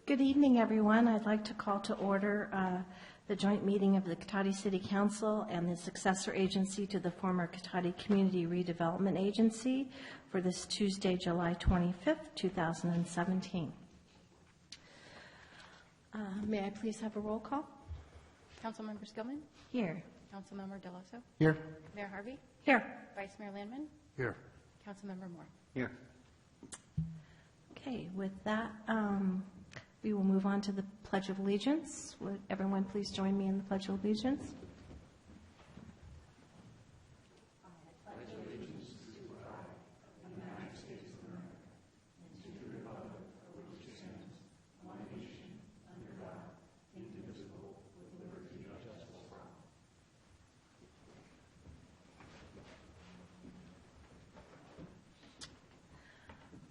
Good evening, everyone. I'd like to call to order the joint meeting of the Cotati City Council and the successor agency to the former Cotati Community Redevelopment Agency for this Tuesday, July 25th, 2017. May I please have a roll call? Councilmember Skillman? Here. Councilmember Deloso? Here. Mayor Harvey? Here. Vice Mayor Landman? Here. Councilmember Moore? Here. Okay, with that, we will move on to the Pledge of Allegiance. Would everyone please join me in the Pledge of Allegiance?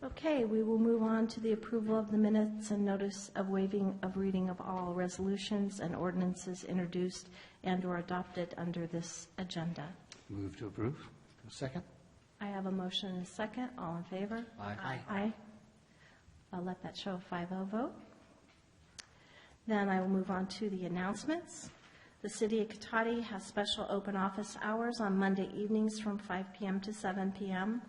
Okay, we will move on to the approval of the minutes and notice of waiving of reading of all resolutions and ordinances introduced and or adopted under this agenda. Move to approve. Second. I have a motion and a second. All in favor? Aye. Aye. I'll let that show a 5-0 vote. Then I will move on to the announcements. The City of Cotati has special open office hours on Monday evenings from 5 p.m. to 7 p.m.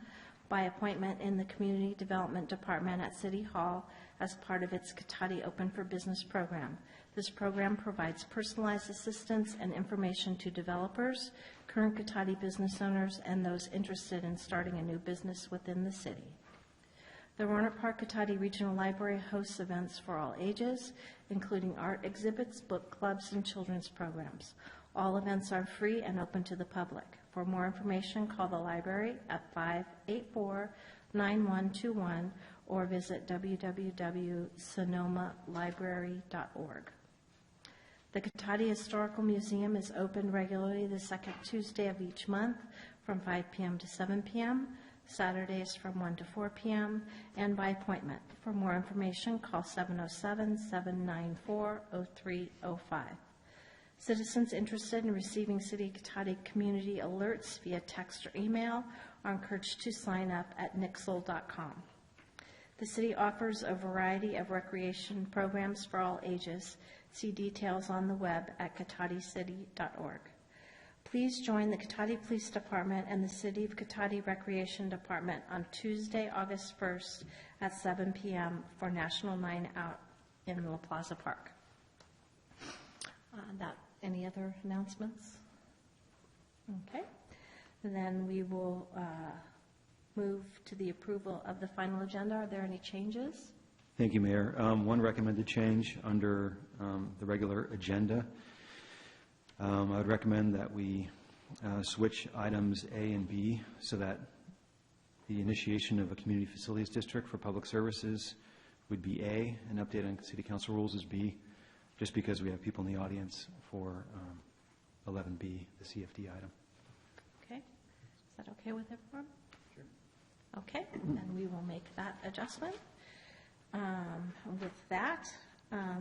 by appointment in the Community Development Department at City Hall as part of its Cotati Open for Business program. This program provides personalized assistance and information to developers, current Cotati business owners, and those interested in starting a new business within the city. The Rohnert Park Cotati Regional Library hosts events for all ages, including art exhibits, book clubs, and children's programs. All events are free and open to the public. For more information, call the library at 584-9121 or visit www.sonomalibrary.org. The Cotati Historical Museum is open regularly the second Tuesday of each month from 5 p.m. to 7 p.m., Saturdays from 1 to 4 p.m., and by appointment. For more information, call 707-794-0305. Citizens interested in receiving City of Cotati community alerts via text or email are encouraged to sign up at nixle.com. The city offers a variety of recreation programs for all ages. See details on the web at cotaticity.org. Please join the Cotati Police Department and the City of Cotati Recreation Department on Tuesday, August 1st at 7 p.m. for National Night Out in La Plaza Park. Any other announcements? Okay. Then we will move to the approval of the final agenda. Are there any changes? Thank you, Mayor. One recommended change under the regular agenda. I would recommend that we switch items A and B so that the initiation of a community facilities district for public services would be A, and update on City Council rules is B, just because we have people in the audience for 11B, the CFD item. Okay. Is that okay with everyone? Sure. Okay, then we will make that adjustment. With that,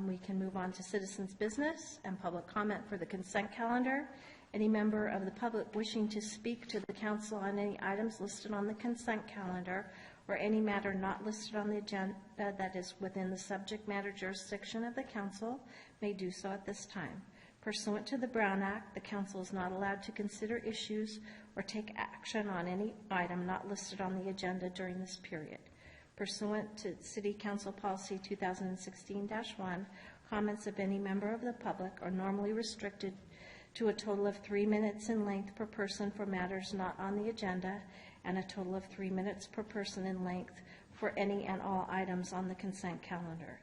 we can move on to citizens' business and public comment for the consent calendar. Any member of the public wishing to speak to the council on any items listed on the consent calendar or any matter not listed on the agenda that is within the subject matter jurisdiction of the council may do so at this time. Pursuant to the Brown Act, the council is not allowed to consider issues or take action on any item not listed on the agenda during this period. Pursuant to City Council Policy 2016-1, comments of any member of the public are normally restricted to a total of 3 minutes in length per person for matters not on the agenda, and a total of 3 minutes per person in length for any and all items on the consent calendar.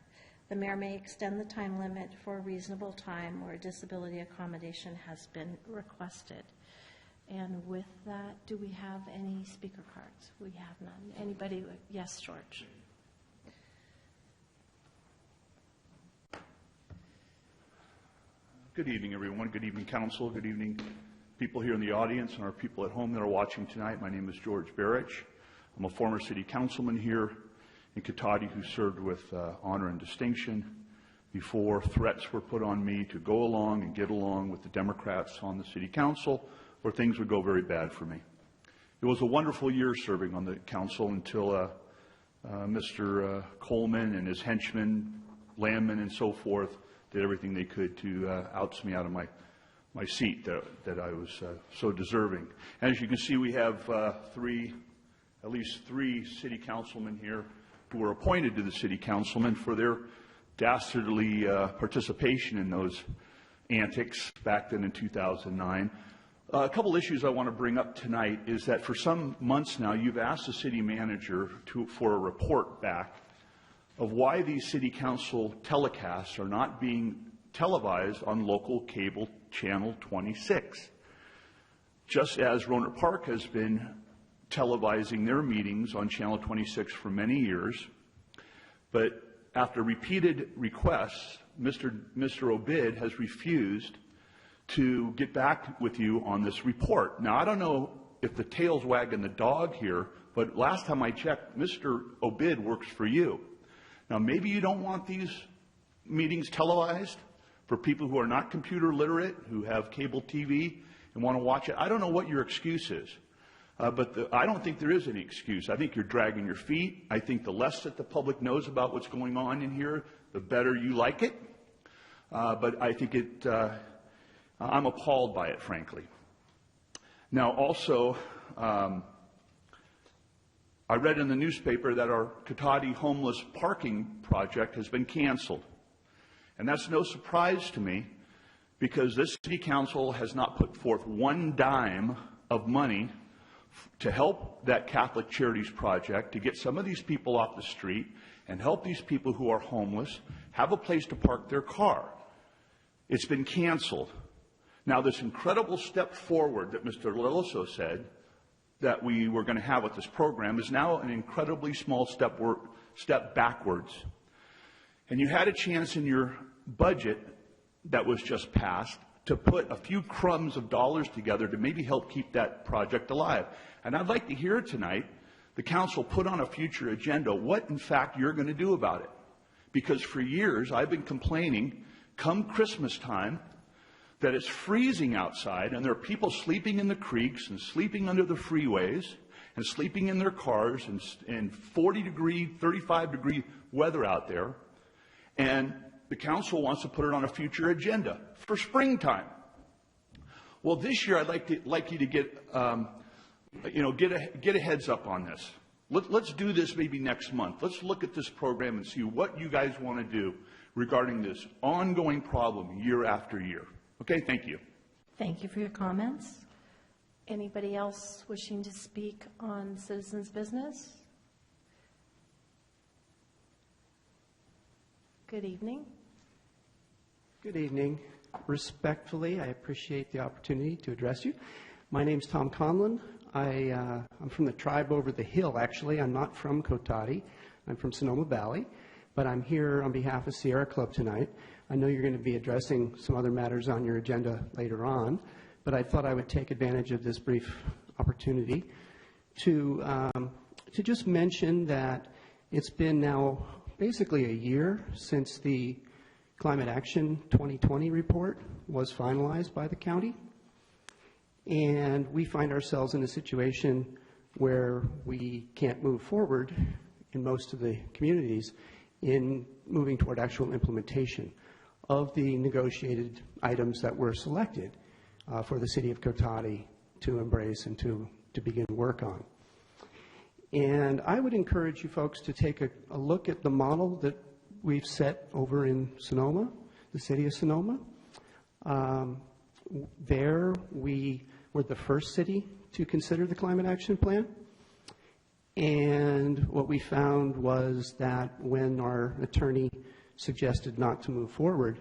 The mayor may extend the time limit for a reasonable time where a disability accommodation has been requested. And with that, do we have any speaker cards? We have none. Anybody? Yes, George. Good evening, everyone. Good evening, council. Good evening, people here in the audience and our people at home that are watching tonight. My name is George Barich. I'm a former city councilman here in Cotati who served with honor and distinction before threats were put on me to go along and get along with the Democrats on the city council, or things would go very bad for me. It was a wonderful year serving on the council until Mr. Coleman and his henchmen Landman and so forth did everything they could to oust me out of my seat that I was so deserving. And as you can see, we have at least three city councilmen here who were appointed to the city councilmen for their dastardly participation in those antics back then in 2009. A couple issues I want to bring up tonight is that for some months now, you've asked the city manager for a report back of why these city council telecasts are not being televised on local cable channel 26. Just as Rohnert Park has been televising their meetings on channel 26 for many years, but after repeated requests, Mr. Obid has refused to get back with you on this report. Now, I don't know if the tail's wagging the dog here, but last time I checked, Mr. Obid works for you. Now, maybe you don't want these meetings televised for people who are not computer literate, who have cable TV and want to watch it. I don't know what your excuse is, but I don't think there is any excuse. I think you're dragging your feet. I think the less that the public knows about what's going on in here, the better you like it. But I think I'm appalled by it, frankly. Now, also, I read in the newspaper that our Cotati homeless parking project has been canceled. And that's no surprise to me, because this city council has not put forth one dime of money to help that Catholic Charities project, to get some of these people off the street and help these people who are homeless have a place to park their car. It's been canceled. Now, this incredible step forward that Mr. Deloso said that we were going to have with this program is now an incredibly small step backwards. And you had a chance in your budget that was just passed to put a few crumbs of dollars together to maybe help keep that project alive. And I'd like to hear tonight the council put on a future agenda what, in fact, you're going to do about it. Because for years I've been complaining, come Christmas time, that it's freezing outside and there are people sleeping in the creeks and sleeping under the freeways and sleeping in their cars in 40-degree, 35-degree weather out there. And the council wants to put it on a future agenda for springtime. Well, this year I'd like you to get a heads up on this. Let's do this maybe next month. Let's look at this program and see what you guys want to do regarding this ongoing problem year after year. Okay, thank you. Thank you for your comments. Anybody else wishing to speak on citizens' business? Good evening. Good evening. Respectfully, I appreciate the opportunity to address you. My name's Tom Conlon. I'm from the tribe over the hill, actually. I'm not from Cotati. I'm from Sonoma Valley, but I'm here on behalf of Sierra Club tonight. I know you're going to be addressing some other matters on your agenda later on, but I thought I would take advantage of this brief opportunity to just mention that it's been now basically a year since the Climate Action 2020 report was finalized by the county. And we find ourselves in a situation where we can't move forward in most of the communities in moving toward actual implementation of the negotiated items that were selected for the city of Cotati to embrace and to begin work on. And I would encourage you folks to take a look at the model that we've set over in Sonoma, the city of Sonoma. There we were the first city to consider the Climate Action Plan. And what we found was that when our attorney suggested not to move forward,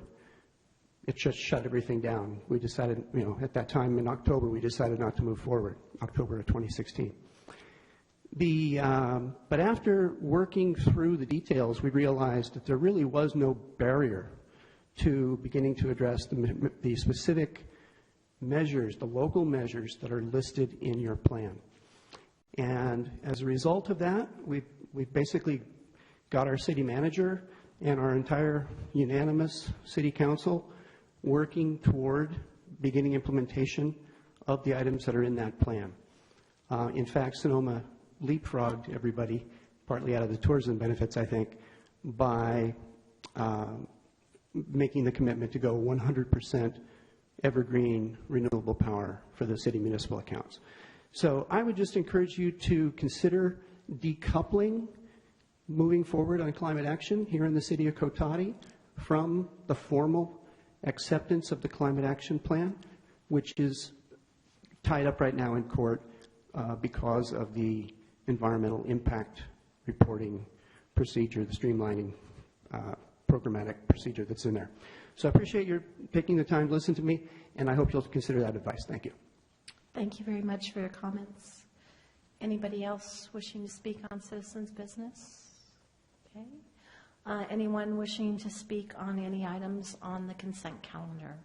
it just shut everything down. We decided, at that time in October, we decided not to move forward, October of 2016. But after working through the details, we realized that there really was no barrier to beginning to address the specific measures, the local measures that are listed in your plan. And as a result of that, we've basically got our city manager and our entire unanimous city council working toward beginning implementation of the items that are in that plan. In fact, Sonoma leapfrogged everybody, partly out of the tourism benefits, I think, by making the commitment to go 100% evergreen renewable power for the city municipal accounts. So I would just encourage you to consider decoupling moving forward on climate action here in the city of Cotati from the formal acceptance of the climate action plan, which is tied up right now in court because of the environmental impact reporting procedure, the streamlining programmatic procedure that's in there. So I appreciate your taking the time to listen to me, and I hope you'll consider that advice. Thank you. Thank you very much for your comments. Anybody else wishing to speak on citizens' business? Okay. Anyone wishing to speak on any items on the consent calendar?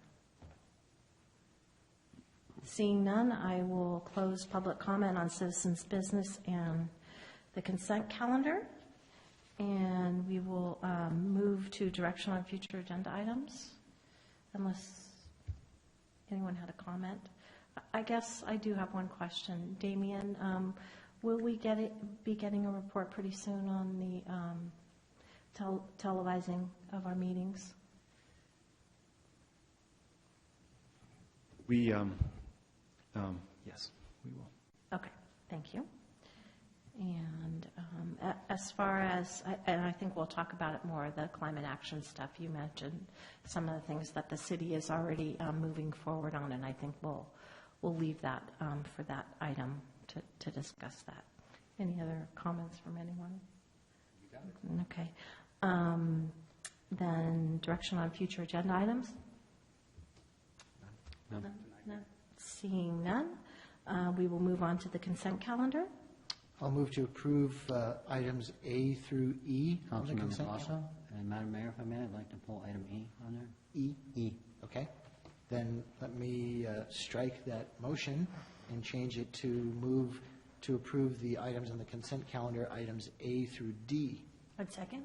Seeing none, I will close public comment on citizens' business and the consent calendar. And we will move to direction on future agenda items, unless anyone had a comment. I guess I do have one question. Damien, will we be getting a report pretty soon on the televising of our meetings? We, yes, we will. Okay, thank you. And as far as, and I think we'll talk about it more, the climate action stuff, you mentioned some of the things that the city is already moving forward on, and I think we'll leave that for that item to discuss that. Any other comments from anyone? You got it. Okay. Then direction on future agenda items? No. No. Seeing none, we will move on to the consent calendar. I'll move to approve items A through E on the Councilmember consent Delasso, calendar. and Madam Mayor, if I may, I'd like to pull item E on there. E? E. Okay. Then let me strike that motion and change it to move to approve the items on the consent calendar, items A through D. One second.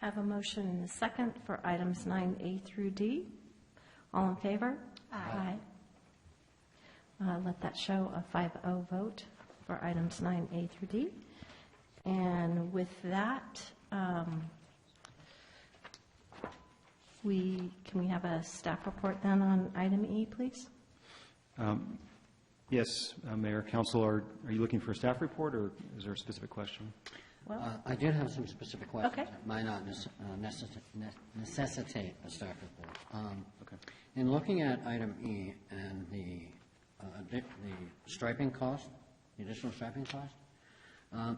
Have a motion and a second for items 9A through D. All in favor? Aye. Let that show a 5-0 vote for items 9A through D. And with that, can we have a staff report then on item E, please? Yes, Mayor, Council, are you looking for a staff report, or is there a specific question? Well, I did have some specific questions. Okay. That might not necessitate a staff report. Okay. In looking at item E and the striping cost, the additional striping cost,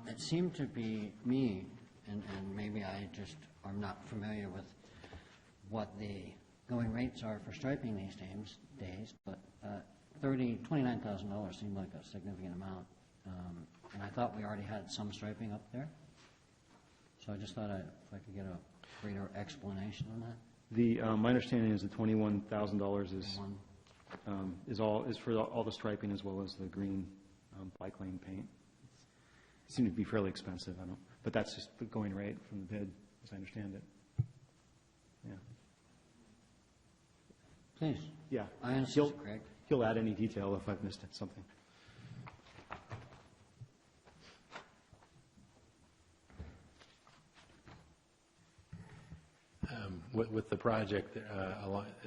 it seemed to be me, and maybe I just am not familiar with what the going rates are for striping these days, but $29,000 seemed like a significant amount. And I thought we already had some striping up there. So I just thought if I could get a greater explanation on that. The my understanding is the $21,000 is for all the striping as well as the green bike lane paint. It seemed to be fairly expensive. But that's just the going rate from the bid, as I understand it. Yeah. Please. Yeah. I understand, Craig. He'll add any detail if I've missed something. With the project,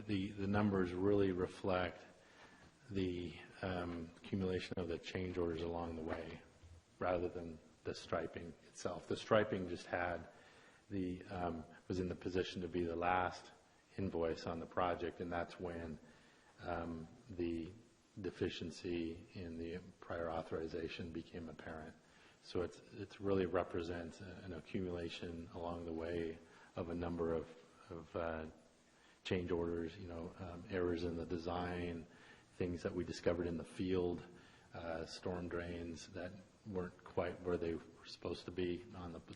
the numbers really reflect the accumulation of the change orders along the way, rather than the striping itself. The striping just was in the position to be the last invoice on the project, and that's when the deficiency in the prior authorization became apparent. So it really represents an accumulation along the way of a number of change orders, errors in the design, things that we discovered in the field, storm drains that weren't quite where they were supposed to be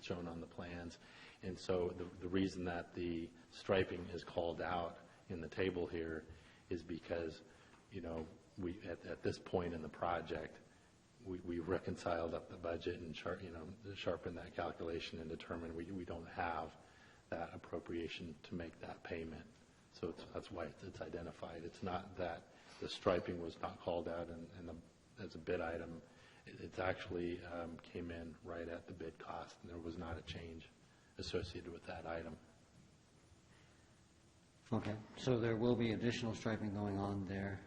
shown on the plans. And so the reason that the striping is called out in the table here is because, we at this point in the project, we reconciled up the budget and sharpened that calculation and determined we don't have that appropriation to make that payment. So that's why it's identified. It's not that the striping was not called out as a bid item. It actually came in right at the bid cost, and there was not a change associated with that item. Okay, so there will be additional striping going on there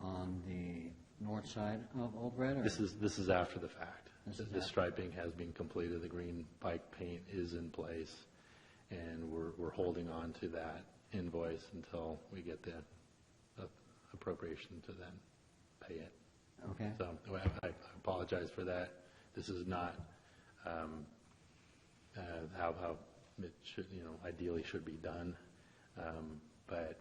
on the north side of Old Red? Or? This is after the fact. This is The after. striping has been completed, the green bike paint is in place, and we're holding on to that invoice until we get the appropriation to then pay it. Okay. So I apologize for that. This is not how it should, ideally should be done. But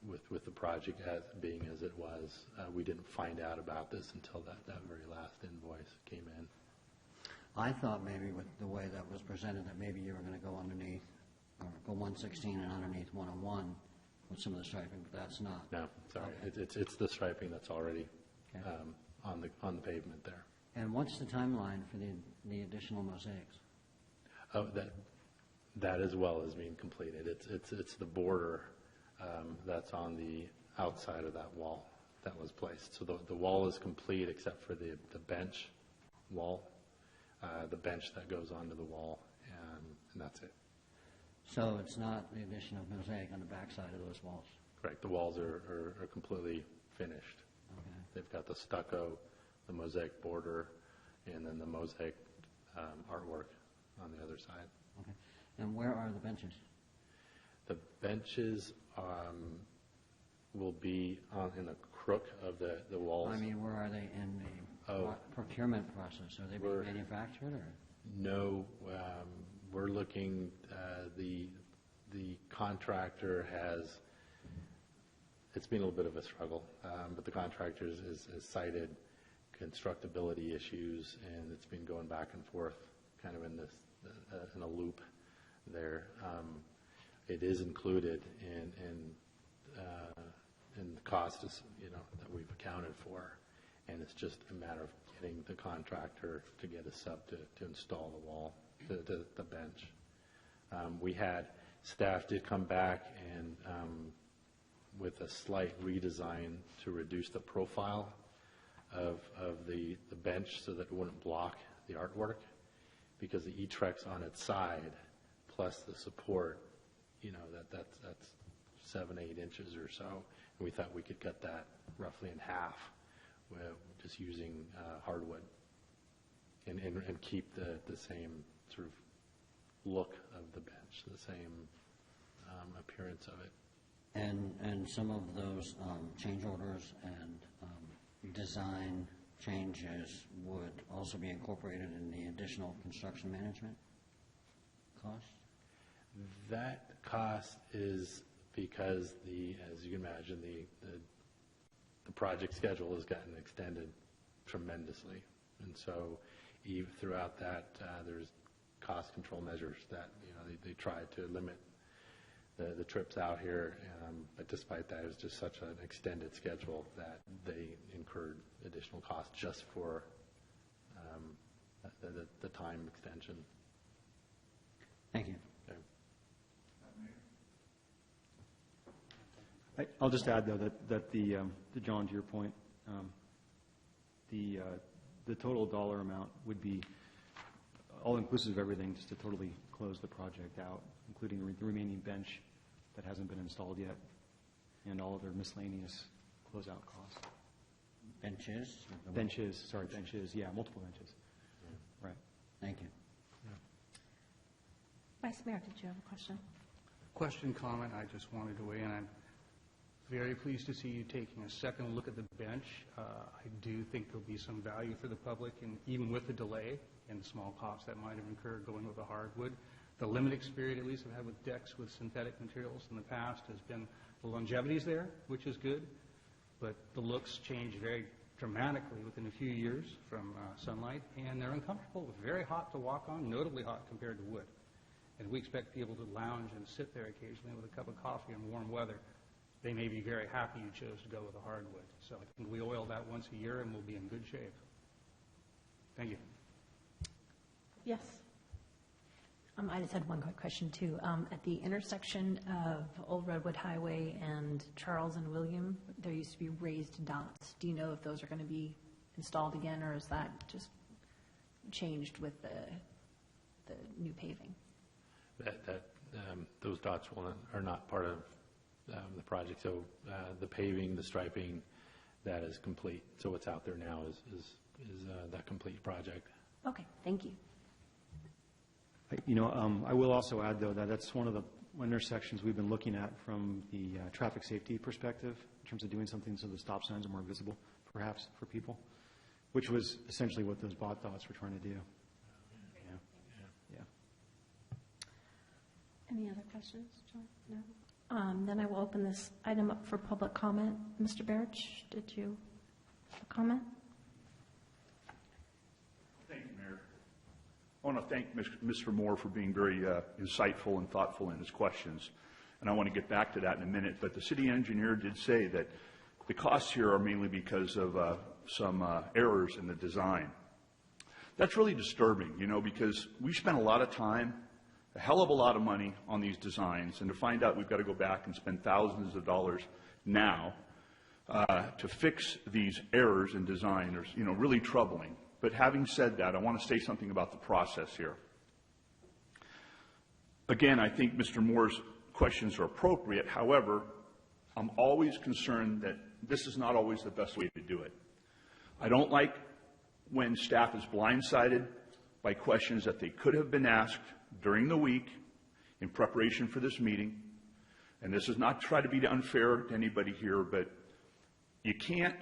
with the project being as it was, we didn't find out about this until that very last invoice came in. I thought maybe with the way that was presented that maybe you were going to go underneath, or go 116 and underneath 101 with some of the striping, but that's not. No, sorry. Okay. It's the striping that's already Okay. on the pavement there. And what's the timeline for the additional mosaics? Oh, that as well is being completed. It's the border that's on the outside of that wall that was placed. So the wall is complete except for the bench wall, the bench that goes onto the wall, and that's it. So it's not the addition of mosaic on the backside of those walls? Correct. The walls are completely finished. Okay. They've got the stucco, the mosaic border, and then the mosaic artwork on the other side. Okay. And where are the benches? The benches will be in the crook of the walls. I mean, where are they in the procurement process? Are they being manufactured or? No, we're looking, the contractor has, it's been a little bit of a struggle, but the contractor has cited constructability issues, and it's been going back and forth kind of in a loop there. It is included in the cost that we've accounted for, and it's just a matter of getting the contractor to get a sub to install the wall, the bench. Staff did come back and with a slight redesign to reduce the profile of the bench so that it wouldn't block the artwork, because the E-Trex on its side plus the support, that's 7-8 inches or so, and we thought we could cut that roughly in half with just using hardwood and keep the same sort of look of the bench, the same appearance of it. And some of those change orders and design changes would also be incorporated in the additional construction management cost? That cost is because as you can imagine, the project schedule has gotten extended tremendously. And so throughout that, there's cost control measures that, they try to limit the trips out here. But despite that, it was just such an extended schedule that they incurred additional costs just for the time extension. Thank you. Okay. I'll just add, though, that to John, to your point, the total dollar amount would be all-inclusive of everything, just to totally close the project out, including the remaining bench that hasn't been installed yet, and all other miscellaneous closeout costs. Benches? Benches, yeah, multiple benches. Right. Thank you. Vice Mayor, did you have a question? Question, comment, I just wanted to weigh in. I'm very pleased to see you taking a second look at the bench. I do think there'll be some value for the public, and even with the delay and the small costs that might have incurred going with a hardwood. The limited experience, at least, I've had with decks with synthetic materials in the past has been the longevity's there, which is good, but the looks change very dramatically within a few years from sunlight, and they're uncomfortable, very hot to walk on, notably hot compared to wood. And we expect people to lounge and sit there occasionally with a cup of coffee in warm weather. They may be very happy you chose to go with a hardwood. So I think we oil that once a year and we'll be in good shape. Thank you. Yes. I just had one quick question, too. At the intersection of Old Redwood Highway and Charles and William, there used to be raised dots. Do you know if those are going to be installed again, or is that just changed with the new paving? those dots are not part of the project. So the paving, the striping, that is complete. So what's out there now is that complete project. Okay, thank you. I will also add, though, that that's one of the intersections we've been looking at from the traffic safety perspective in terms of doing something so the stop signs are more visible, perhaps, for people, which was essentially what those bot dots were trying to do. Yeah. Any other questions, John? No? Then I will open this item up for public comment. Mr. Barrich, did you have a comment? Thank you, Mayor. I want to thank Mr. Moore for being very insightful and thoughtful in his questions. And I want to get back to that in a minute. But the city engineer did say that the costs here are mainly because of some errors in the design. That's really disturbing, because we spent a lot of time, a hell of a lot of money on these designs, and to find out we've got to go back and spend thousands of dollars now to fix these errors in design is, really troubling. But having said that, I want to say something about the process here. Again, I think Mr. Moore's questions are appropriate. However, I'm always concerned that this is not always the best way to do it. I don't like when staff is blindsided by questions that they could have been asked during the week in preparation for this meeting. And this is not to try to be unfair to anybody here, but you can't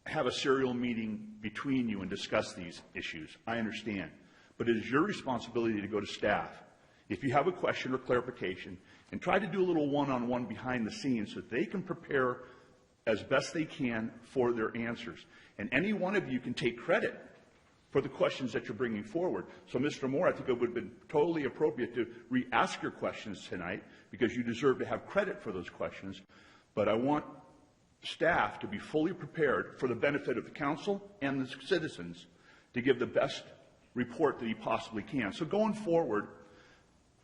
have a serial meeting between you and discuss these issues. I understand. But it is your responsibility to go to staff if you have a question or clarification and try to do a little one-on-one behind the scenes so that they can prepare as best they can for their answers. And any one of you can take credit for the questions that you're bringing forward. So, Mr. Moore, I think it would have been totally appropriate to re-ask your questions tonight because you deserve to have credit for those questions. But I want staff to be fully prepared for the benefit of the council and the citizens to give the best report that you possibly can. So going forward,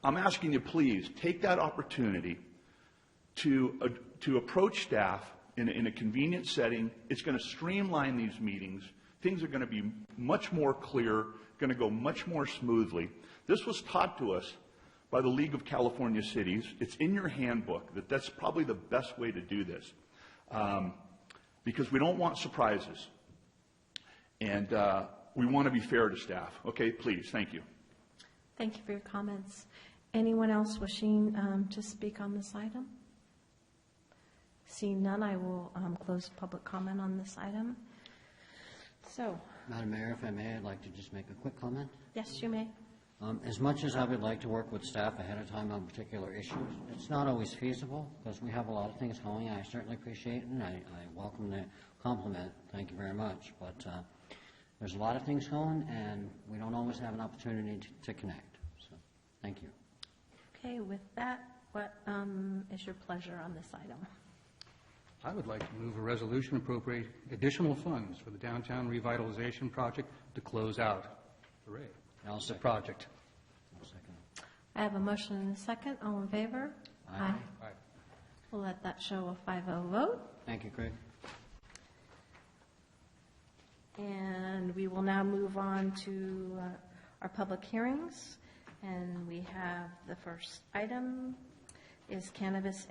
I'm asking you, please, take that opportunity to approach staff in a convenient setting. It's going to streamline these meetings. Things are going to be much more clear, going to go much more smoothly. This was taught to us by the League of California Cities. It's in your handbook that that's probably the best way to do this. Because we don't want surprises. And we want to be fair to staff. Okay, please, thank you. Thank you for your comments. Anyone else wishing to speak on this item? Seeing none, I will close public comment on this item. So, Madam Mayor, if I may, I'd like to just make a quick comment. yes, you may. As much as I would like to work with staff ahead of time on particular issues, it's not always feasible because we have a lot of things going. I certainly appreciate it, and I welcome the compliment. Thank you very much. But there's a lot of things going, and we don't always have an opportunity to connect. So, thank you. Okay, with that, what is your pleasure on this item? I would like to move a resolution appropriate additional funds for the downtown revitalization project to close out. Hooray. I'll The second. project. I'll second. I have a motion and a second. All in favor? Aye. Aye. We'll let that show a 5-0 vote. Thank you, Craig. And we will now move on to our public hearings. And we have the first item is cannabis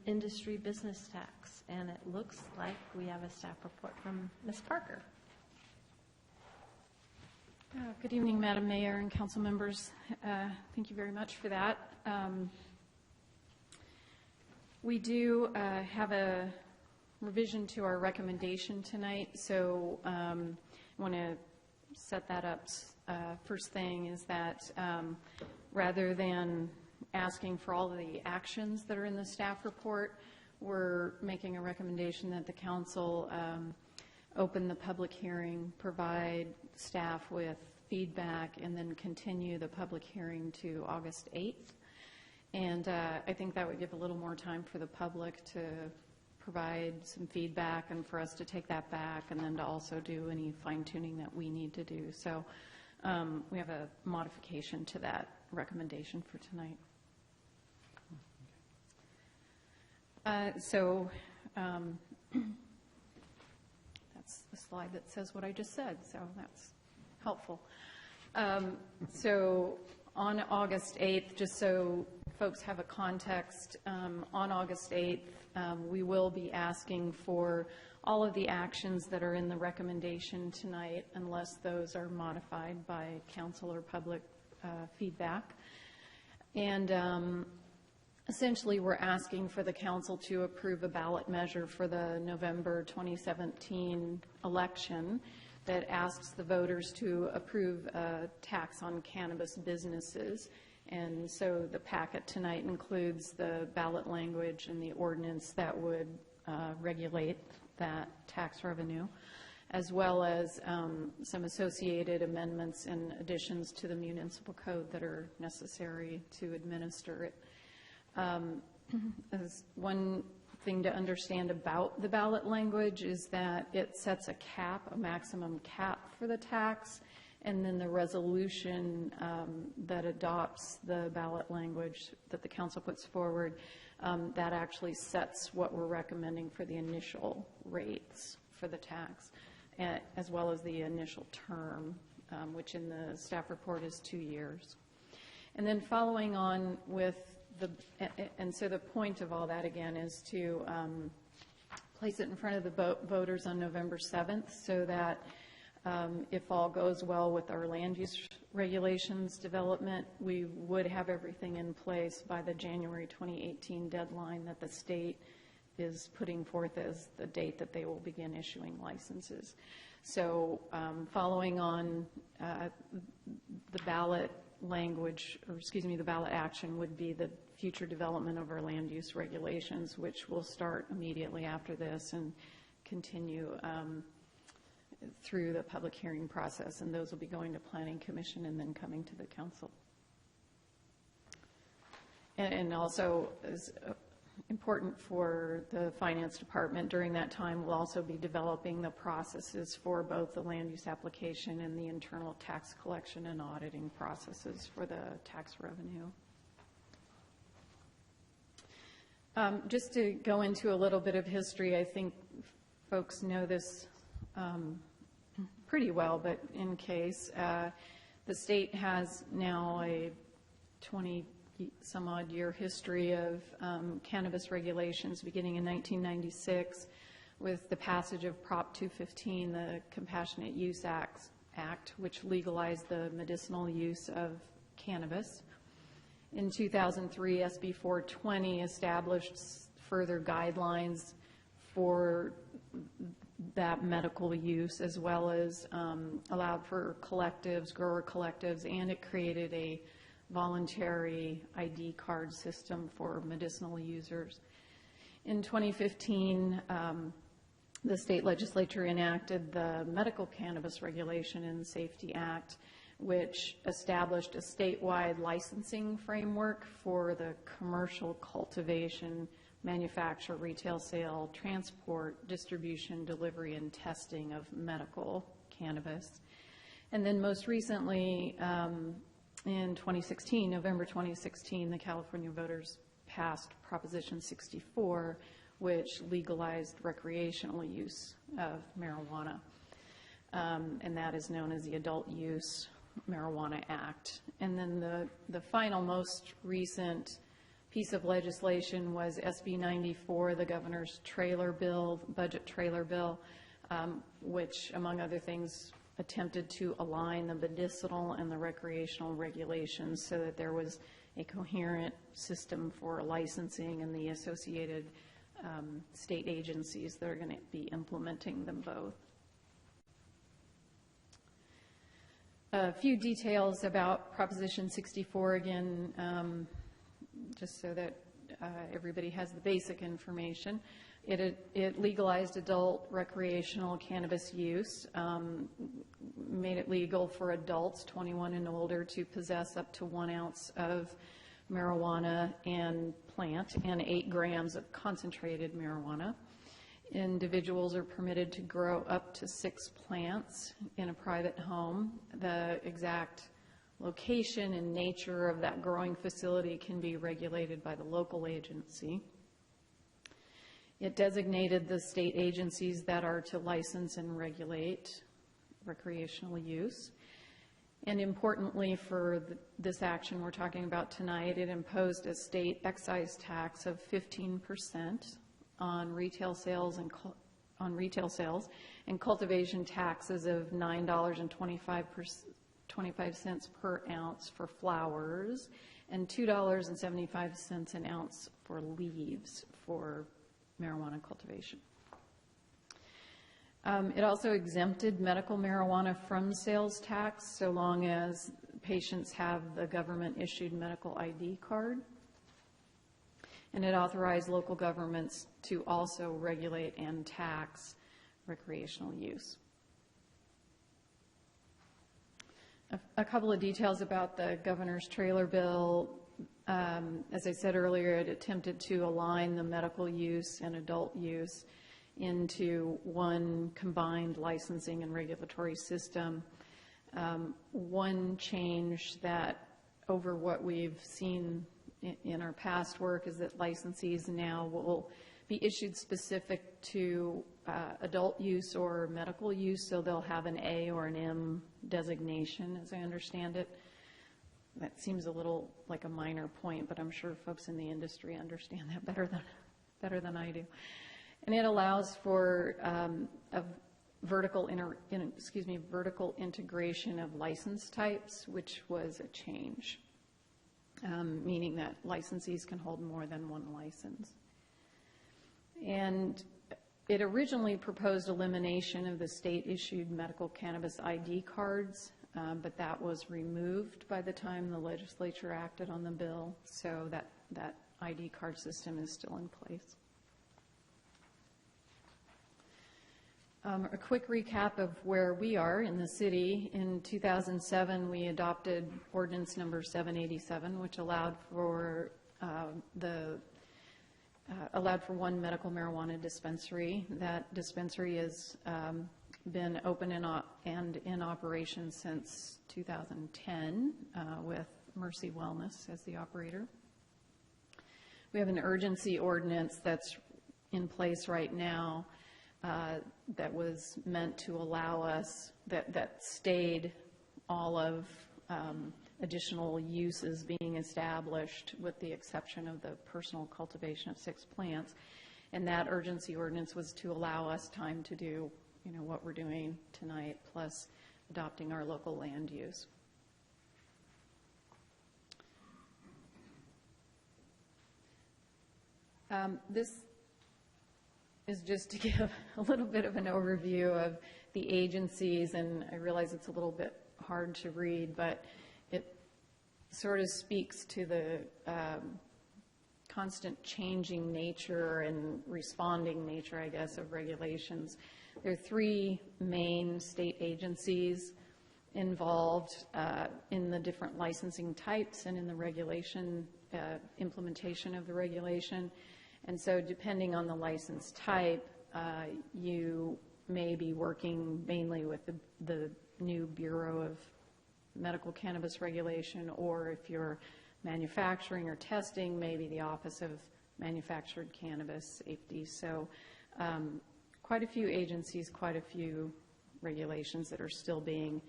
industry business tax. And it looks like we have a staff report from Ms. Parker. Good evening, Madam Mayor and council members. Thank you very much for that. We do have a revision to our recommendation tonight, so I want to set that up. First thing is that rather than asking for all of the actions that are in the staff report, we're making a recommendation that the council open the public hearing, provide staff with feedback, and then continue the public hearing to August 8th. And I think that would give a little more time for the public to provide some feedback and for us to take that back and then to also do any fine-tuning that we need to do. So we have a modification to that recommendation for tonight. That's the slide that says what I just said, so that's helpful. So on August 8th, just so folks have a context, on August 8th, we will be asking for all of the actions that are in the recommendation tonight, unless those are modified by council or public feedback. And essentially, we're asking for the council to approve a ballot measure for the November 2017 election that asks the voters to approve a tax on cannabis businesses. And so the packet tonight includes the ballot language and the ordinance that would regulate that tax revenue, as well as some associated amendments and additions to the municipal code that are necessary to administer it. As one thing to understand about the ballot language is that it sets a cap, a maximum cap for the tax, and then the resolution that adopts the ballot language that the council puts forward, that actually sets what we're recommending for the initial rates for the tax, as well as the initial term, which in the staff report is 2 years. And then following on with and so the point of all that, again, is to place it in front of the voters on November 7th so that if all goes well with our land use regulations development, we would have everything in place by the January 2018 deadline that the state is putting forth as the date that they will begin issuing licenses. So following on the ballot language, or excuse me, the ballot action would be the future development of our land use regulations, which will start immediately after this and continue through the public hearing process, and those will be going to Planning Commission and then coming to the council. And also, as important for the Finance Department during that time, we'll also be developing the processes for both the land use application and the internal tax collection and auditing processes for the tax revenue. Just to go into a little bit of history, I think folks know this pretty well, but in case, the state has now a 20-some-odd year history of cannabis regulations beginning in 1996 with the passage of Prop 215, the Compassionate Use Act, which legalized the medicinal use of cannabis. In 2003, SB 420 established further guidelines for that medical use, as well as allowed for collectives, grower collectives, and it created a voluntary ID card system for medicinal users. In 2015, the state legislature enacted the Medical Cannabis Regulation and Safety Act, which established a statewide licensing framework for the commercial cultivation, manufacture, retail sale, transport, distribution, delivery, and testing of medical cannabis. And then most recently, in 2016, November 2016, the California voters passed Proposition 64, which legalized recreational use of marijuana. And that is known as the Adult Use Marijuana Act. And then the final most recent piece of legislation was SB 94, the governor's trailer bill, budget trailer bill, which, among other things, attempted to align the medicinal and the recreational regulations so that there was a coherent system for licensing and the associated state agencies that are going to be implementing them both. A few details about Proposition 64, again, just so that everybody has the basic information. It legalized adult recreational cannabis use, made it legal for adults 21 and older to possess up to 1 ounce of marijuana and plant and 8 grams of concentrated marijuana. Individuals are permitted to grow up to 6 plants in a private home. The exact location and nature of that growing facility can be regulated by the local agency. It designated the state agencies that are to license and regulate recreational use. And importantly for this action we're talking about tonight, it imposed a state excise tax of 15% on retail sales and cultivation taxes of $9.25 per ounce for flowers and $2.75 an ounce for leaves for marijuana cultivation. It also exempted medical marijuana from sales tax so long as patients have the government-issued medical ID card. And it authorized local governments to also regulate and tax recreational use. A couple of details about the governor's trailer bill. As I said earlier, it attempted to align the medical use and adult use into one combined licensing and regulatory system. One change that over what we've seen in our past work is that licensees now will be issued specific to adult use or medical use, so they'll have an A or an M designation, as I understand it. That seems a little like a minor point, but I'm sure folks in the industry understand that better than I do. And it allows for a vertical integration of license types, which was a change, meaning that licensees can hold more than one license. And it originally proposed elimination of the state-issued medical cannabis ID cards, but that was removed by the time the legislature acted on the bill, so that ID card system is still in place. A quick recap of where we are in the city. In 2007, we adopted ordinance number 787, which allowed for one medical marijuana dispensary. That dispensary has been open and in operation since 2010 with Mercy Wellness as the operator. We have an urgency ordinance that's in place right now that was meant to allow us, that stayed all of additional uses being established with the exception of the personal cultivation of 6 plants. And that urgency ordinance was to allow us time to do, what we're doing tonight, plus adopting our local land use. This is just to give a little bit of an overview of the agencies, and I realize it's a little bit hard to read, but it sort of speaks to the constant changing nature and responding nature, I guess, of regulations. There are 3 main state agencies involved in the different licensing types and in the regulation, implementation of the regulation. And so depending on the license type, you may be working mainly with the new Bureau of Medical Cannabis Regulation, or if you're manufacturing or testing, maybe the Office of Manufactured Cannabis Safety. So quite a few agencies, quite a few regulations that are still being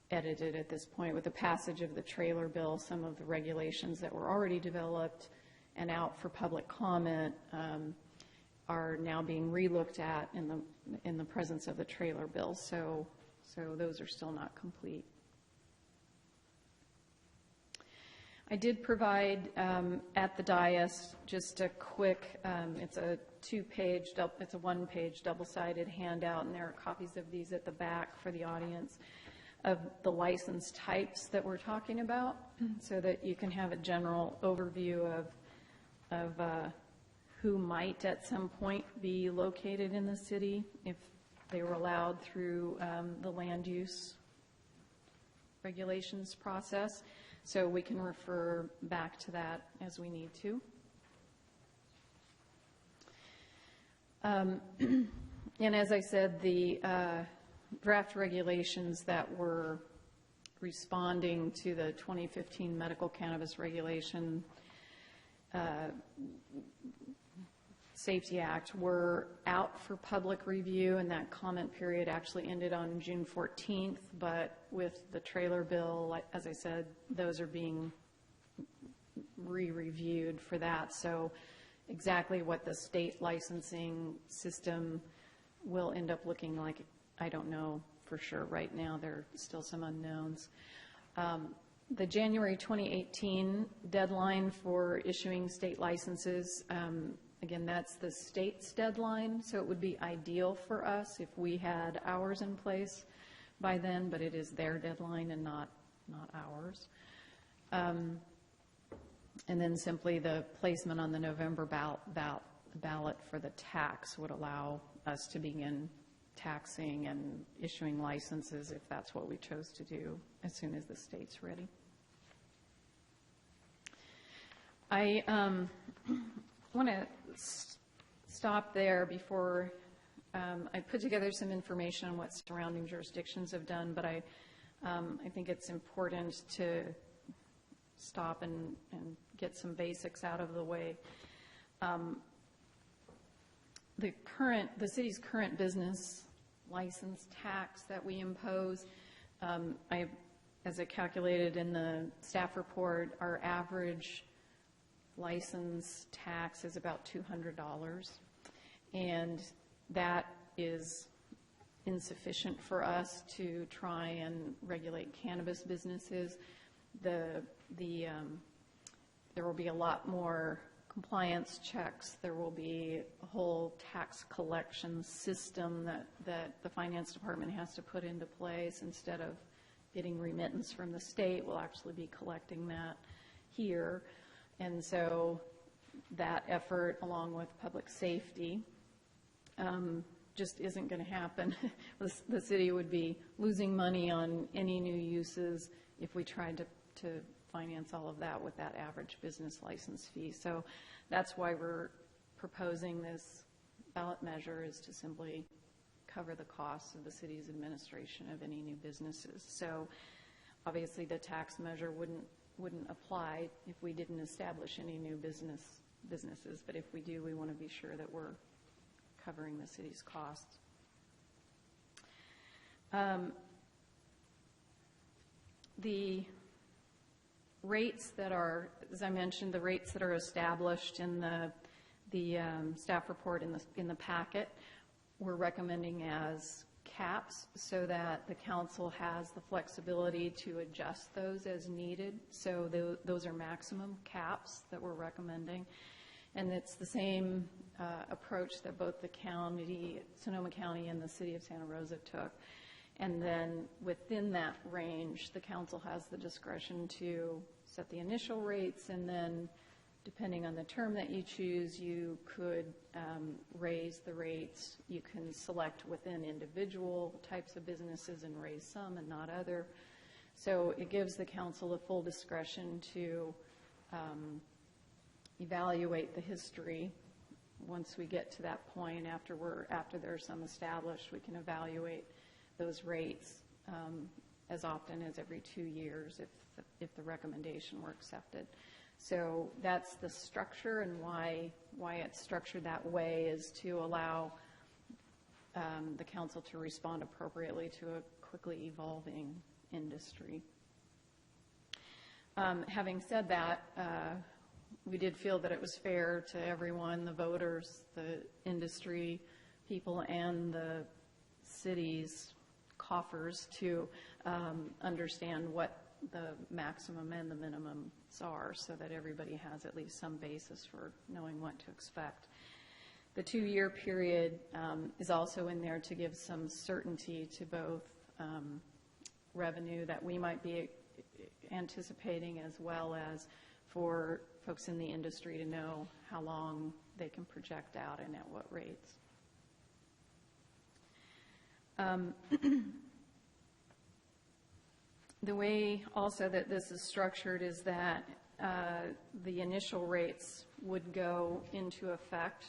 edited at this point. With the passage of the trailer bill, some of the regulations that were already developed and out for public comment are now being relooked at in the presence of the trailer bill. So those are still not complete. I did provide at the dais just a quick, it's a one-page double-sided handout, and there are copies of these at the back for the audience, of the license types that we're talking about, so that you can have a general overview of who might at some point be located in the city if they were allowed through the land use regulations process. So we can refer back to that as we need to. And as I said, the draft regulations that were responding to the 2015 medical cannabis regulation Safety Act were out for public review, and that comment period actually ended on June 14th, but with the trailer bill, as I said, those are being re-reviewed for that. So exactly what the state licensing system will end up looking like, I don't know for sure right now. There are still some unknowns. The January 2018 deadline for issuing state licenses, again, that's the state's deadline, so it would be ideal for us if we had ours in place by then, but it is their deadline and not ours. And then simply the placement on the November ballot for the tax would allow us to begin taxing and issuing licenses if that's what we chose to do as soon as the state's ready. I want to stop there before I put together some information on what surrounding jurisdictions have done, but I think it's important to stop and get some basics out of the way. The city's current business license tax that we impose, as I calculated in the staff report, our average license tax is about $200, and that is insufficient for us to try and regulate cannabis businesses. There will be a lot more compliance checks. There will be a whole tax collection system that the finance department has to put into place. Instead of getting remittance from the state, we'll actually be collecting that here. And so that effort, along with public safety, just isn't going to happen. The city would be losing money on any new uses if we tried to finance all of that with that average business license fee. So that's why we're proposing this ballot measure, is to simply cover the costs of the city's administration of any new businesses. So obviously the tax measure wouldn't apply if we didn't establish any new businesses, but if we do, we want to be sure that we're covering the city's costs. The rates that are, as I mentioned, the rates that are established in the staff report in the packet, we're recommending as caps so that the council has the flexibility to adjust those as needed. So those are maximum caps that we're recommending. And it's the same approach that both the county, Sonoma County, and the city of Santa Rosa took. And then within that range, the council has the discretion to set the initial rates, and then depending on the term that you choose, you could raise the rates. You can select within individual types of businesses and raise some and not other. So it gives the council the full discretion to evaluate the history. Once we get to that point, after there's some established, we can evaluate those rates as often as every 2 years if the recommendation were accepted. So that's the structure, and why it's structured that way is to allow the council to respond appropriately to a quickly evolving industry. Having said that, we did feel that it was fair to everyone, the voters, the industry people, and the city's coffers to understand what the maximum and the minimums are, so that everybody has at least some basis for knowing what to expect. The 2-year period is also in there to give some certainty to both revenue that we might be anticipating, as well as for folks in the industry to know how long they can project out and at what rates. The way also that this is structured is that the initial rates would go into effect.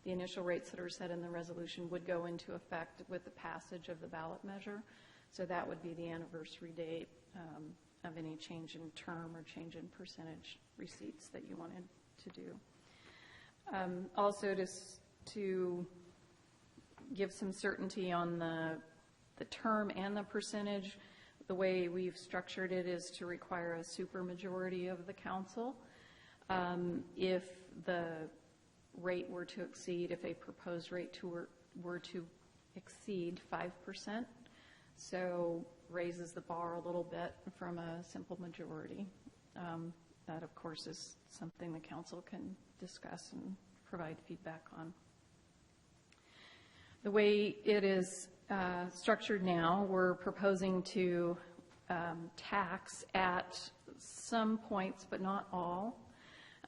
The initial rates that are set in the resolution would go into effect with the passage of the ballot measure. So that would be the anniversary date of any change in term or change in percentage receipts that you wanted to do. Also, to give some certainty on the term and the percentage, the way we've structured it is to require a supermajority of the council. If the rate were to exceed, if a proposed rate were to exceed 5%, so raises the bar a little bit from a simple majority. That, of course, is something the council can discuss and provide feedback on. The way it is structured now, we're proposing to tax at some points, but not all.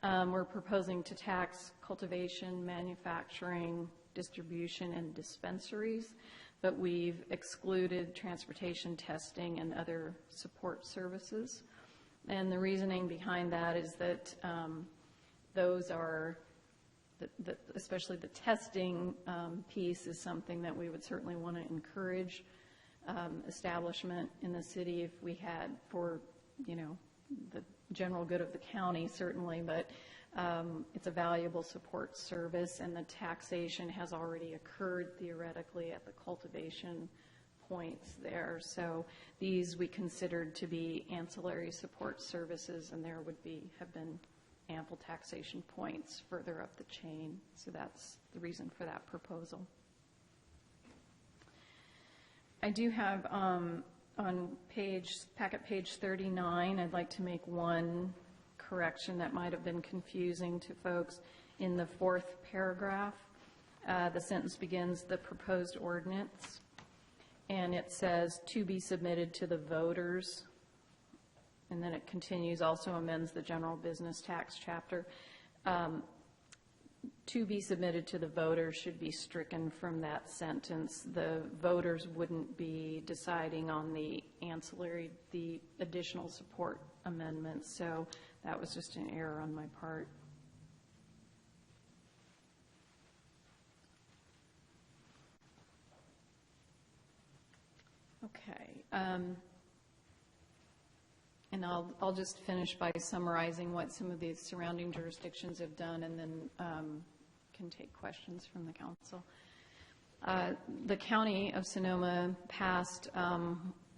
We're proposing to tax cultivation, manufacturing, distribution, and dispensaries, but we've excluded transportation, testing, and other support services. And the reasoning behind that is that those are, especially the testing piece is something that we would certainly want to encourage establishment in the city if we had for, the general good of the county, certainly, but it's a valuable support service, and the taxation has already occurred theoretically at the cultivation points there. So these we considered to be ancillary support services, and there would have been ample taxation points further up the chain. So that's the reason for that proposal. I do have on packet page 39, I'd like to make one correction that might have been confusing to folks. In the fourth paragraph, the sentence begins, "the proposed ordinance," and it says, "to be submitted to the voters," and then it continues, also amends the general business tax chapter. To be submitted to the voters should be stricken from that sentence. The voters wouldn't be deciding on the ancillary, the additional support amendments, so that was just an error on my part. Okay. And I'll just finish by summarizing what some of these surrounding jurisdictions have done, and then can take questions from the council. The County of Sonoma passed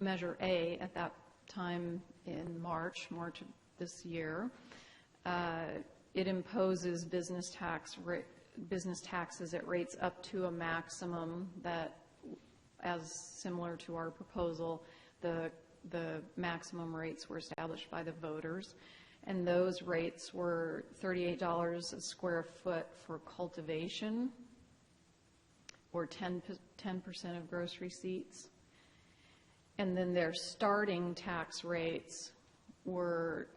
Measure A at that time in March of this year. It imposes business taxes at rates up to a maximum that, as similar to our proposal, the maximum rates were established by the voters, and those rates were $38 a square foot for cultivation, or 10% of gross receipts. And then their starting tax rates were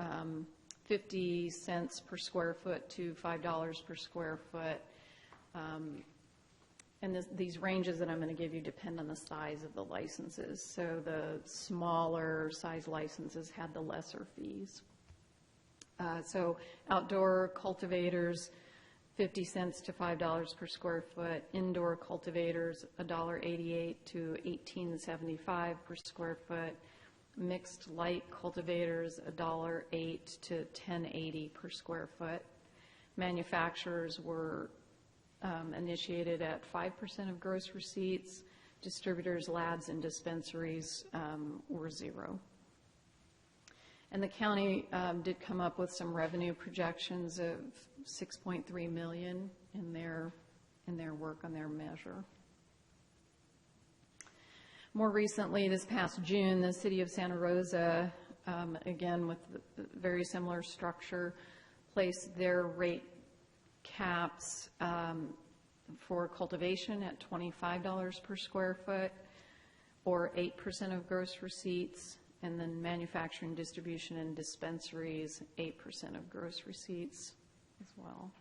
50 cents per square foot to $5 per square foot. And these ranges that I'm going to give you depend on the size of the licenses. So the smaller size licenses had the lesser fees. So outdoor cultivators, 50 cents to $5 per square foot. Indoor cultivators, $1.88 to $18.75 per square foot. Mixed light cultivators, $1.08 to $10.80 per square foot. Manufacturers were initiated at 5% of gross receipts. Distributors, labs, and dispensaries were 0. And the county did come up with some revenue projections of $6.3 million in their work on their measure. More recently, this past June, the city of Santa Rosa, again with a very similar structure, placed their rate caps for cultivation at $25 per square foot, or 8% of gross receipts, and then manufacturing, distribution, and dispensaries, 8% of gross receipts as well.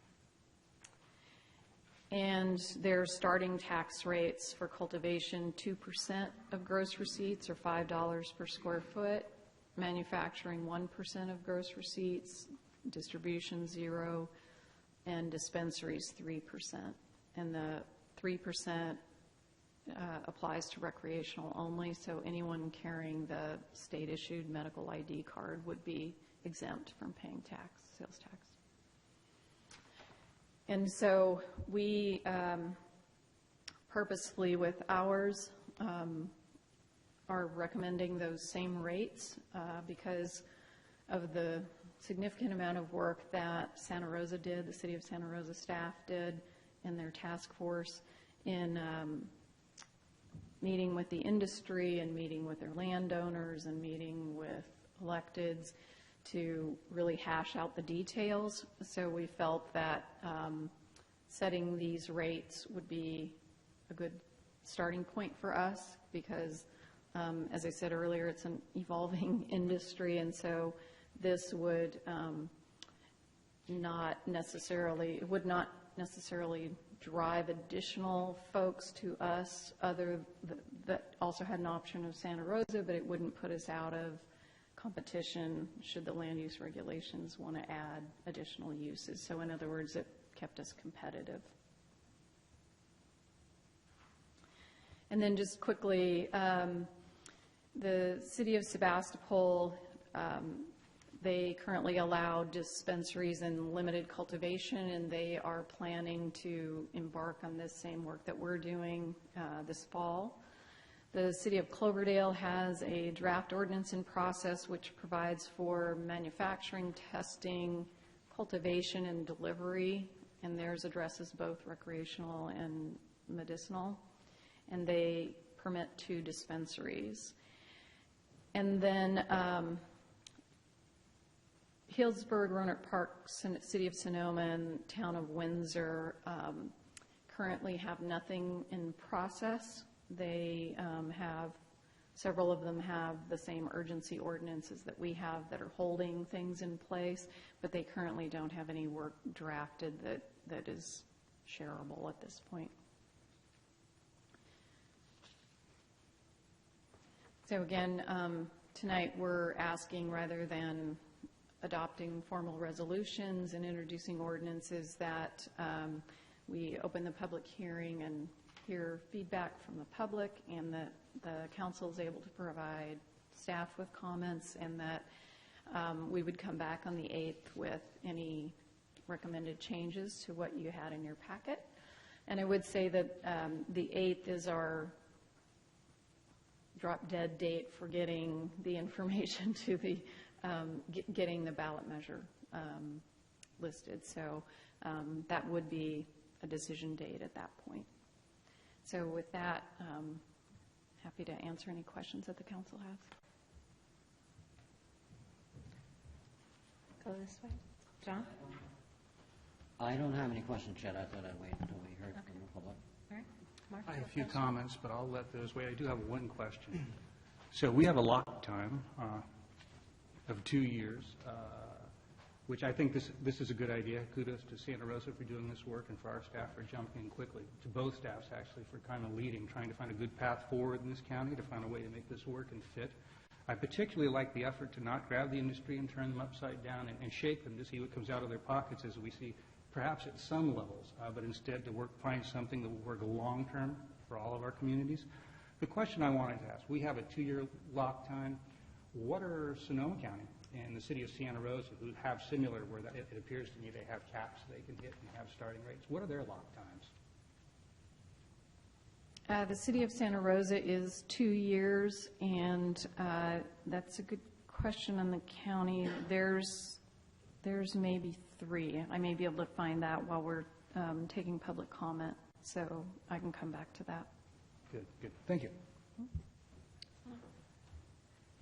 And their starting tax rates for cultivation, 2% of gross receipts, or $5 per square foot, manufacturing, 1% of gross receipts, distribution, 0%, and dispensaries, 3%. And the 3% applies to recreational only, so anyone carrying the state-issued medical ID card would be exempt from paying tax, sales tax. And so we purposefully with ours are recommending those same rates because of the significant amount of work that Santa Rosa did, the City of Santa Rosa staff did, and their task force in meeting with the industry and meeting with their landowners and meeting with electeds to really hash out the details. So we felt that setting these rates would be a good starting point for us because, as I said earlier, it's an evolving industry, and so this would not necessarily drive additional folks to us that also had an option of Santa Rosa, but it wouldn't put us out of competition should the land use regulations want to add additional uses. So in other words, it kept us competitive. And then just quickly, the City of Sebastopol, they currently allow dispensaries and limited cultivation, and they are planning to embark on this same work that we're doing this fall. The City of Cloverdale has a draft ordinance in process which provides for manufacturing, testing, cultivation, and delivery, and theirs addresses both recreational and medicinal, and they permit 2 dispensaries. And then Healdsburg, Roanoke Park, City of Sonoma, and Town of Windsor currently have nothing in process. They several of them have the same urgency ordinances that we have that are holding things in place, but they currently don't have any work drafted that is shareable at this point. So again, tonight we're asking, rather than adopting formal resolutions and introducing ordinances, that we open the public hearing and hear feedback from the public, and that the council is able to provide staff with comments, and that we would come back on the 8th with any recommended changes to what you had in your packet. And I would say that the 8th is our drop-dead date for getting the information to the, getting the ballot measure listed. So that would be a decision date at that point. So with that, happy to answer any questions that the council has. Go this way. John? I don't have any questions yet. I thought I'd wait until we heard from the public. All right. Mark, I you have a few question? comments, but I'll let those wait. I do have one question. So we have a lock time of 2 years, which I think this is a good idea. Kudos to Santa Rosa for doing this work and for our staff for jumping in quickly, to both staffs actually for kind of leading, trying to find a good path forward in this county to find a way to make this work and fit. I particularly like the effort to not grab the industry and turn them upside down and shake them to see what comes out of their pockets, as we see perhaps at some levels, but instead to find something that will work long-term for all of our communities. The question I wanted to ask, we have a 2-year lock time. What are Sonoma County and the City of Santa Rosa, who have similar, where it appears to me they have caps they can hit and have starting rates, what are their lock times? The City of Santa Rosa is 2 years, and that's a good question on the county. There's maybe 3. I may be able to find that while we're taking public comment, so I can come back to that. Good, good. Thank you.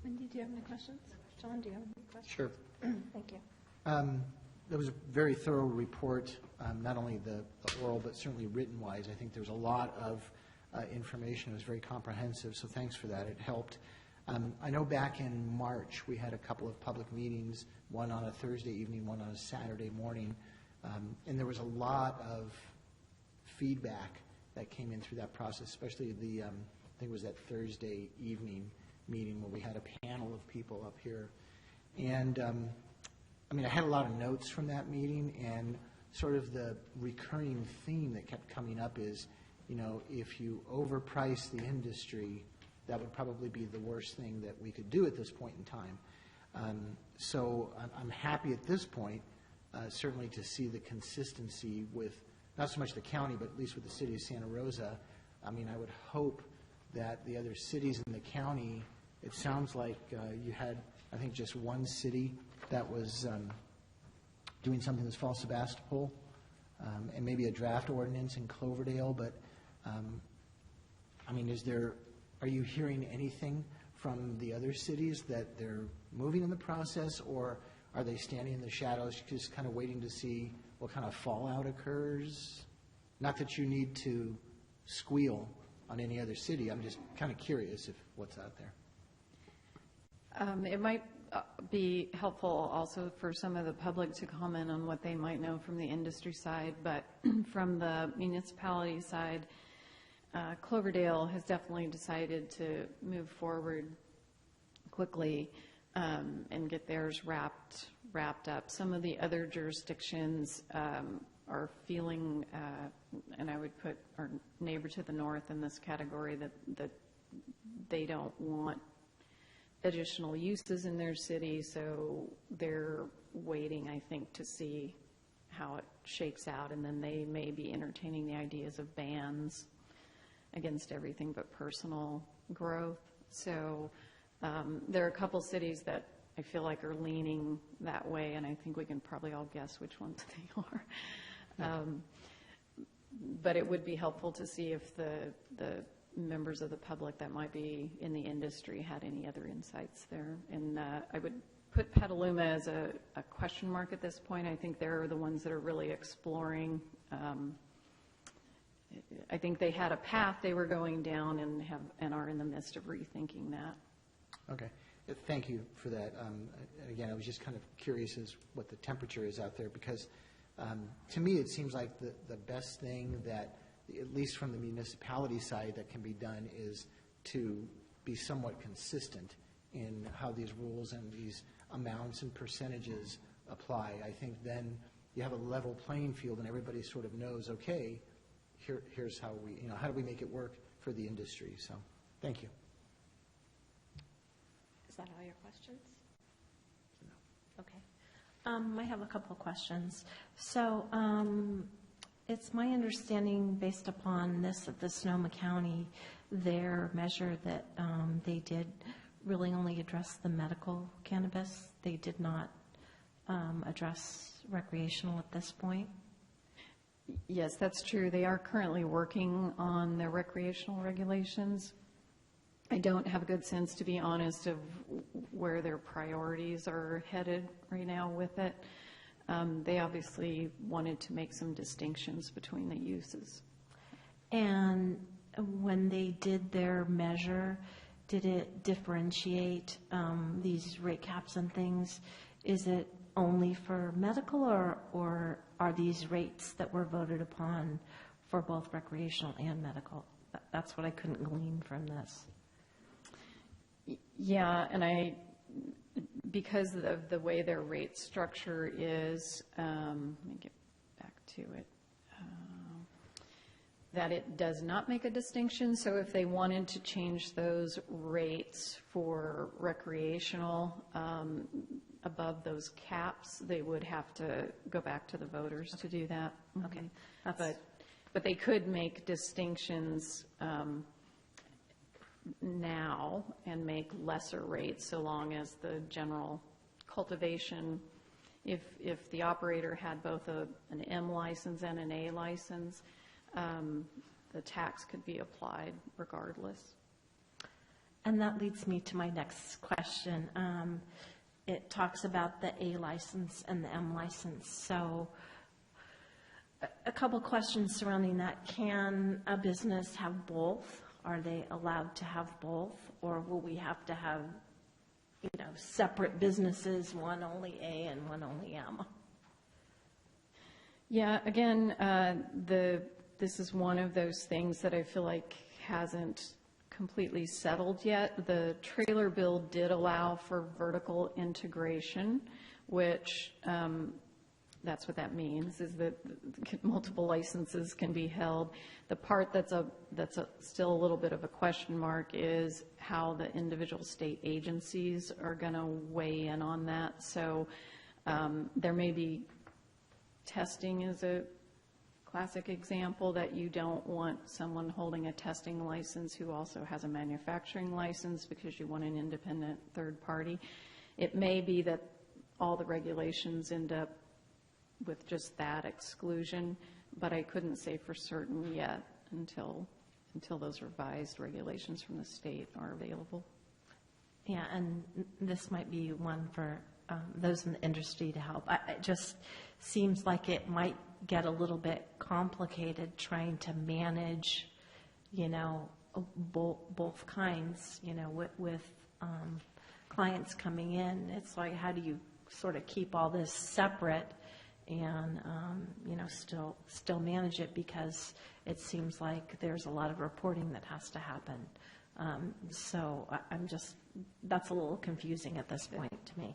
Wendy, do you have any questions? John, do you have any questions? Sure. Thank you. There was a very thorough report, not only the oral, but certainly written-wise. I think there was a lot of information. It was very comprehensive, so thanks for that. It helped. I know back in March, we had a couple of public meetings, one on a Thursday evening, one on a Saturday morning, and there was a lot of feedback that came in through that process, especially the, I think it was that Thursday evening meeting where we had a panel of people up here. And, I mean, I had a lot of notes from that meeting, and sort of the recurring theme that kept coming up is, you know, if you overprice the industry, that would probably be the worst thing that we could do at this point in time. So I'm happy at this point certainly to see the consistency with, not so much the county, but at least with the city of Santa Rosa. I mean, I would hope that the other cities in the county, it sounds like you had, I think, just one city that was doing something that's Fall Sebastopol, and maybe a draft ordinance in Cloverdale, but, I mean, are you hearing anything from the other cities that they're moving in the process, or are they standing in the shadows just kind of waiting to see what kind of fallout occurs? Not that you need to squeal on any other city, I'm just kind of curious if what's out there. It might be helpful also for some of the public to comment on what they might know from the industry side, but from the municipality side, Cloverdale has definitely decided to move forward quickly and get theirs wrapped up. Some of the other jurisdictions are feeling, and I would put our neighbor to the north in this category, that they don't want additional uses in their city, so they're waiting, I think, to see how it shakes out, and then they may be entertaining the ideas of bans against everything but personal growth. So there are a couple cities that I feel like are leaning that way, and I think we can probably all guess which ones they are. But it would be helpful to see if the members of the public that might be in the industry had any other insights there. And I would put Petaluma as a question mark at this point. I think they're the ones that are really exploring. I think they had a path they were going down and are in the midst of rethinking that. Okay. Thank you for that. Again, I was just kind of curious as what the temperature is out there, because to me it seems like the best thing that, at least from the municipality side, that can be done is to be somewhat consistent in how these rules and these amounts and percentages apply. I think then you have a level playing field and everybody sort of knows, okay, here's how how do we make it work for the industry? So, thank you. Is that all your questions? Okay. I have a couple of questions. So, it's my understanding, based upon this, that the Sonoma County, their measure that they did really only address the medical cannabis. They did not address recreational at this point. Yes, that's true. They are currently working on their recreational regulations. I don't have a good sense, to be honest, of where their priorities are headed right now with it. They obviously wanted to make some distinctions between the uses. And when they did their measure, did it differentiate these rate caps and things? Is it only for medical, or are these rates that were voted upon for both recreational and medical? That's what I couldn't glean from this. Yeah, and because of the way their rate structure is, let me get back to it, that it does not make a distinction. So if they wanted to change those rates for recreational above those caps, they would have to go back to the voters to do that. Okay. But they could make distinctions now and make lesser rates, so long as the general cultivation, if the operator had both an M license and an A license, the tax could be applied regardless. And that leads me to my next question. It talks about the A license and the M license. So a couple questions surrounding that. Can a business have both? Are they allowed to have both? Or will we have to have, separate businesses, one only A and one only M? Yeah, again, this is one of those things that I feel like hasn't completely settled yet. The trailer bill did allow for vertical integration, which that's what that means, is that multiple licenses can be held. The part that's still a little bit of a question mark is how the individual state agencies are going to weigh in on that. So there may be testing is a classic example that you don't want someone holding a testing license who also has a manufacturing license because you want an independent third party. It may be that all the regulations end up with just that exclusion, but I couldn't say for certain yet until those revised regulations from the state are available. Yeah, and this might be one for those in the industry to help. It just seems like it might get a little bit complicated trying to manage, both kinds, with clients coming in. It's like, how do you sort of keep all this separate and, still manage it, because it seems like there's a lot of reporting that has to happen. So that's a little confusing at this point to me.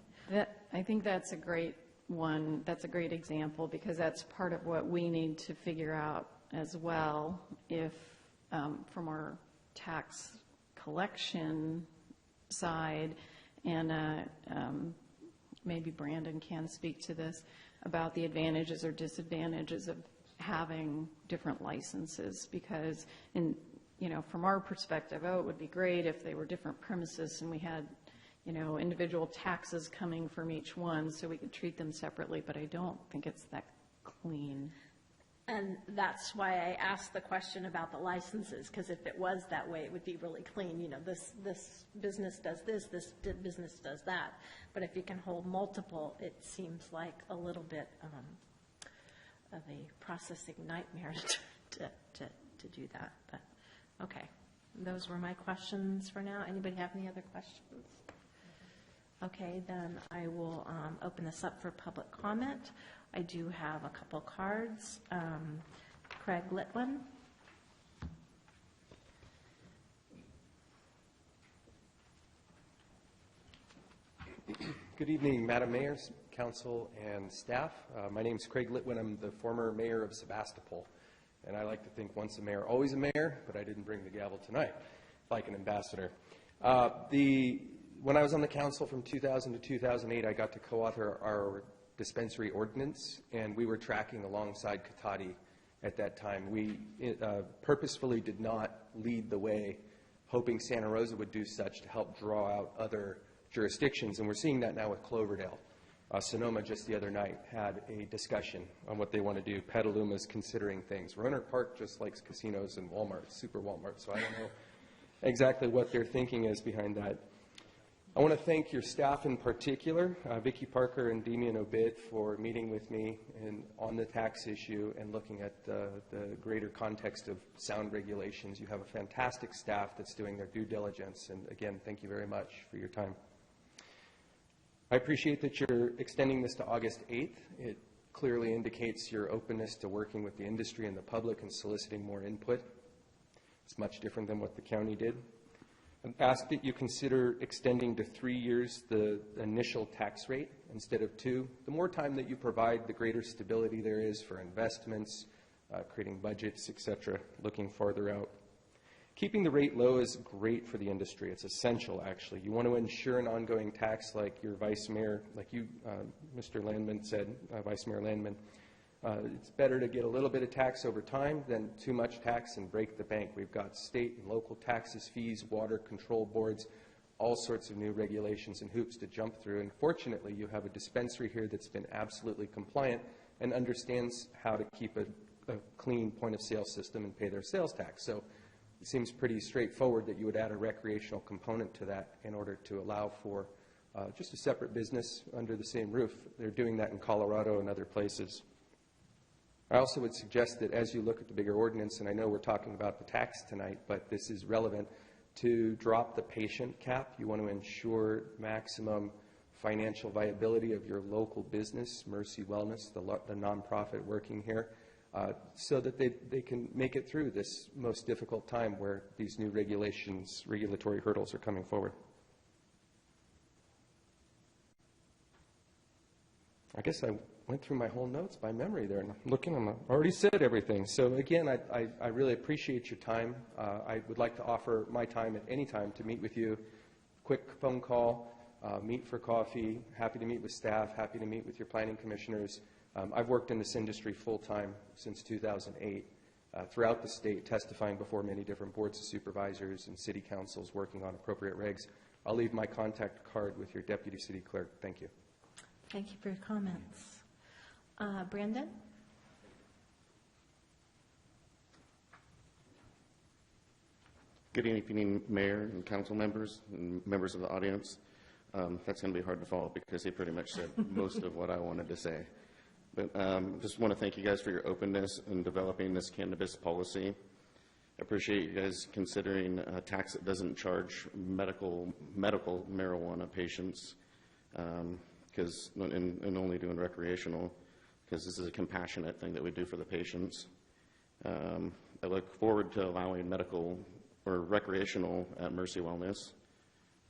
I think that's a great one. That's a great example, because that's part of what we need to figure out as well. If from our tax collection side, and maybe Brandon can speak to this, about the advantages or disadvantages of having different licenses, because from our perspective, it would be great if they were different premises and we had individual taxes coming from each one so we could treat them separately, but I don't think it's that clean. And that's why I asked the question about the licenses, because if it was that way, it would be really clean. This business does this business does that. But if you can hold multiple, it seems like a little bit of a processing nightmare to do that. But okay, those were my questions for now. Anybody have any other questions? Okay, then I will open this up for public comment. I do have a couple cards. Craig Litwin. Good evening, Madam Mayor, Council, and staff. My name is Craig Litwin. I'm the former mayor of Sebastopol. And I like to think once a mayor, always a mayor, but I didn't bring the gavel tonight, like an ambassador. When I was on the council from 2000 to 2008, I got to co-author our dispensary ordinance, and we were tracking alongside Cotati at that time. We purposefully did not lead the way, hoping Santa Rosa would do such to help draw out other jurisdictions, and we're seeing that now with Cloverdale. Sonoma just the other night had a discussion on what they want to do. Petaluma's considering things. Rohnert Park just likes casinos and Walmart, super Walmart, so I don't know exactly what their thinking is behind that. I want to thank your staff in particular, Vicki Parker and Demian Obid, for meeting with me on the tax issue and looking at the greater context of sound regulations. You have a fantastic staff that's doing their due diligence, and again, thank you very much for your time. I appreciate that you're extending this to August 8th. It clearly indicates your openness to working with the industry and the public and soliciting more input. It's much different than what the county did. I ask that you consider extending to 3 years the initial tax rate instead of 2. The more time that you provide, the greater stability there is for investments, creating budgets, etc., looking farther out. Keeping the rate low is great for the industry. It's essential, actually. You want to ensure an ongoing tax, like your Vice Mayor, like you, Mr. Landman said, Vice Mayor Landman. It's better to get a little bit of tax over time than too much tax and break the bank. We've got state and local taxes, fees, water control boards, all sorts of new regulations and hoops to jump through. And fortunately, you have a dispensary here that's been absolutely compliant and understands how to keep a clean point-of-sale system and pay their sales tax. So it seems pretty straightforward that you would add a recreational component to that in order to allow for just a separate business under the same roof. They're doing that in Colorado and other places. I also would suggest that as you look at the bigger ordinance, and I know we're talking about the tax tonight, but this is relevant, to drop the patient cap. You want to ensure maximum financial viability of your local business, Mercy Wellness, the nonprofit working here, so that they can make it through this most difficult time where these new regulatory hurdles are coming forward. I guess I went through my whole notes by memory there, and I'm looking, I already said everything. So again, I really appreciate your time. I would like to offer my time at any time to meet with you. Quick phone call, meet for coffee, happy to meet with staff, happy to meet with your planning commissioners. I've worked in this industry full-time since 2008, throughout the state, testifying before many different boards of supervisors and city councils working on appropriate regs. I'll leave my contact card with your deputy city clerk. Thank you. Thank you for your comments. Brandon? Good evening, Mayor and council members and members of the audience. That's going to be hard to follow because he pretty much said most of what I wanted to say. But just want to thank you guys for your openness in developing this cannabis policy. I appreciate you guys considering a tax that doesn't charge medical marijuana patients and only doing recreational, because this is a compassionate thing that we do for the patients. I look forward to allowing medical or recreational at Mercy Wellness,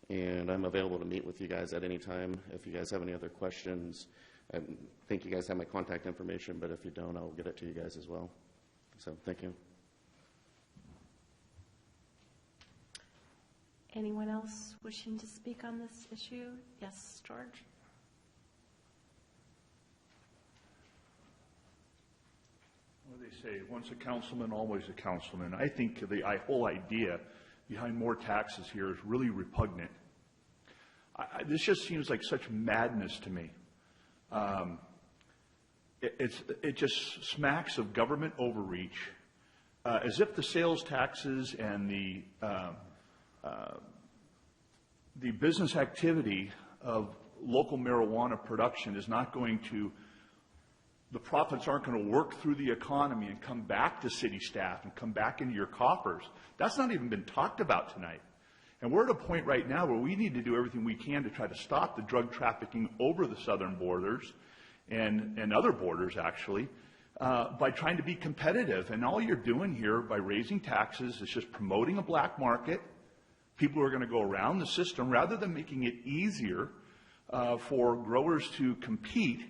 and I'm available to meet with you guys at any time if you guys have any other questions. I think you guys have my contact information, but if you don't, I'll get it to you guys as well. So thank you. Anyone else wishing to speak on this issue? Yes, George? What do they say? Once a councilman, always a councilman. I think the whole idea behind more taxes here is really repugnant. This just seems like such madness to me. It just smacks of government overreach, as if the sales taxes and the business activity of local marijuana production is not going to, the profits aren't going to work through the economy and come back to city staff and come back into your coffers. That's not even been talked about tonight. And we're at a point right now where we need to do everything we can to try to stop the drug trafficking over the southern borders and other borders, actually, by trying to be competitive. And all you're doing here by raising taxes is just promoting a black market. People are going to go around the system rather than making it easier for growers to compete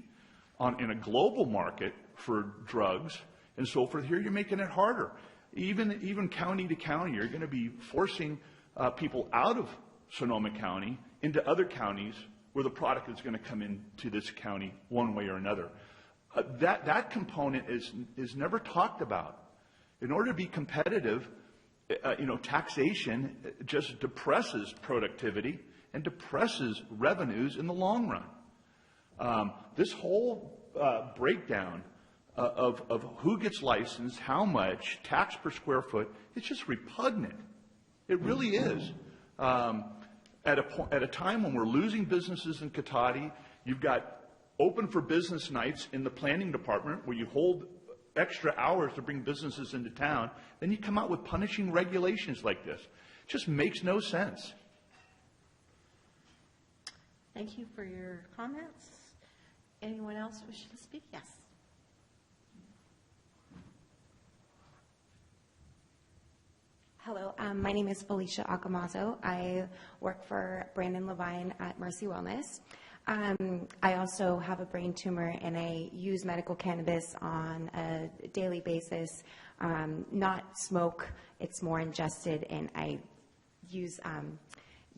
in a global market for drugs and so forth. Here you're making it harder. Even county to county, you're going to be forcing people out of Sonoma County into other counties where the product is going to come into this county one way or another. That component is never talked about. In order to be competitive, taxation just depresses productivity and depresses revenues in the long run. This whole breakdown of who gets licensed, how much, tax per square foot, it's just repugnant. It really is. At a time when we're losing businesses in Cotati, you've got open for business nights in the planning department where you hold extra hours to bring businesses into town, then you come out with punishing regulations like this. It just makes no sense. Thank you for your comments. Anyone else wishing to speak? Yes. Hello, my name is Felicia Acamazo. I work for Brandon Levine at Mercy Wellness. I also have a brain tumor and I use medical cannabis on a daily basis. Not smoke, it's more ingested, and I use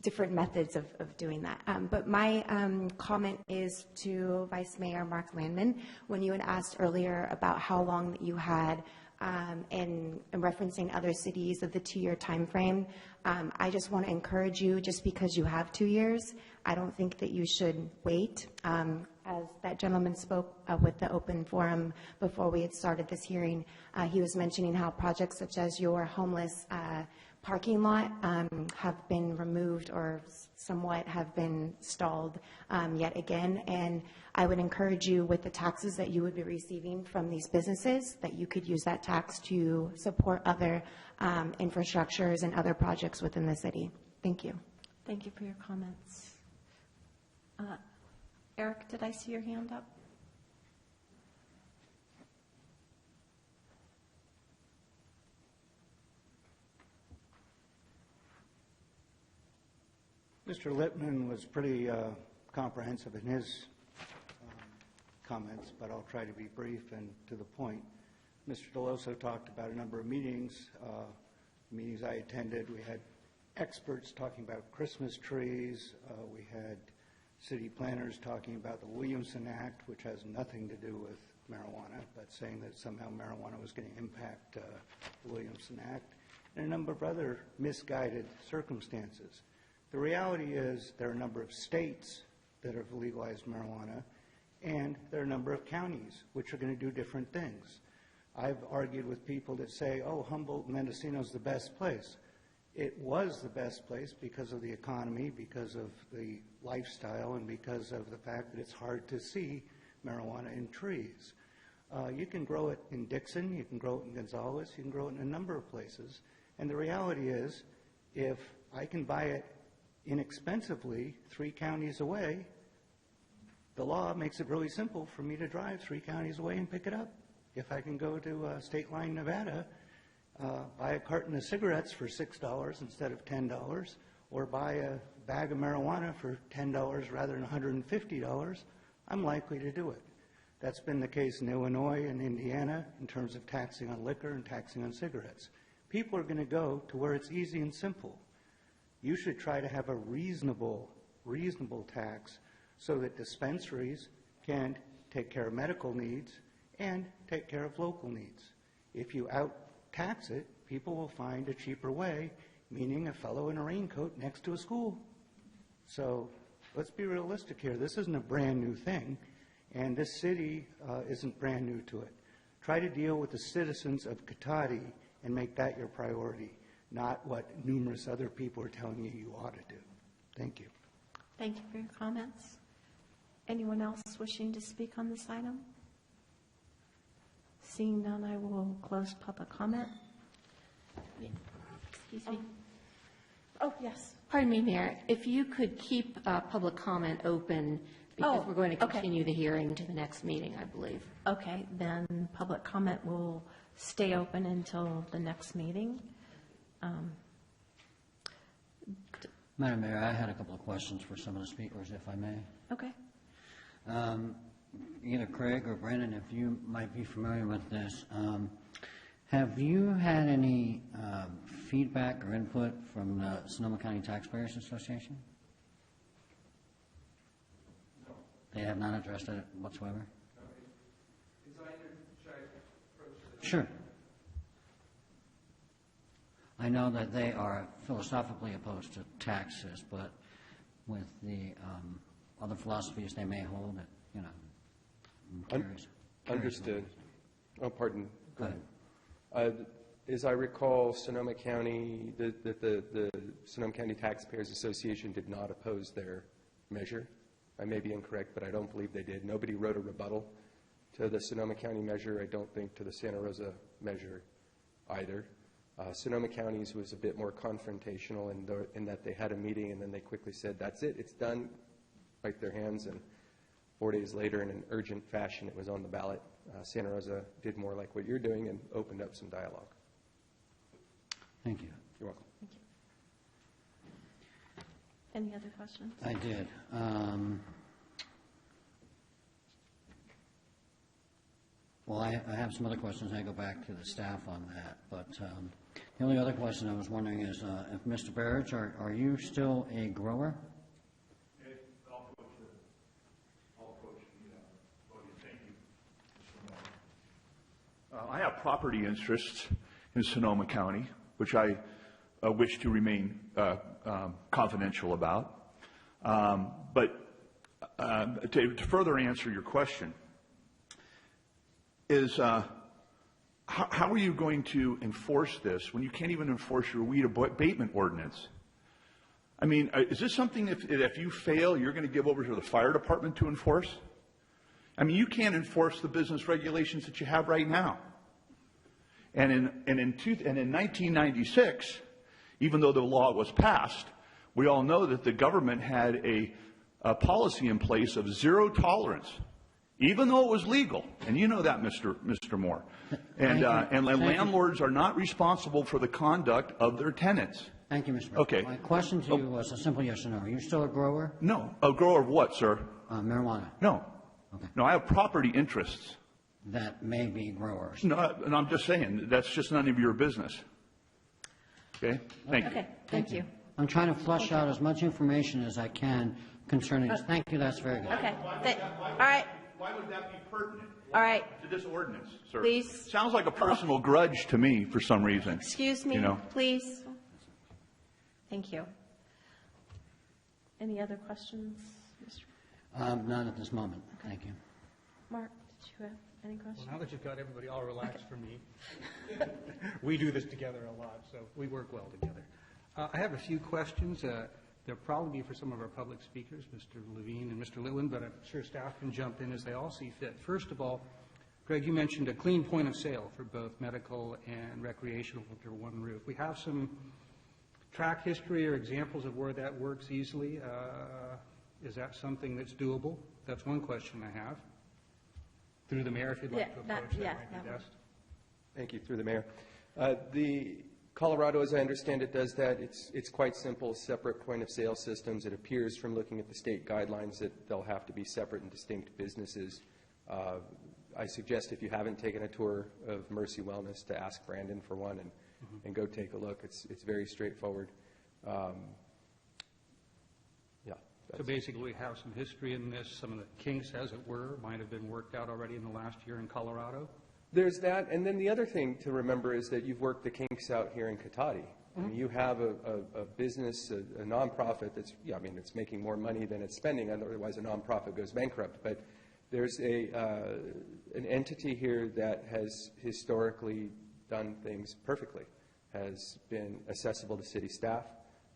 different methods of doing that. But my comment is to Vice Mayor Mark Landman. When you had asked earlier about how long that you had and referencing other cities of the 2-year time frame, I just want to encourage you, just because you have 2 years, I don't think that you should wait. As that gentleman spoke with the open forum before we had started this hearing, he was mentioning how projects such as your homeless parking lot have been removed or somewhat have been stalled yet again. And I would encourage you, with the taxes that you would be receiving from these businesses, that you could use that tax to support other infrastructures and other projects within the city. Thank you. Thank you for your comments. Eric, did I see your hand up? Mr. Lippman was pretty comprehensive in his comments, but I'll try to be brief and to the point. Mr. Deloso talked about a number of meetings I attended. We had experts talking about Christmas trees. We had city planners talking about the Williamson Act, which has nothing to do with marijuana, but saying that somehow marijuana was going to impact the Williamson Act, and a number of other misguided circumstances. The reality is there are a number of states that have legalized marijuana, and there are a number of counties which are going to do different things. I've argued with people that say, oh, Humboldt and Mendocino is the best place. It was the best place because of the economy, because of the lifestyle, and because of the fact that it's hard to see marijuana in trees. You can grow it in Dixon, you can grow it in Gonzales, you can grow it in a number of places. And the reality is, if I can buy it inexpensively 3 counties away, the law makes it really simple for me to drive 3 counties away and pick it up. If I can go to State Line, Nevada, buy a carton of cigarettes for $6 instead of $10, or buy a bag of marijuana for $10 rather than $150, I'm likely to do it. That's been the case in Illinois and Indiana in terms of taxing on liquor and taxing on cigarettes. People are going to go to where it's easy and simple. You should try to have a reasonable tax so that dispensaries can take care of medical needs and take care of local needs. If you out-tax it, people will find a cheaper way, meaning a fellow in a raincoat next to a school. So let's be realistic here. This isn't a brand new thing, and this city isn't brand new to it. Try to deal with the citizens of Cotati and make that your priority, not what numerous other people are telling you you ought to do. Thank you. Thank you for your comments. Anyone else wishing to speak on this item? Seeing none, I will close public comment. Excuse me. Oh, yes. Pardon me, Mayor. If you could keep public comment open, because we're going to continue the hearing to the next meeting, I believe. Okay, then public comment will stay open until the next meeting. Madam Mayor, I had a couple of questions for some of the speakers, if I may. Okay. Either Craig or Brandon, if you might be familiar with this, have you had any feedback or input from the Sonoma County Taxpayers Association? No. They have not addressed it whatsoever? Sure. I know that they are philosophically opposed to taxes, but with the other philosophies they may hold, it, I'm curious. Understood. Oh, pardon. Go ahead. As I recall, Sonoma County, the Sonoma County Taxpayers Association did not oppose their measure. I may be incorrect, but I don't believe they did. Nobody wrote a rebuttal to the Sonoma County measure. I don't think to the Santa Rosa measure either. Sonoma County's was a bit more confrontational in that they had a meeting and then they quickly said, that's it, it's done, wiped their hands, and 4 days later in an urgent fashion it was on the ballot. Santa Rosa did more like what you're doing and opened up some dialogue. Thank you. You're welcome. Thank you. Any other questions? I did. Well, I have some other questions. I go back to the staff on that. But the only other question I was wondering is, if Mr. Berridge, are you still a grower? I'll approach the podium. Thank you. I have property interests in Sonoma County, which I wish to remain confidential about. But to further answer your question, is how are you going to enforce this when you can't even enforce your weed abatement ordinance? I mean, is this something if you fail, you're going to give over to the fire department to enforce? I mean, you can't enforce the business regulations that you have right now. And in 1996, even though the law was passed, we all know that the government had a policy in place of zero tolerance, even though it was legal. And you know that, Mr. Moore. And landlords are not responsible for the conduct of their tenants. Thank you, Mr. Mayor. Okay. My question to you was a simple yes or no. Are you still a grower? No. A grower of what, sir? Marijuana. No. Okay. No, I have property interests. That may be growers. No, and I'm just saying, that's just none of your business. Okay? Thank you. Okay, thank you. I'm trying to flush out as much information as I can concerning this. Thank you, that's very good. Okay, all right. Why would that be pertinent? All right. To this ordinance, sir. Please. Sounds like a personal grudge to me for some reason. Excuse me, You know? please. Thank you. Any other questions, Mr. None at this moment. Thank you. Mark, did you have any questions? Well, now that you've got everybody all relaxed for me, we do this together a lot, so we work well together. I have a few questions. They'll probably be for some of our public speakers, Mr. Levine and Mr. Litwin, but I'm sure staff can jump in as they all see fit. First of all, Greg, you mentioned a clean point of sale for both medical and recreational under one roof. We have some track history or examples of where that works easily. Is that something that's doable? That's one question I have. Through the mayor, if you'd like to approach that, might be best. Thank you, through the mayor. The Colorado, as I understand it, does that. It's quite simple, separate point-of-sale systems. It appears from looking at the state guidelines that they'll have to be separate and distinct businesses. I suggest if you haven't taken a tour of Mercy Wellness to ask Brandon for one and go take a look. It's very straightforward. So basically, we have some history in this. Some of the kinks, as it were, might have been worked out already in the last year in Colorado. There's that, and then the other thing to remember is that you've worked the kinks out here in Cotati. I mean, you have a business, a nonprofit that's, it's making more money than it's spending, otherwise a nonprofit goes bankrupt. But there's an entity here that has historically done things perfectly, has been accessible to city staff,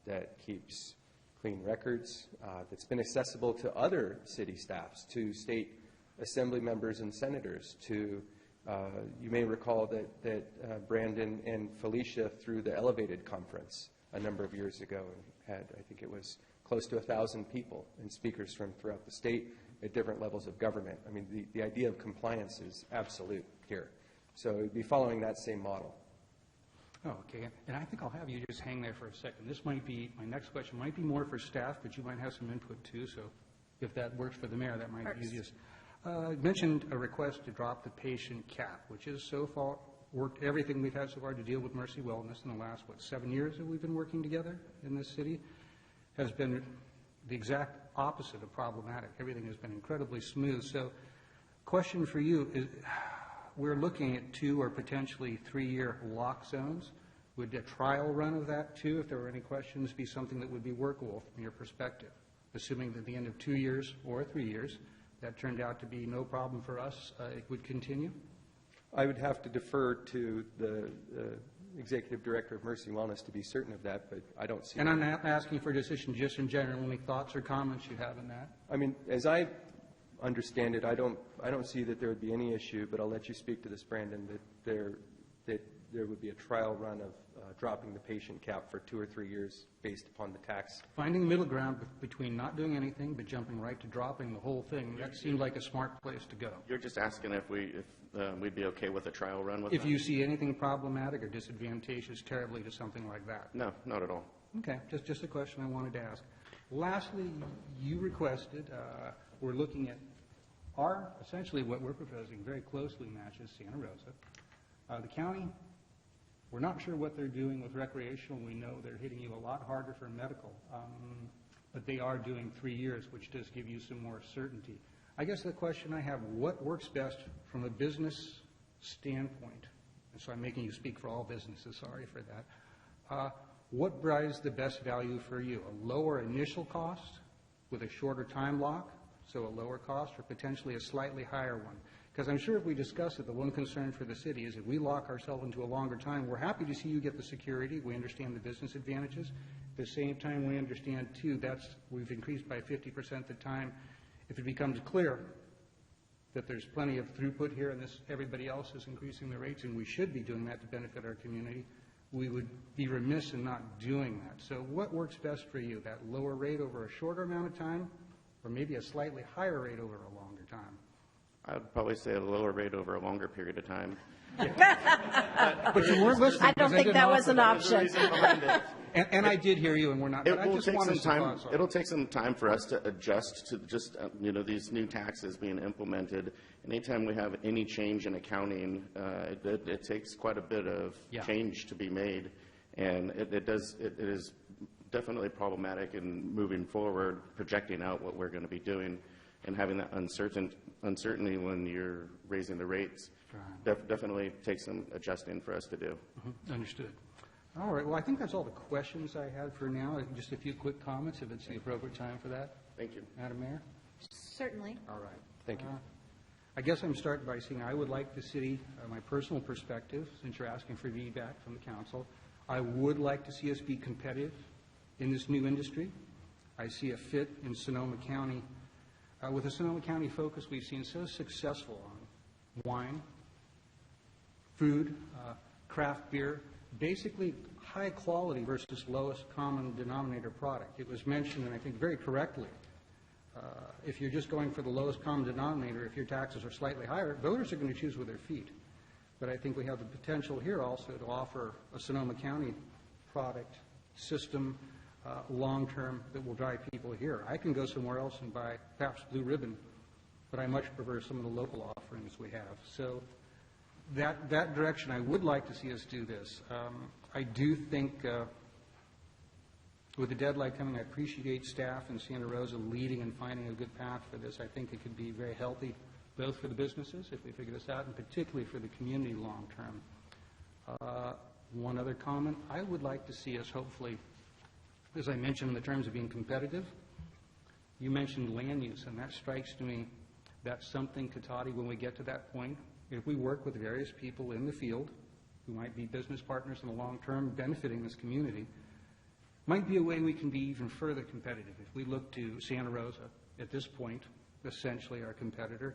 that keeps clean records, that's been accessible to other city staffs, to state assembly members and senators, to you may recall that Brandon and Felicia threw the Elevated Conference a number of years ago and had, I think it was close to 1,000 people and speakers from throughout the state at different levels of government. I mean, the idea of compliance is absolute here. So it would be following that same model. Oh, okay. And I think I'll have you just hang there for a second. This might be, my next question might be more for staff, but you might have some input too. So if that works for the mayor, that might be easiest. You mentioned a request to drop the patient cap, which is so far worked everything we've had so far to deal with Mercy Wellness in the last, 7 years that we've been working together in this city, has been the exact opposite of problematic. Everything has been incredibly smooth. So question for you is, we're looking at 2 or potentially 3-year lock zones. Would a trial run of that too, if there were any questions, be something that would be workable from your perspective, assuming that at the end of 2 years or 3 years, that turned out to be no problem for us, it would continue? I would have to defer to the executive director of Mercy Wellness to be certain of that, but I don't see. And I'm not asking for a decision just in general. Any thoughts or comments you have on that? I mean, as I understand it, I don't see that there would be any issue, but I'll let you speak to this, Brandon, that there would be a trial run of dropping the patient cap for 2 or 3 years based upon the tax. Finding the middle ground between not doing anything but jumping right to dropping the whole thing, that seemed like a smart place to go. You're just asking if we'd be okay with a trial run with If that? you see anything problematic or disadvantageous terribly to something like that. No, not at all. Okay, just a question I wanted to ask. Lastly, you requested, we're looking at essentially what we're proposing very closely matches Santa Rosa. The county, we're not sure what they're doing with recreational. We know they're hitting you a lot harder for medical, but they are doing 3 years, which does give you some more certainty. I guess the question I have, what works best from a business standpoint? And so I'm making you speak for all businesses, sorry for that. What drives the best value for you? A lower initial cost with a shorter time lock, so a lower cost, or potentially a slightly higher one? Because I'm sure if we discuss it, the one concern for the city is if we lock ourselves into a longer time, we're happy to see you get the security. We understand the business advantages. At the same time, we understand, too, we've increased by 50% the time. If it becomes clear that there's plenty of throughput here and everybody else is increasing the rates, and we should be doing that to benefit our community, we would be remiss in not doing that. So what works best for you, that lower rate over a shorter amount of time, or maybe a slightly higher rate over a longer time? I would probably say a lower rate over a longer period of time. But you weren't listening. I don't think that was an option. And I did hear you, and we're not. It will take some time. It'll take some time for us to adjust to just these new taxes being implemented. Anytime we have any change in accounting, it takes quite a bit of change to be made, and it is definitely problematic in moving forward, projecting out what we're going to be doing. and having that uncertainty when you're raising the rates definitely takes some adjusting for us to do. Understood. All right, well, I think that's all the questions I had for now. Just a few quick comments, if it's the appropriate time for that. Thank you. Madam Mayor? Certainly. All right. Thank you. I guess I'm starting by saying I would like the city, my personal perspective, since you're asking for feedback from the council, I would like to see us be competitive in this new industry. I see a fit in Sonoma County. With the Sonoma County focus, we've seen so successful on wine, food, craft beer, basically high quality versus lowest common denominator product. It was mentioned, and I think very correctly, if you're just going for the lowest common denominator, if your taxes are slightly higher, voters are going to choose with their feet. But I think we have the potential here also to offer a Sonoma County product system long-term that will drive people here. I can go somewhere else and buy perhaps Blue Ribbon, but I much prefer some of the local offerings we have. So that direction, I would like to see us do this. I do think with the deadline coming, I appreciate staff in Santa Rosa leading and finding a good path for this. I think it could be very healthy, both for the businesses, if we figure this out, and particularly for the community long-term. One other comment, I would like to see us hopefully, as I mentioned in the terms of being competitive, you mentioned land use, and that strikes to me that's something, Cotati, when we get to that point, if we work with various people in the field who might be business partners in the long term benefiting this community, might be a way we can be even further competitive. If we look to Santa Rosa at this point, essentially our competitor,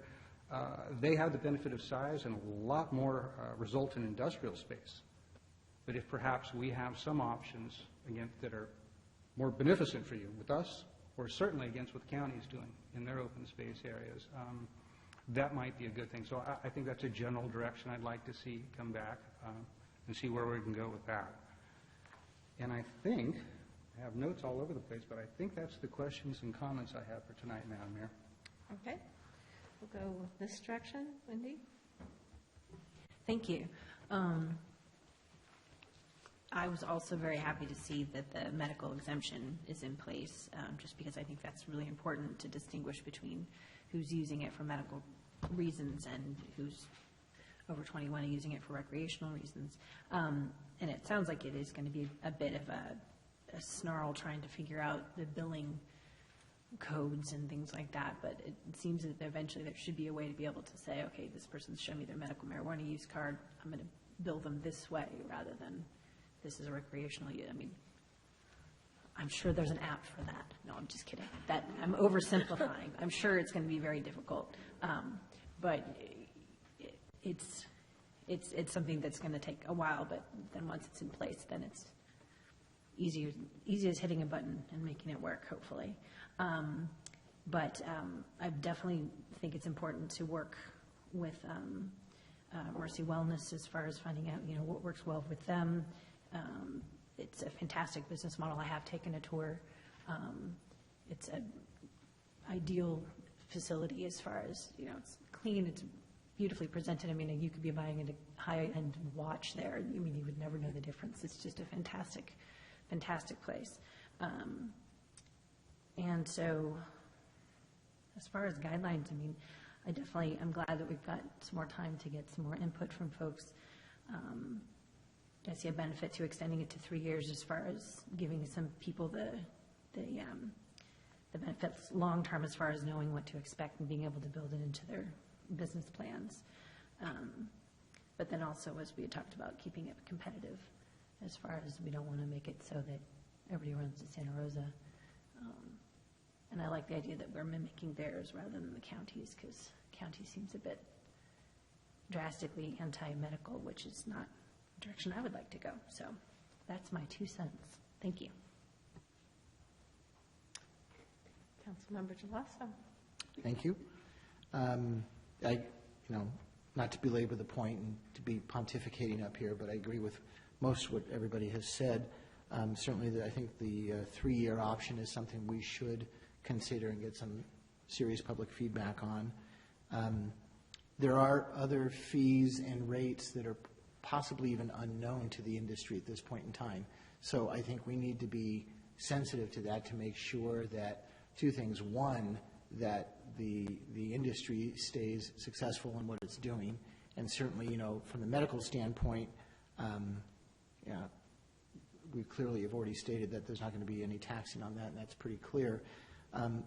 they have the benefit of size and a lot more resultant industrial space. But if perhaps we have some options, again, that are more beneficent for you with us, or certainly against what the county is doing in their open space areas, that might be a good thing. So I think that's a general direction I'd like to see come back and see where we can go with that. And I think, I have notes all over the place, but I think that's the questions and comments I have for tonight, Madam Mayor. Okay. We'll go this direction. Wendy? Thank you. I was also very happy to see that the medical exemption is in place, just because I think that's really important to distinguish between who's using it for medical reasons and who's over 21 and using it for recreational reasons. And it sounds like it is going to be a bit of a snarl trying to figure out the billing codes and things like that, but it seems that eventually there should be a way to be able to say, okay, this person's shown me their medical marijuana use card, I'm going to bill them this way rather than this is a recreational use. I mean, I'm sure there's an app for that. No, I'm just kidding. I'm oversimplifying. I'm sure it's going to be very difficult, but it's something that's going to take a while. But then once it's in place, then it's easy as hitting a button and making it work, hopefully. But I definitely think it's important to work with Mercy Wellness as far as finding out, what works well with them. It's a fantastic business model. I have taken a tour. It's an ideal facility as far as, it's clean, it's beautifully presented. I mean, you could be buying a high-end watch there. I mean, you would never know the difference. It's just a fantastic place. And so as far as guidelines, I mean, I'm glad that we've got some more time to get some more input from folks. I see a benefit to extending it to 3 years as far as giving some people the benefits long-term as far as knowing what to expect and being able to build it into their business plans. But then also, as we had talked about, keeping it competitive as far as we don't want to make it so that everybody runs to Santa Rosa. And I like the idea that we're mimicking theirs rather than the counties, because county seems a bit drastically anti-medical, which is not the direction I would like to go. So that's my 2 cents. Thank you. Councilmember Gelasso. Thank you. Not to belabor the point and to be pontificating up here, but I agree with most of what everybody has said. Certainly, I think the 3-year option is something we should consider and get some serious public feedback on. There are other fees and rates that are possibly even unknown to the industry at this point in time. So I think we need to be sensitive to that to make sure that 2 things. One, that the industry stays successful in what it's doing. And certainly, from the medical standpoint, we clearly have already stated that there's not going to be any taxing on that, and that's pretty clear.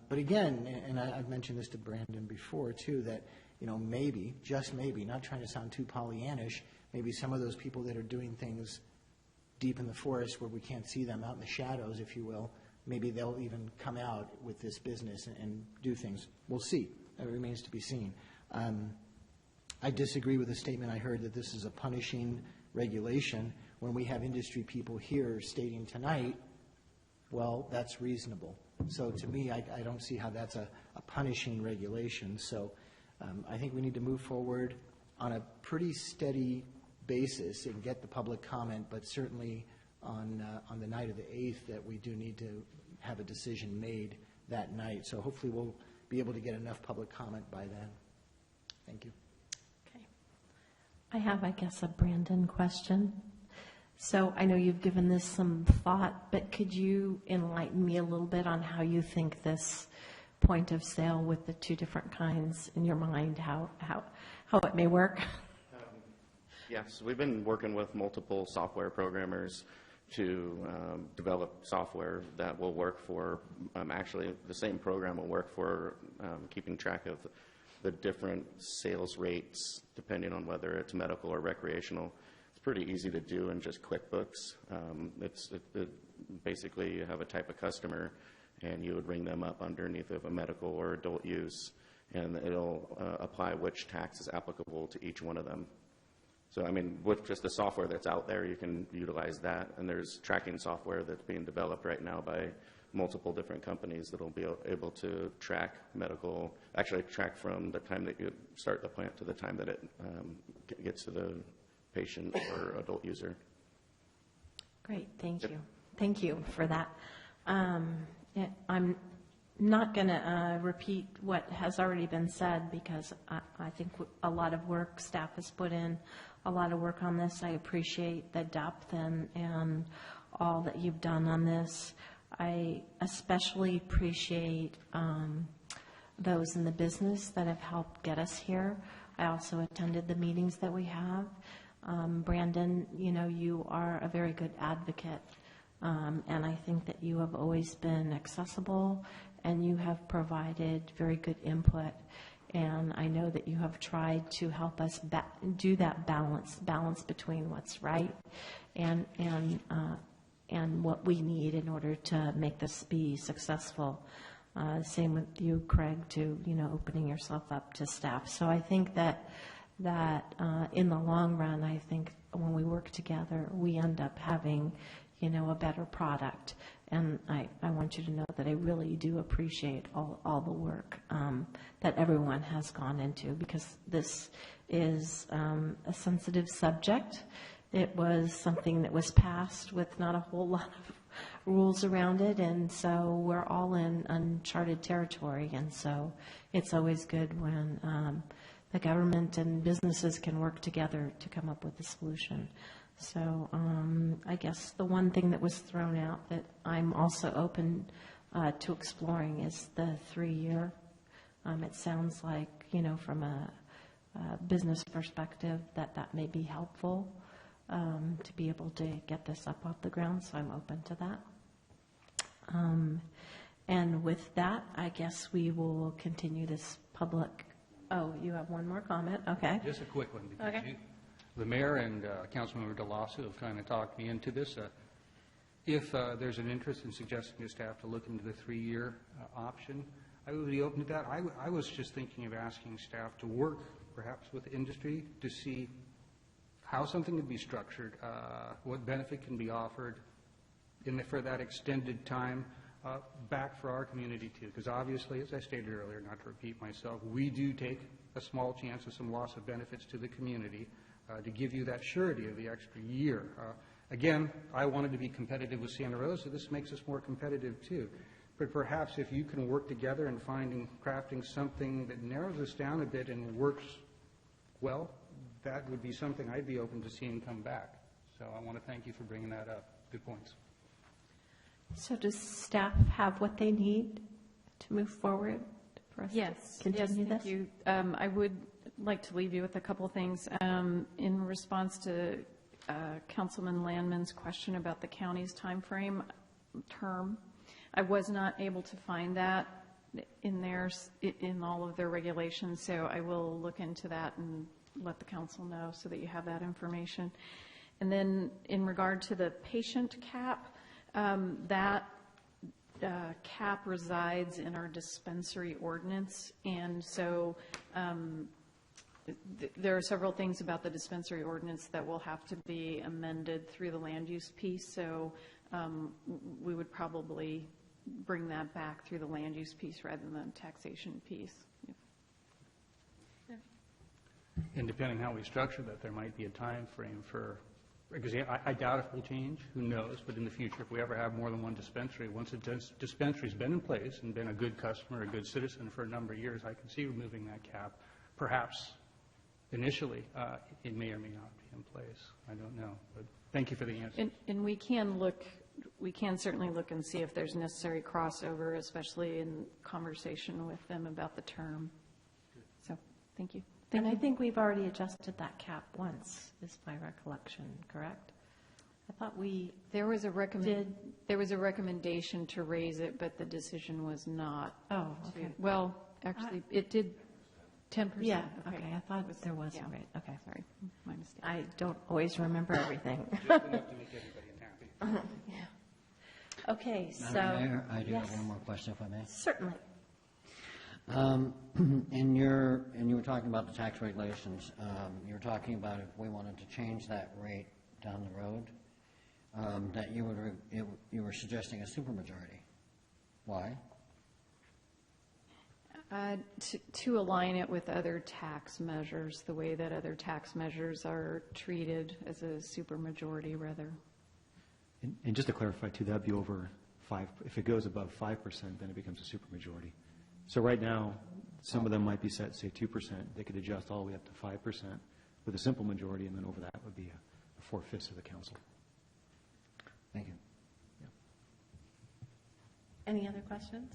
But again, and I've mentioned this to Brandon before too, that maybe, just maybe, not trying to sound too Pollyannish, maybe some of those people that are doing things deep in the forest where we can't see them, out in the shadows, if you will, maybe they'll even come out with this business and do things. We'll see. That remains to be seen. I disagree with the statement I heard that this is a punishing regulation. When we have industry people here stating tonight, well, that's reasonable. So to me, I don't see how that's a punishing regulation. So I think we need to move forward on a pretty steady basis and get the public comment, but certainly on the night of the 8th that we do need to have a decision made that night. So hopefully we'll be able to get enough public comment by then. Thank you. Okay. I have, I guess, a Brandon question. So I know you've given this some thought, but could you enlighten me a little bit on how you think this point of sale with the two different kinds in your mind, how it may work? Yes, we've been working with multiple software programmers to develop software that will work for, actually the same program will work for keeping track of the different sales rates depending on whether it's medical or recreational. It's pretty easy to do in just QuickBooks. Basically, you have a type of customer, and you would ring them up underneath of a medical or adult use, and it'll apply which tax is applicable to each one of them. So, I mean, with just the software that's out there, you can utilize that, and there's tracking software that's being developed right now by multiple different companies that will be able to track medical, actually track from the time that you start the plant to the time that it gets to the patient or adult user. Great, thank you. Thank you for that. I'm not going to repeat what has already been said because I think a lot of work staff has put in, a lot of work on this. I appreciate the depth and all that you've done on this. I especially appreciate those in the business that have helped get us here. I also attended the meetings that we have. Brandon, you are a very good advocate, and I think that you have always been accessible and you have provided very good input. And I know that you have tried to help us do that balance between what's right and what we need in order to make this be successful. Same with you, Craig, to opening yourself up to staff. So I think that in the long run, I think when we work together, we end up having a better product. And I want you to know that I really do appreciate all the work that everyone has gone into, because this is a sensitive subject. It was something that was passed with not a whole lot of rules around it, and so we're all in uncharted territory. And so it's always good when the government and businesses can work together to come up with a solution. So I guess the one thing that was thrown out that I'm also open to exploring is the 3-year. It sounds like, from a business perspective, that may be helpful to be able to get this up off the ground, so I'm open to that. And with that, I guess we will continue this public. Oh, you have one more comment? Okay. Just a quick one. Because Okay. The mayor and Councilmember DeLasso have kind of talked me into this. If there's an interest in suggesting to staff to look into the 3-year option, I would be open to that. I was just thinking of asking staff to work perhaps with the industry to see how something could be structured, what benefit can be offered for that extended time back for our community too. Because obviously, as I stated earlier, not to repeat myself, we do take a small chance of some loss of benefits to the community to give you that surety of the extra year. Again, I wanted to be competitive with Santa Rosa. This makes us more competitive too. But perhaps if you can work together in crafting something that narrows us down a bit and works well, that would be something I'd be open to seeing come back. So I want to thank you for bringing that up. Good points. So does staff have what they need to move forward for us Yes. to continue Yes, this? thank you. I would like to leave you with a couple of things. In response to Councilman Landman's question about the county's term, I was not able to find that in theirs, in all of their regulations, so I will look into that and let the council know so that you have that information. And then in regard to the patient cap, that cap resides in our dispensary ordinance, and so there are several things about the dispensary ordinance that will have to be amended through the land use piece, so we would probably bring that back through the land use piece rather than the taxation piece. And depending how we structure that, there might be a time frame for, because I doubt if it will change, who knows, but in the future, if we ever have more than one dispensary, once a dispensary's been in place and been a good customer, a good citizen for a number of years, I can see removing that cap. Perhaps initially, it may or may not be in place. I don't know, but thank you for the answer. And we can certainly look and see if there's necessary crossover, especially in conversation with them about the term. So, thank you. And I think we've already adjusted that cap once, is my recollection, correct? I thought we There was a recommendation to raise it, but the decision was not. Oh, okay. Well, actually, it did 10%. Yeah, okay, I thought there was a rate, okay. Sorry, my mistake. I don't always remember everything. Just enough to make everybody happy. Yeah. Okay, so. Madam Mayor, I do yes. have one more question, if I may. Certainly. And you were talking about the tax regulations. You were talking about if we wanted to change that rate down the road, that you were suggesting a supermajority. Why? To align it with other tax measures, the way that other tax measures are treated as a supermajority, rather. And just to clarify too, that'd be over 5, if it goes above 5%, then it becomes a supermajority. So right now, some of them might be set, say, 2%. They could adjust all the way up to 5% with a simple majority, and then over that would be a 4/5 of the council. Thank you. Yeah. Any other questions?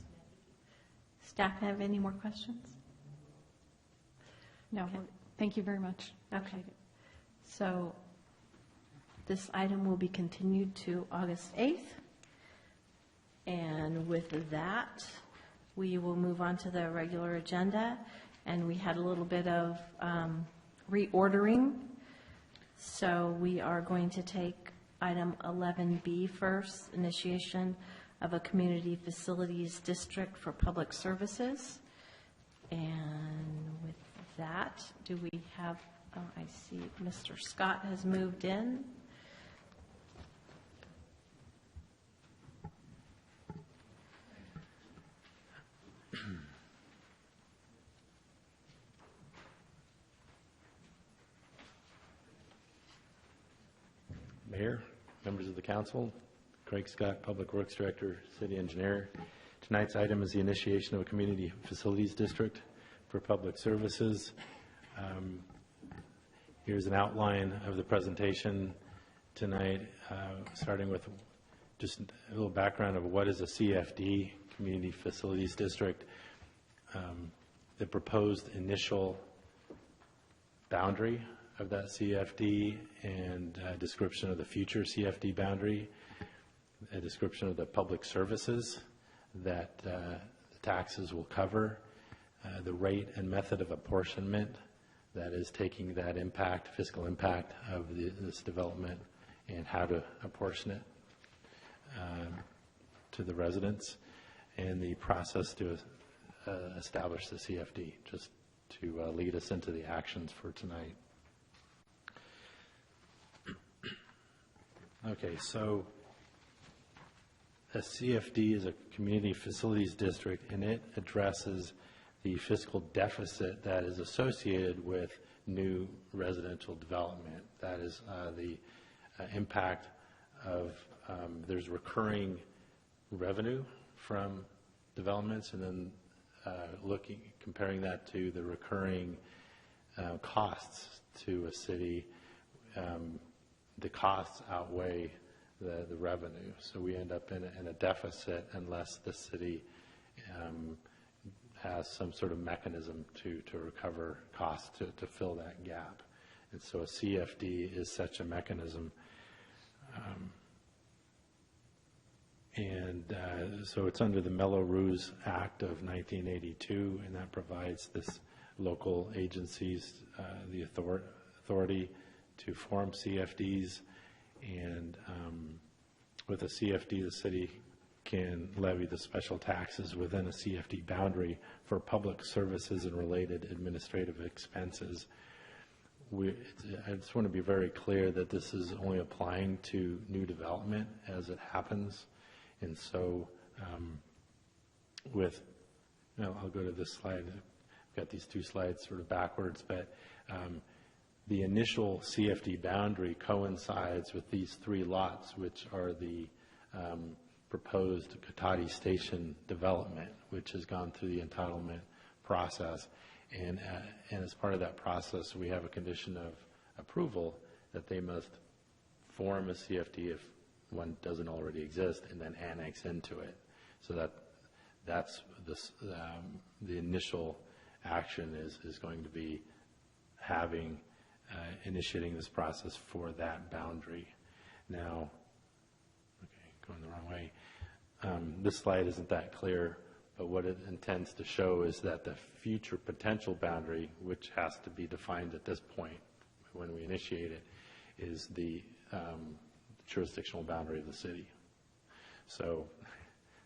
Staff have any more questions? No, thank you very much. Okay. So this item will be continued to August 8th. And with that, we will move on to the regular agenda. And we had a little bit of reordering. So we are going to take item 11B first, initiation of a community facilities district for public services. And with that, do we have, I see Mr. Scott has moved in. Mayor, members of the council, Craig Scott, Public Works Director, City Engineer. Tonight's item is the initiation of a community facilities district for public services. Here's an outline of the presentation tonight, starting with just a little background of what is a CFD, Community Facilities District. The proposed initial boundary of that CFD and a description of the future CFD boundary, a description of the public services that the taxes will cover, the rate and method of apportionment, that is taking that impact, fiscal impact of this development and how to apportion it to the residents, and the process to establish the CFD, just to lead us into the actions for tonight. Okay, so a CFD is a community facilities district, and it addresses the fiscal deficit that is associated with new residential development. That is the impact of, there's recurring revenue from developments, and then comparing that to the recurring costs to a city. The costs outweigh the revenue, so we end up in a deficit unless the city has some sort of mechanism to recover costs to fill that gap. And so a CFD is such a mechanism. So it's under the Mello-Roos Act of 1982, and that provides this local agencies the authority to form CFDs. And with a CFD, the city can levy the special taxes within a CFD boundary for public services and related administrative expenses. I just want to be very clear that this is only applying to new development as it happens. And so I'll go to this slide. I've got these two slides sort of backwards, but the initial CFD boundary coincides with these 3 lots, which are the proposed Cotati Station development, which has gone through the entitlement process. And as part of that process, we have a condition of approval that they must form a CFD if one doesn't already exist, and then annex into it. So that's the initial action is going to be initiating this process for that boundary. Now, going the wrong way. This slide isn't that clear, but what it intends to show is that the future potential boundary, which has to be defined at this point when we initiate it, is the jurisdictional boundary of the city. So,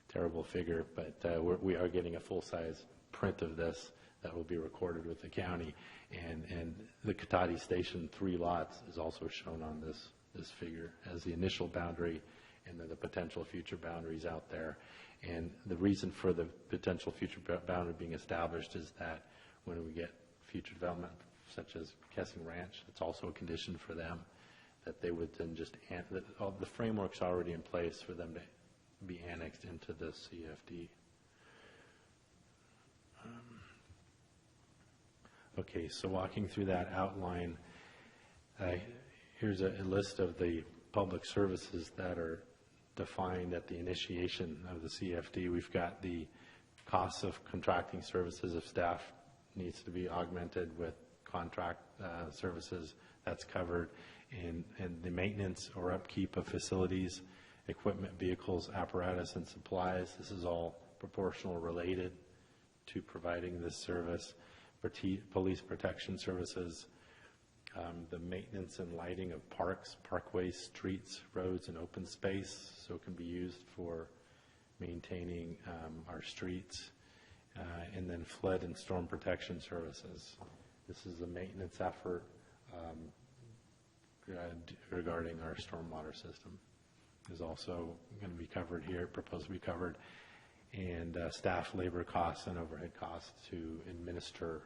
terrible figure, but we are getting a full-size print of this that will be recorded with the county, and the Cotati Station 3 lots is also shown on this figure as the initial boundary, and then the potential future boundaries out there. And the reason for the potential future boundary being established is that when we get future development, such as Kessing Ranch, it's also a condition for them that they would then the framework's already in place for them to be annexed into the CFD. Okay, so walking through that outline, here's a list of the public services that are defined at the initiation of the CFD. We've got the costs of contracting services if staff needs to be augmented with contract services, that's covered, and the maintenance or upkeep of facilities, equipment, vehicles, apparatus, and supplies. This is all proportional related to providing this service. Police protection services, the maintenance and lighting of parks, parkways, streets, roads, and open space, so it can be used for maintaining our streets, and then flood and storm protection services. This is a maintenance effort regarding our stormwater system. Is also going to be covered here, proposed to be covered, and staff labor costs and overhead costs to administer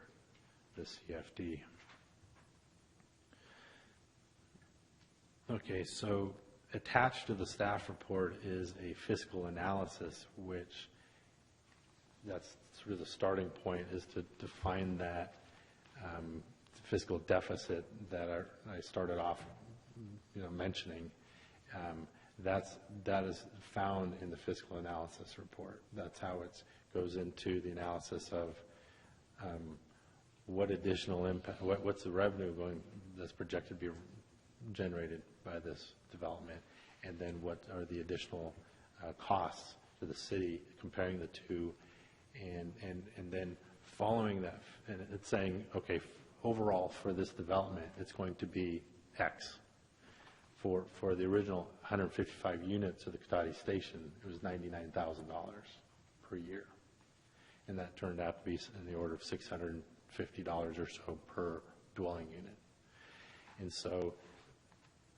the CFD. Okay, so attached to the staff report is a fiscal analysis, which that's sort of the starting point, is to define that fiscal deficit that I started off mentioning. That is found in the fiscal analysis report. That's how it goes into the analysis of what additional impact, what's the revenue that's projected to be generated by this development, and then what are the additional costs to the city, comparing the two, and then following that, and it's saying, okay, overall for this development, it's going to be X. For the original 155 units of the Cotati Station, it was $99,000 per year. And that turned out to be in the order of $650 or so per dwelling unit. And so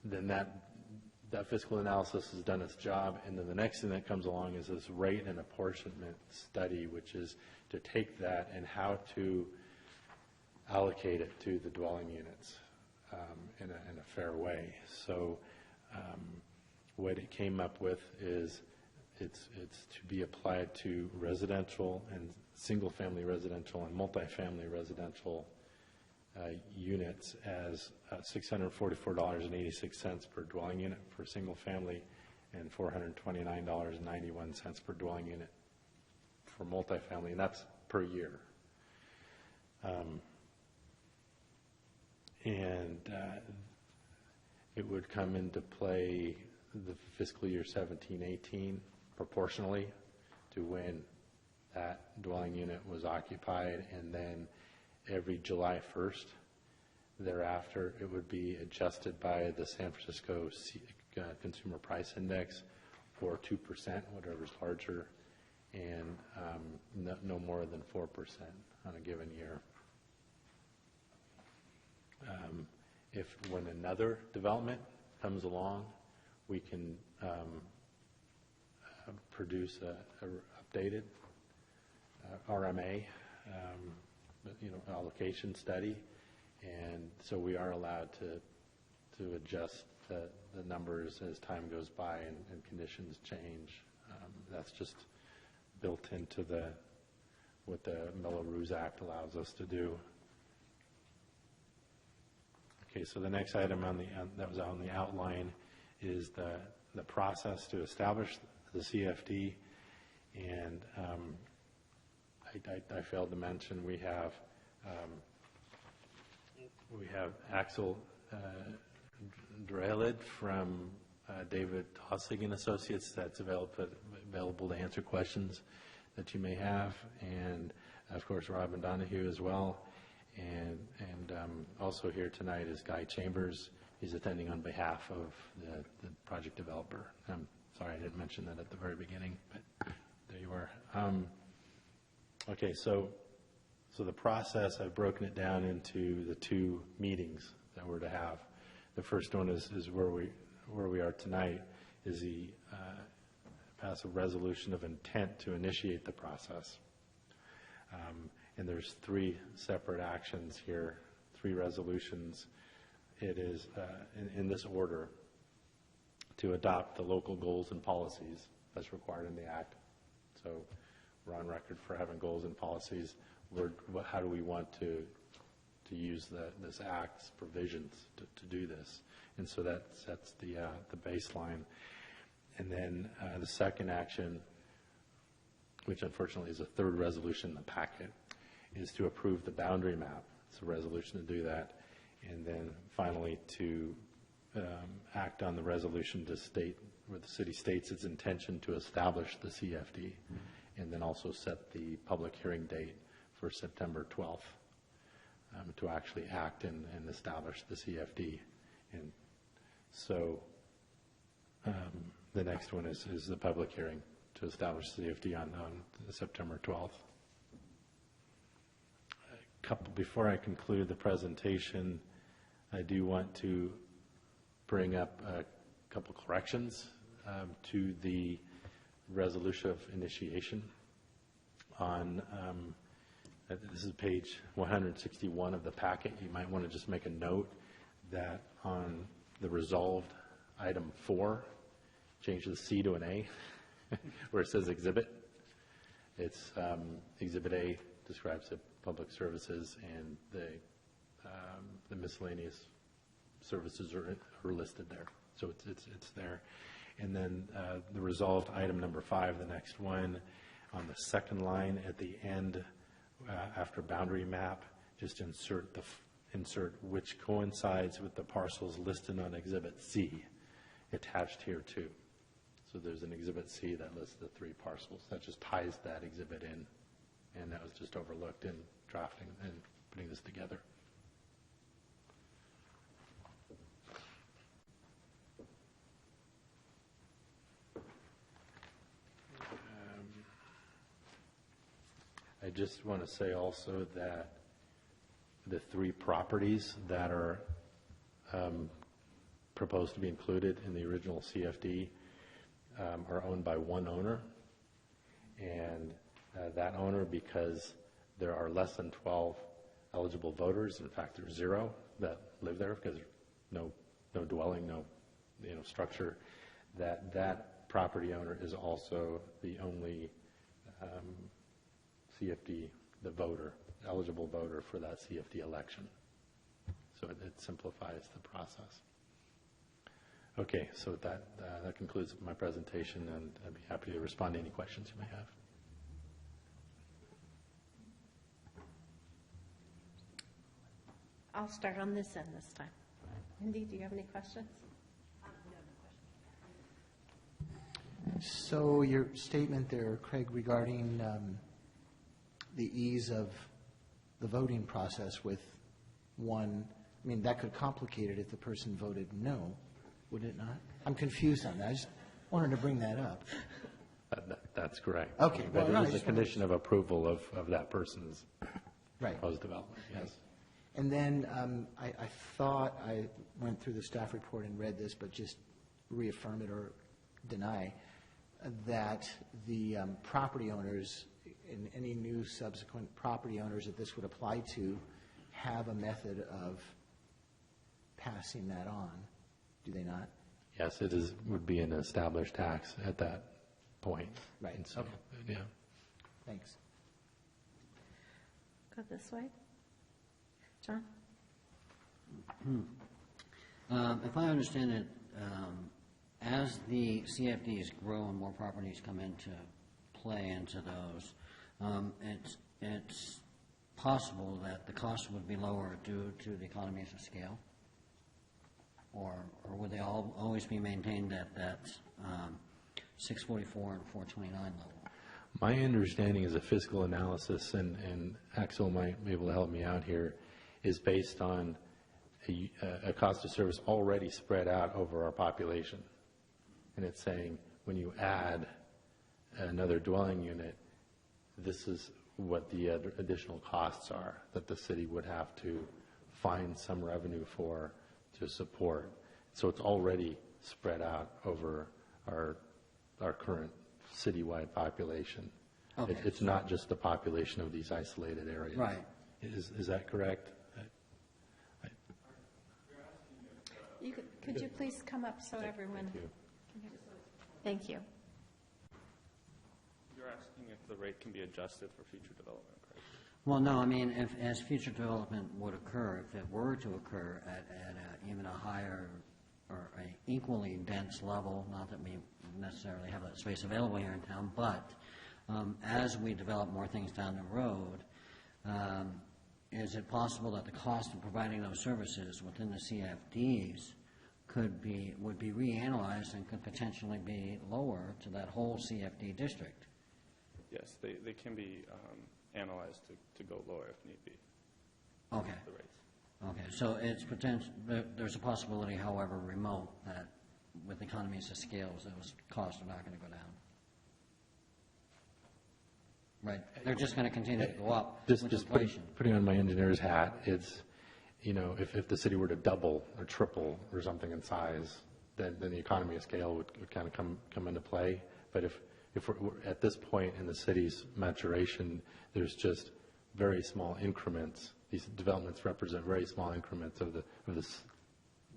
then that fiscal analysis has done its job, and then the next thing that comes along is this rate and apportionment study, which is to take that and how to allocate it to the dwelling units in a fair way. So what it came up with is it's to be applied to residential and single-family residential and multifamily residential units as $644.86 per dwelling unit for single family and $429.91 per dwelling unit for multifamily. And that's per year. And it would come into play the fiscal year 17-18 proportionally to when that dwelling unit was occupied, and then every July 1st thereafter, it would be adjusted by the San Francisco Consumer Price Index for 2%, whatever's larger, and no more than 4% on a given year. If when another development comes along, we can produce a updated RMA, allocation study, and so we are allowed to adjust the numbers as time goes by and conditions change. That's just built into what the Mello-Roos Act allows us to do. Okay, so the next item that was on the outline is the process to establish the CFD, and I failed to mention we have Axel Drelid from David Hossig and Associates that's available to answer questions that you may have, and of course Robin Donahue as well, and also here tonight is Guy Chambers. He's attending on behalf of the project developer. I'm sorry I didn't mention that at the very beginning, but there you are. Okay, so the process, I've broken it down into the two meetings that we're to have. The first one is where we are tonight, is the pass a resolution of intent to initiate the process. And there's three separate actions here, three resolutions. It is in this order: to adopt the local goals and policies that's required in the Act. So we're on record for having goals and policies. How do we want to use this Act's provisions to do this? And so that sets the baseline. And then the second action, which unfortunately is a third resolution in the packet, is to approve the boundary map. It's a resolution to do that. And then finally to act on the resolution to state, where the city states its intention to establish the CFD, and then also set the public hearing date for September 12th to actually act and establish the CFD. And so the next one is the public hearing to establish the CFD on September 12th. Before I conclude the presentation, I do want to bring up a couple corrections to the resolution of initiation. On this is page 161 of the packet. You might want to just make a note that on the resolved item 4, change the C to an A, where it says exhibit. It's exhibit A describes the public services, and the miscellaneous services are listed there. So it's there. And then the resolved item number 5, the next one, on the second line at the end, after boundary map, just insert which coincides with the parcels listed on Exhibit C, attached here too. So there's an Exhibit C that lists the 3 parcels. That just ties that exhibit in, and that was just overlooked in drafting and putting this together. I just want to say also that the 3 properties that are proposed to be included in the original CFD are owned by one owner, and that owner, because there are less than 12 eligible voters, in fact there's 0 that live there because there's no dwelling, no structure, that property owner is also the only CFD, the eligible voter for that CFD election. So it simplifies the process. Okay, so that concludes my presentation, and I'd be happy to respond to any questions you may have. I'll start on this end this time. Mindy, do you have any questions? So your statement there, Craig, regarding the ease of the voting process with one, I mean, that could complicate it if the person voted no, would it not? I'm confused on that. I just wanted to bring that up. That's correct. Okay. But Well, it is a condition of approval of that person's Right. proposed development, yes. And then I thought I went through the staff report and read this, but just reaffirm it or deny that the property owners and any new subsequent property owners that this would apply to have a method of passing that on, do they not? Yes, it would be an established tax at that point. Right, And so, okay. yeah. Thanks. Go this way. John? If I understand it, as the CFDs grow and more properties come into play into those, it's possible that the cost would be lower due to the economies of scale? Or would they always be maintained at that 644 and 429 level? My understanding is a fiscal analysis, and Axel might be able to help me out here, is based on a cost of service already spread out over our population. And it's saying when you add another dwelling unit, this is what the additional costs are that the city would have to find some revenue for to support. So it's already spread out over our current citywide population. Okay. It's not just the population of these isolated areas. Right. Is that correct? Could you please come up so everyone can hear? Thank you. You're asking if the rate can be adjusted for future development, correct? Well, no, I mean, as future development would occur, if it were to occur at even a higher or an equally dense level, not that we necessarily have that space available here in town, but as we develop more things down the road, is it possible that the cost of providing those services within the CFDs would be reanalyzed and could potentially be lower to that whole CFD district? Yes, they can be analyzed to go lower if need be. Okay. The rates. Okay, so it's there's a possibility, however remote, that with economies of scales, those costs are not going to go down. Right, they're just going to continue to go up with inflation. Putting on my engineer's hat, it's, if the city were to double or triple or something in size, then the economy of scale would kind of come into play. But if we're at this point in the city's maturation, there's just very small increments. These developments represent very small increments of this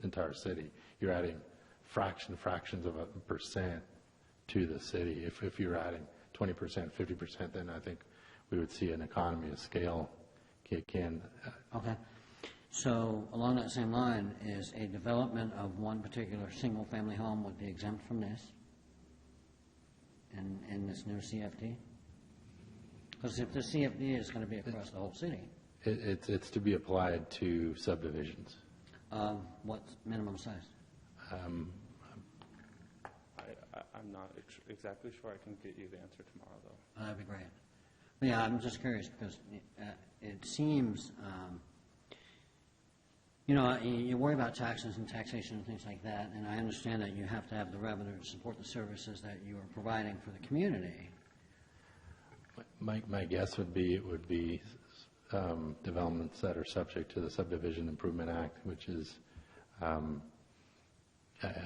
entire city. You're adding fractions of a percent to the city. If you're adding 20%, 50%, then I think we would see an economy of scale kick in. Okay. So along that same line, is a development of one particular single-family home would be exempt from this in this new CFD? Because if the CFD is going to be across the whole city. It's to be applied to subdivisions. What minimum size? I'm not exactly sure. I can get you the answer tomorrow, though. That'd be great. Yeah, I'm just curious because it seems, you worry about taxes and taxation and things like that, and I understand that you have to have the revenue to support the services that you are providing for the community. My guess would be it would be developments that are subject to the Subdivision Improvement Act, which is, I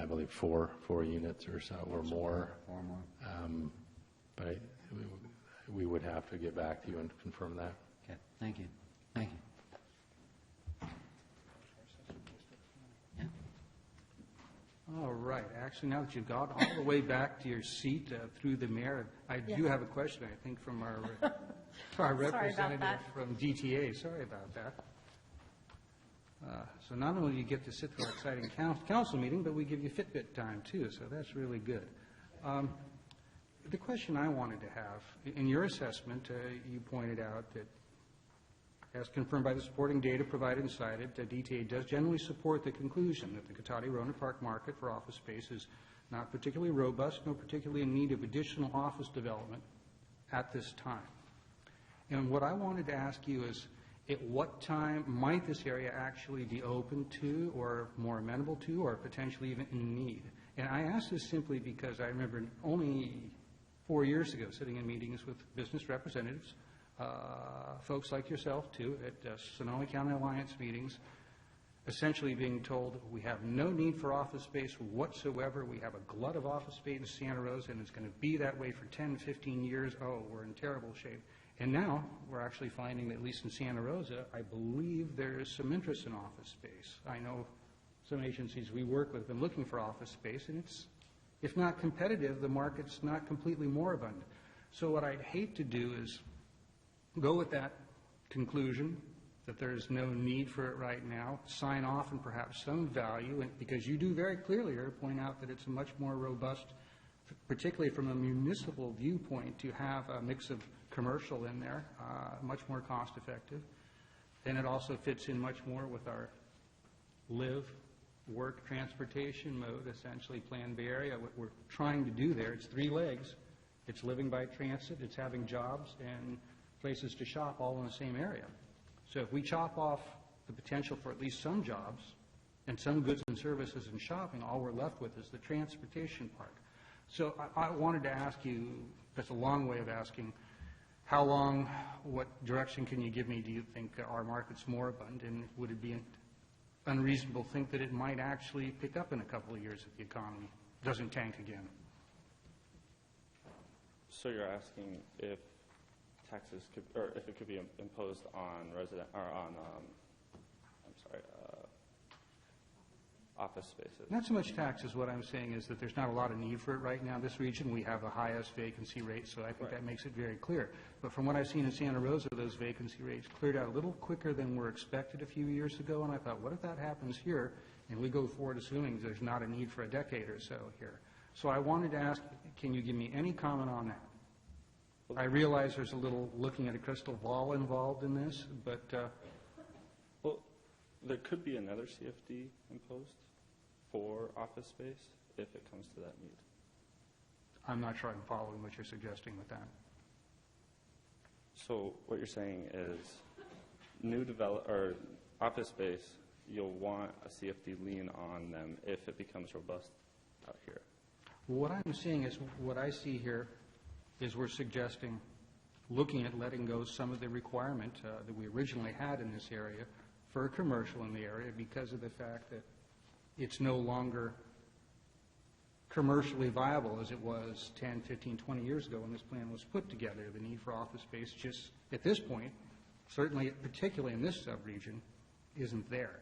believe, four units or so or more. Four more. But we would have to get back to you and confirm that. Okay, thank you. Thank you. All right. Actually, now that you've got all the way back to your seat through the mayor, I do have a question, I think, from our representative from DTA. Sorry about that. So not only do you get to sit through our exciting council meeting, but we give you Fitbit time, too, so that's really good. The question I wanted to have, in your assessment, you pointed out that As confirmed by the supporting data provided and cited, DTA does generally support the conclusion that the Cotati-Rohnert Park market for office space is not particularly robust, nor particularly in need of additional office development at this time. And what I wanted to ask you is, at what time might this area actually be open to, or more amenable to, or potentially even in need? And I ask this simply because I remember only 4 years ago sitting in meetings with business representatives, folks like yourself too, at Sonoma County Alliance meetings, essentially being told we have no need for office space whatsoever. We have a glut of office space in Santa Rosa, and it's going to be that way for 10, 15 years. Oh, we're in terrible shape. And now we're actually finding that, at least in Santa Rosa, I believe there is some interest in office space. I know some agencies we work with have been looking for office space, and it's, if not competitive, the market's not completely moribund. So what I'd hate to do is go with that conclusion that there is no need for it right now, sign off and perhaps some value, and because you do very clearly here point out that it's much more robust, particularly from a municipal viewpoint, to have a mix of commercial in there, much more cost effective. And it also fits in much more with our live, work, transportation mode, essentially planned Bay Area. What we're trying to do there, it's 3 legs. It's living by transit, it's having jobs and places to shop all in the same area. So if we chop off the potential for at least some jobs and some goods and services and shopping, all we're left with is the transportation part. So I wanted to ask you, that's a long way of asking, how long, what direction can you give me do you think our market's moribund, and would it be unreasonable to think that it might actually pick up in a couple of years if the economy doesn't tank again? So you're asking if taxes could, or if it could be imposed on resident, or on, office spaces? Not so much taxes. What I'm saying is that there's not a lot of need for it right now. This region, we have the highest vacancy rate, so I think that makes it very clear. But from what I've seen in Santa Rosa, those vacancy rates cleared out a little quicker than were expected a few years ago, and I thought, what if that happens here, and we go forward assuming there's not a need for a decade or so here? So I wanted to ask, can you give me any comment on that? I realize there's a little looking at a crystal ball involved in this, but... well, there could be another CFD imposed for office space if it comes to that need. I'm not sure I'm following what you're suggesting with that. So what you're saying is new or office space, you'll want a CFD lien on them if it becomes robust out here. What I'm seeing is, what I see here is we're suggesting looking at letting go some of the requirement that we originally had in this area for commercial in the area because of the fact that it's no longer commercially viable as it was 10, 15, 20 years ago when this plan was put together. The need for office space just at this point, certainly particularly in this sub-region, isn't there.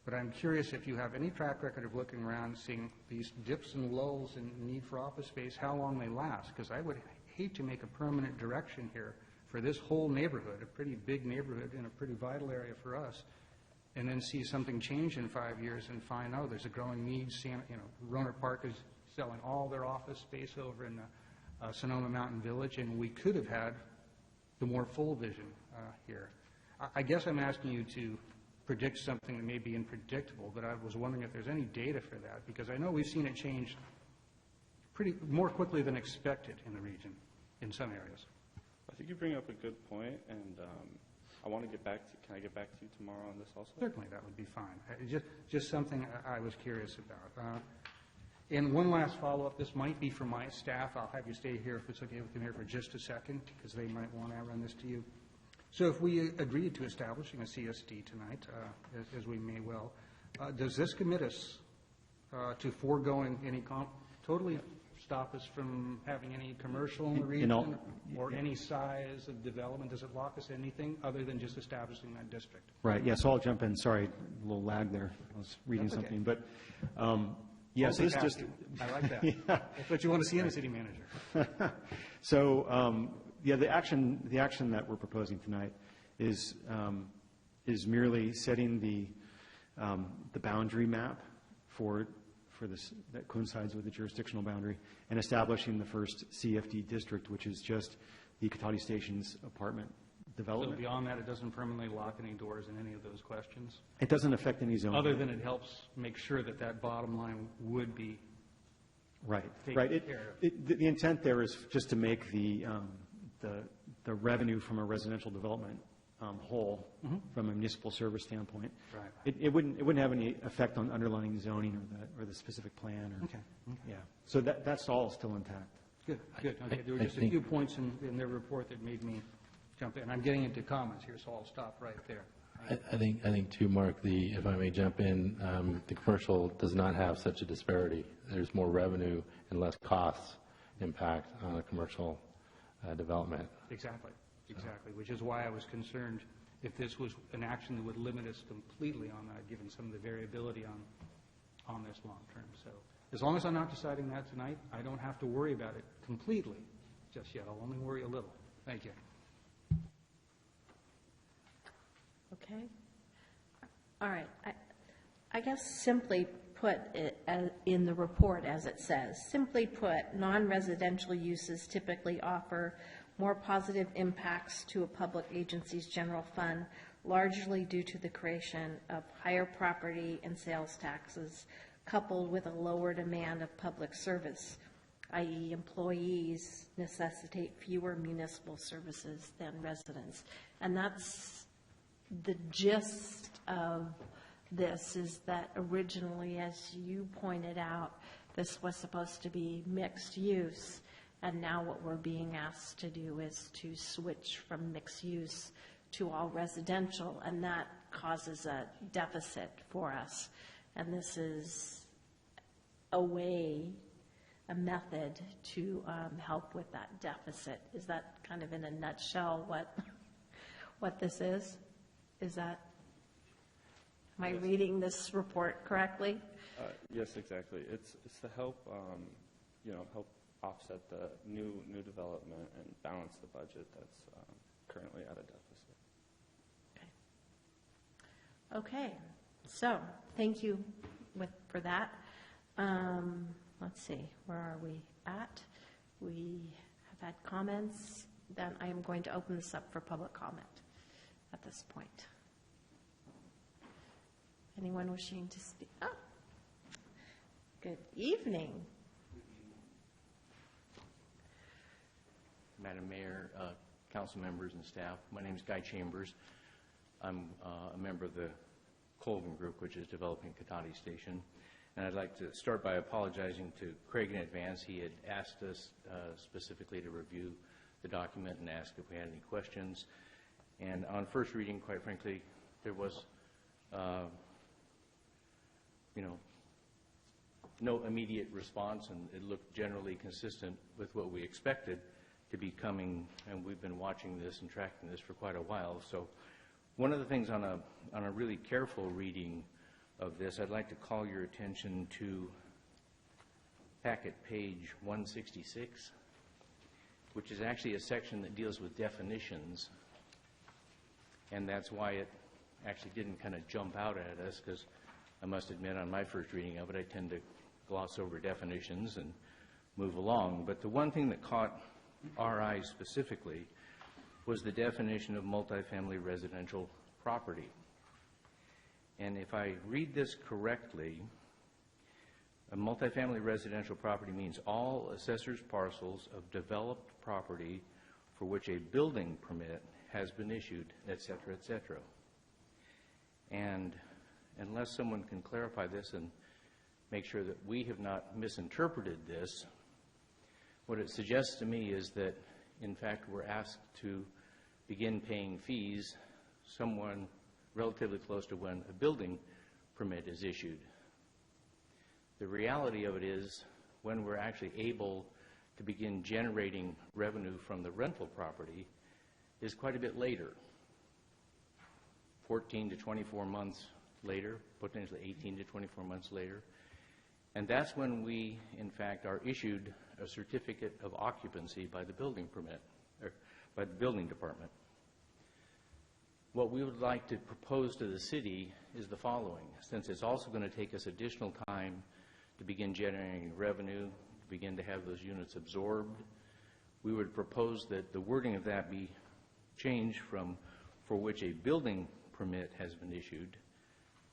But I'm curious if you have any track record of looking around, seeing these dips and lulls in need for office space, how long they last, because I would hate to make a permanent direction here for this whole neighborhood, a pretty big neighborhood in a pretty vital area for us, and then see something change in 5 years and find, oh, there's a growing need. Rohnert Park is selling all their office space over in Sonoma Mountain Village, and we could have had the more full vision here. I guess I'm asking you to predict something that may be unpredictable, but I was wondering if there's any data for that, because I know we've seen it change pretty more quickly than expected in the region in some areas. I think you bring up a good point, and I want to get back to, can I get back to you tomorrow on this also? Certainly, that would be fine. Just something I was curious about. And one last follow-up, this might be for my staff. I'll have you stay here if it's okay with them here for just a second, because they might want to run this to you. So if we agreed to establishing a CSD tonight, as we may well, does this commit us to foregoing any totally stop us from having any commercial in the region or any size of development? Does it lock us anything other than just establishing that district? Right, yeah, so I'll jump in. Sorry, a little lag there. I was reading something. But yes, this just... I like that. Yeah. That's what you want to see in a city manager. So, yeah, the action that we're proposing tonight is merely setting the boundary map for this that coincides with the jurisdictional boundary and establishing the first CFD district, which is just the Cotati Station's apartment So development. beyond that, it doesn't permanently lock any doors in any of those questions? It doesn't affect any zoning. Other than it helps make sure that that bottom line would be Right, taken right. care of. The intent there is just to make the revenue from a residential development whole from a municipal service standpoint. Right. It wouldn't have any effect on underlying zoning or the specific plan or. Okay. Yeah, so that's all still intact. Good, good. Okay, there were just a few points in their report that made me jump in. I'm getting into comments here, so I'll stop right there. I think too, Mark, if I may jump in, the commercial does not have such a disparity. There's more revenue and less costs impact on a commercial development. Exactly, which is why I was concerned if this was an action that would limit us completely on that, given some of the variability on this long term. So as long as I'm not deciding that tonight, I don't have to worry about it completely just yet. I'll only worry a little. Thank you. Okay. All right. I guess simply put it in the report as it says, simply put, non-residential uses typically offer more positive impacts to a public agency's general fund, largely due to the creation of higher property and sales taxes, coupled with a lower demand of public service, i.e. employees necessitate fewer municipal services than residents. And that's the gist of this, is that originally, as you pointed out, this was supposed to be mixed use, and now what we're being asked to do is to switch from mixed use to all residential, and that causes a deficit for us. And this is a method to help with that deficit. Is that kind of in a nutshell what this is? Is that, am I reading this report correctly? Yes, exactly. It's to help, help offset the new development and balance the budget that's currently at a deficit. Okay. So, thank you for that. Let's see, where are we at? We have had comments. Then I am going to open this up for public comment at this point. Anyone wishing to speak? Oh, good evening. Madam Mayor, council members and staff, my name is Guy Chambers. I'm a member of the Colgan Group, which is developing Katati Station. And I'd like to start by apologizing to Craig in advance. He had asked us specifically to review the document and ask if we had any questions. And on first reading, quite frankly, there was, no immediate response, and it looked generally consistent with what we expected to be coming, and we've been watching this and tracking this for quite a while. So one of the things on a really careful reading of this, I'd like to call your attention to packet page 166, which is actually a section that deals with definitions, and that's why it actually didn't kind of jump out at us, because I must admit on my first reading of it, I tend to gloss over definitions and move along. But the one thing that caught our eyes specifically was the definition of multifamily residential property. And if I read this correctly, a multifamily residential property means all assessors' parcels of developed property for which a building permit has been issued, et cetera, et cetera. And unless someone can clarify this and make sure that we have not misinterpreted this, what it suggests to me is that, in fact, we're asked to begin paying fees someone relatively close to when a building permit is issued. The reality of it is, when we're actually able to begin generating revenue from the rental property is quite a bit later, 14 to 24 months later, potentially 18 to 24 months later. And that's when we, in fact, are issued a certificate of occupancy by the building permit, or by the building department. What we would like to propose to the city is the following. Since it's also going to take us additional time to begin generating revenue, to begin to have those units absorbed, we would propose that the wording of that be change from for which a building permit has been issued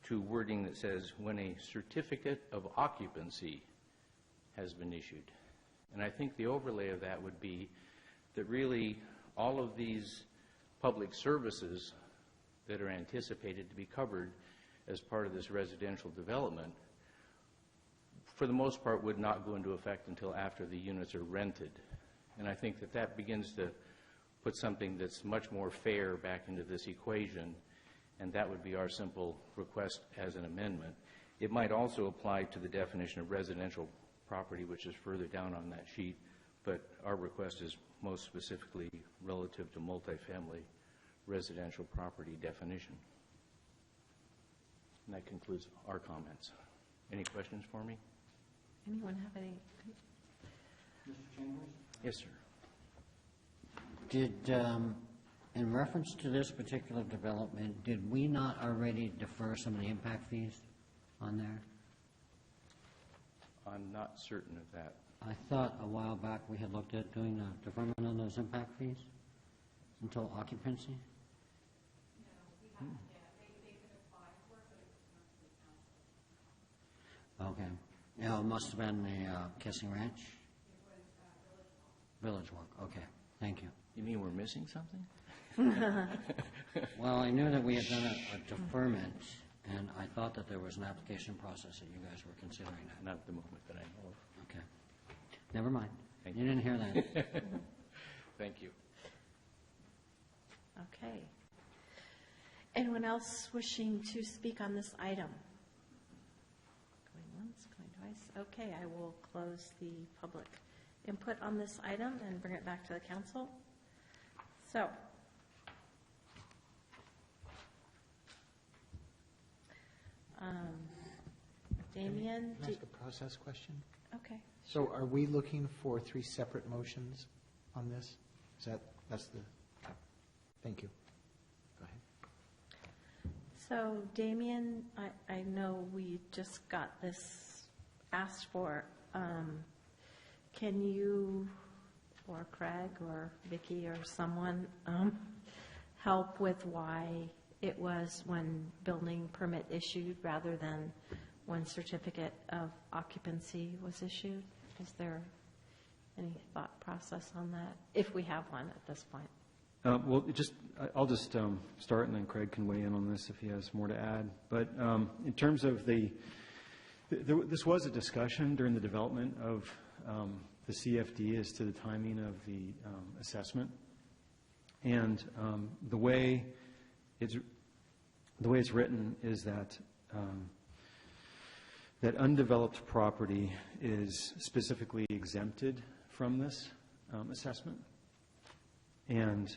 to wording that says when a certificate of occupancy has been issued. And I think the overlay of that would be that really all of these public services that are anticipated to be covered as part of this residential development, for the most part, would not go into effect until after the units are rented. And I think that that begins to put something that's much more fair back into this equation, and that would be our simple request as an amendment. It might also apply to the definition of residential property, which is further down on that sheet, but our request is most specifically relative to multifamily residential property definition. And that concludes our comments. Any questions for me? Anyone have any? Mr. Chambers? Yes, sir. Did, in reference to this particular development, did we not already defer some of the impact fees on there? I'm not certain of that. I thought a while back we had looked at doing a deferment on those impact fees until occupancy. Okay. Yeah, it must have been the Kissing Ranch? Village Walk. Okay. Thank you. You mean we're missing something? Well, I knew that we had done a deferment, and I thought that there was an application process that you guys were considering. Not at the moment that I know of. Okay. Never mind. Thank You didn't hear that. Thank you. Okay. Anyone else wishing to speak on this item? Going once, going twice. Okay, I will close the public input on this item and bring it back to the council. So, Damien? Can I ask a process question? Okay. So are we looking for 3 separate motions on this? That's the, thank you. Go ahead. So Damien, I know we just got this asked for. Can you, or Craig, or Vicki, or someone help with why it was when building permit issued rather than when certificate of occupancy was issued? Is there any thought process on that, if we have one at this point? Well, I'll just start, and then Craig can weigh in on this if he has more to add. But in terms of this was a discussion during the development of the CFD as to the timing of the assessment, and the way it's written is that that undeveloped property is specifically exempted from this assessment. And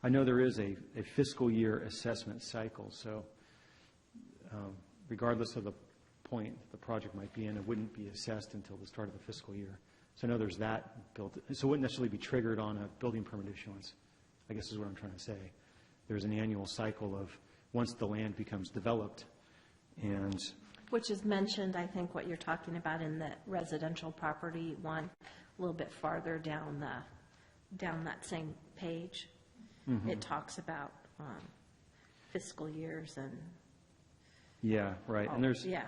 I know there is a fiscal year assessment cycle, so regardless of the point the project might be in, it wouldn't be assessed until the start of the fiscal year. So I know there's that built, so it wouldn't necessarily be triggered on a building permit issuance, I guess is what I'm trying to say. There's an annual cycle of once the land becomes developed, and which is mentioned, I think, what you're talking about in the residential property one, a little bit farther down that same page. Mm-hmm. It talks about fiscal years and. Yeah, right. And there's. Yeah.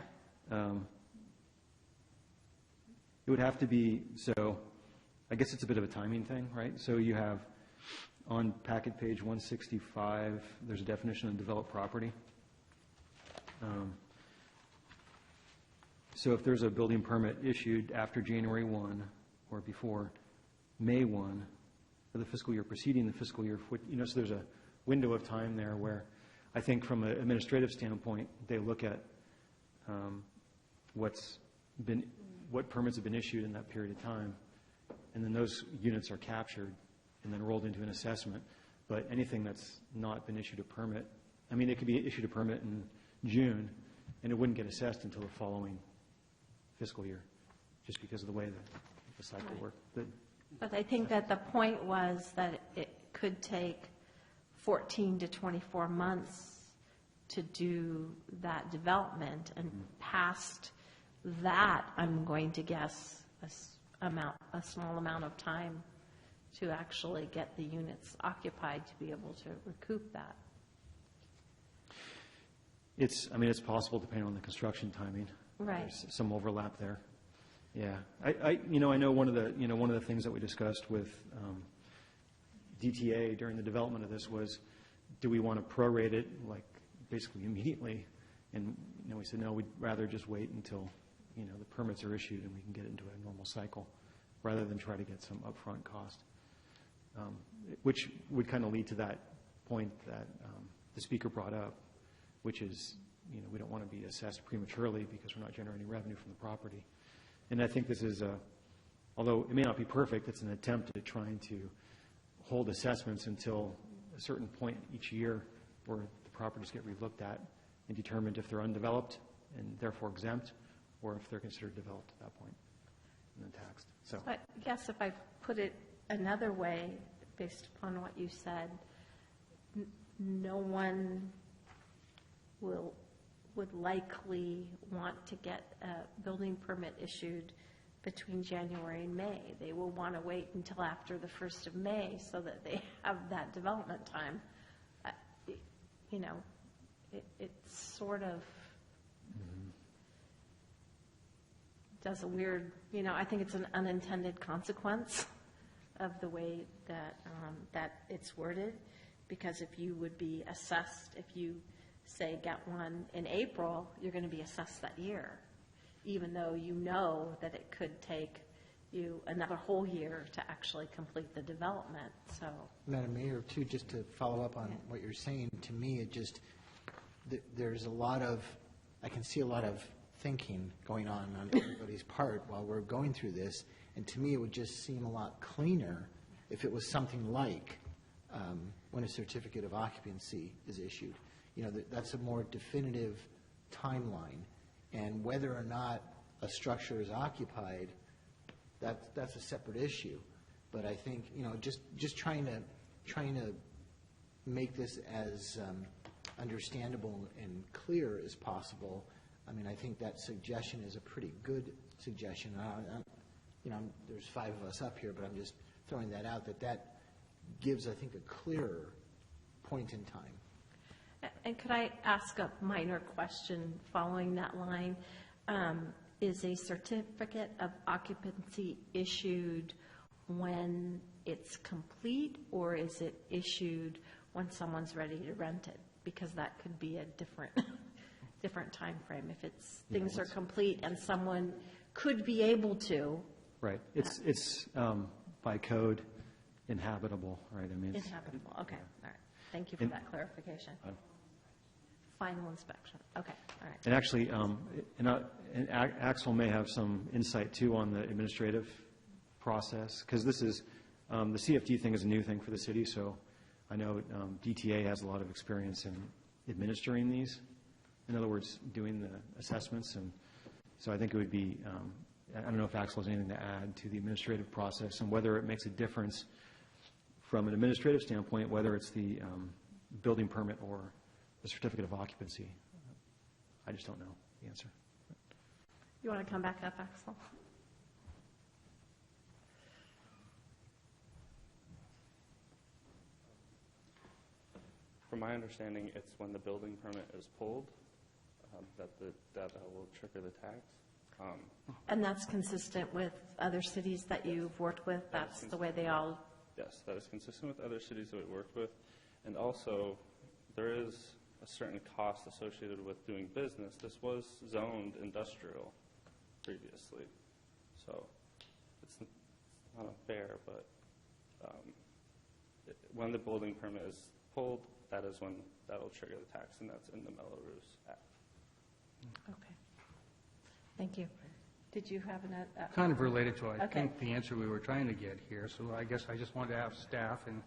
It would have to be, so I guess it's a bit of a timing thing, right? So you have on packet page 165, there's a definition of developed property. So if there's a building permit issued after January 1 or before May 1 for the fiscal year preceding the fiscal year, so there's a window of time there where I think from an administrative standpoint, they look at what permits have been issued in that period of time, and then those units are captured and then rolled into an assessment. But anything that's not been issued a permit, I mean, it could be issued a permit in June, and it wouldn't get assessed until the following fiscal year, just because of the way the cycle worked. But I think that the point was that it could take 14 to 24 months to do that development, and past that, I'm going to guess a small amount of time to actually get the units occupied to be able to recoup that. It's possible depending on the construction timing. Right. There's some overlap there. Yeah. I know one of the things that we discussed with DTA during the development of this was, do we want to prorate it like basically immediately? And we said, no, we'd rather just wait until the permits are issued and we can get into a normal cycle, rather than try to get some upfront cost, which would kind of lead to that point that the speaker brought up, which is we don't want to be assessed prematurely because we're not generating revenue from the property. And I think this is although it may not be perfect, it's an attempt at trying to hold assessments until a certain point each year where the properties get relooked at and determined if they're undeveloped and therefore exempt, or if they're considered developed at that point and then taxed. So I guess if I put it another way, based upon what you said, no one would likely want to get a building permit issued between January and May. They will want to wait until after the 1st of May so that they have that development time. It's sort of does a weird, I think it's an unintended consequence of the way that it's worded, because if you would be assessed, if you say get one in April, you're going to be assessed that year, even though you know that it could take you another whole year to actually complete the development. So, Madam Mayor, too, just to follow up on what you're saying, to me, it just, there's I can see a lot of thinking going on everybody's part while we're going through this, and to me, it would just seem a lot cleaner if it was something like when a certificate of occupancy is issued. That's a more definitive timeline, and whether or not a structure is occupied, that's a separate issue. But I think just trying to make this as understandable and clear as possible. I think that suggestion is a pretty good suggestion. There's 5 of us up here, but I'm just throwing that out. That gives, I think, a clearer point in time. And could I ask a minor question following that line? Is a certificate of occupancy issued when it's complete, or is it issued when someone's ready to rent it? Because that could be a different time frame. If things are complete and someone could be able to. Right. It's by code inhabitable, right? Inhabitable. Okay. All right. Thank you for that clarification. Final inspection. Okay. All right. And actually, and Axel may have some insight too on the administrative process, because this is the CFD thing is a new thing for the city. So I know DTA has a lot of experience in administering these. In other words, doing the assessments, and so I think it would be. I don't know if Axel has anything to add to the administrative process and whether it makes a difference from an administrative standpoint, whether it's the building permit or the certificate of occupancy. I just don't know the answer. You want to come back up, Axel? From my understanding, it's when the building permit is pulled that will trigger the tax. And that's consistent with other cities that you've worked with? That's the way they all... Yes, that is consistent with other cities that we worked with. And also, there is a certain cost associated with doing business. This was zoned industrial previously. So it's not unfair, but when the building permit is pulled, that is when that will trigger the tax, and that's in the Mello-Roos Act. Okay. Thank you. Did you have an... Kind of related to, I Okay. think, the answer we were trying to get here. So I guess I just wanted to have staff, and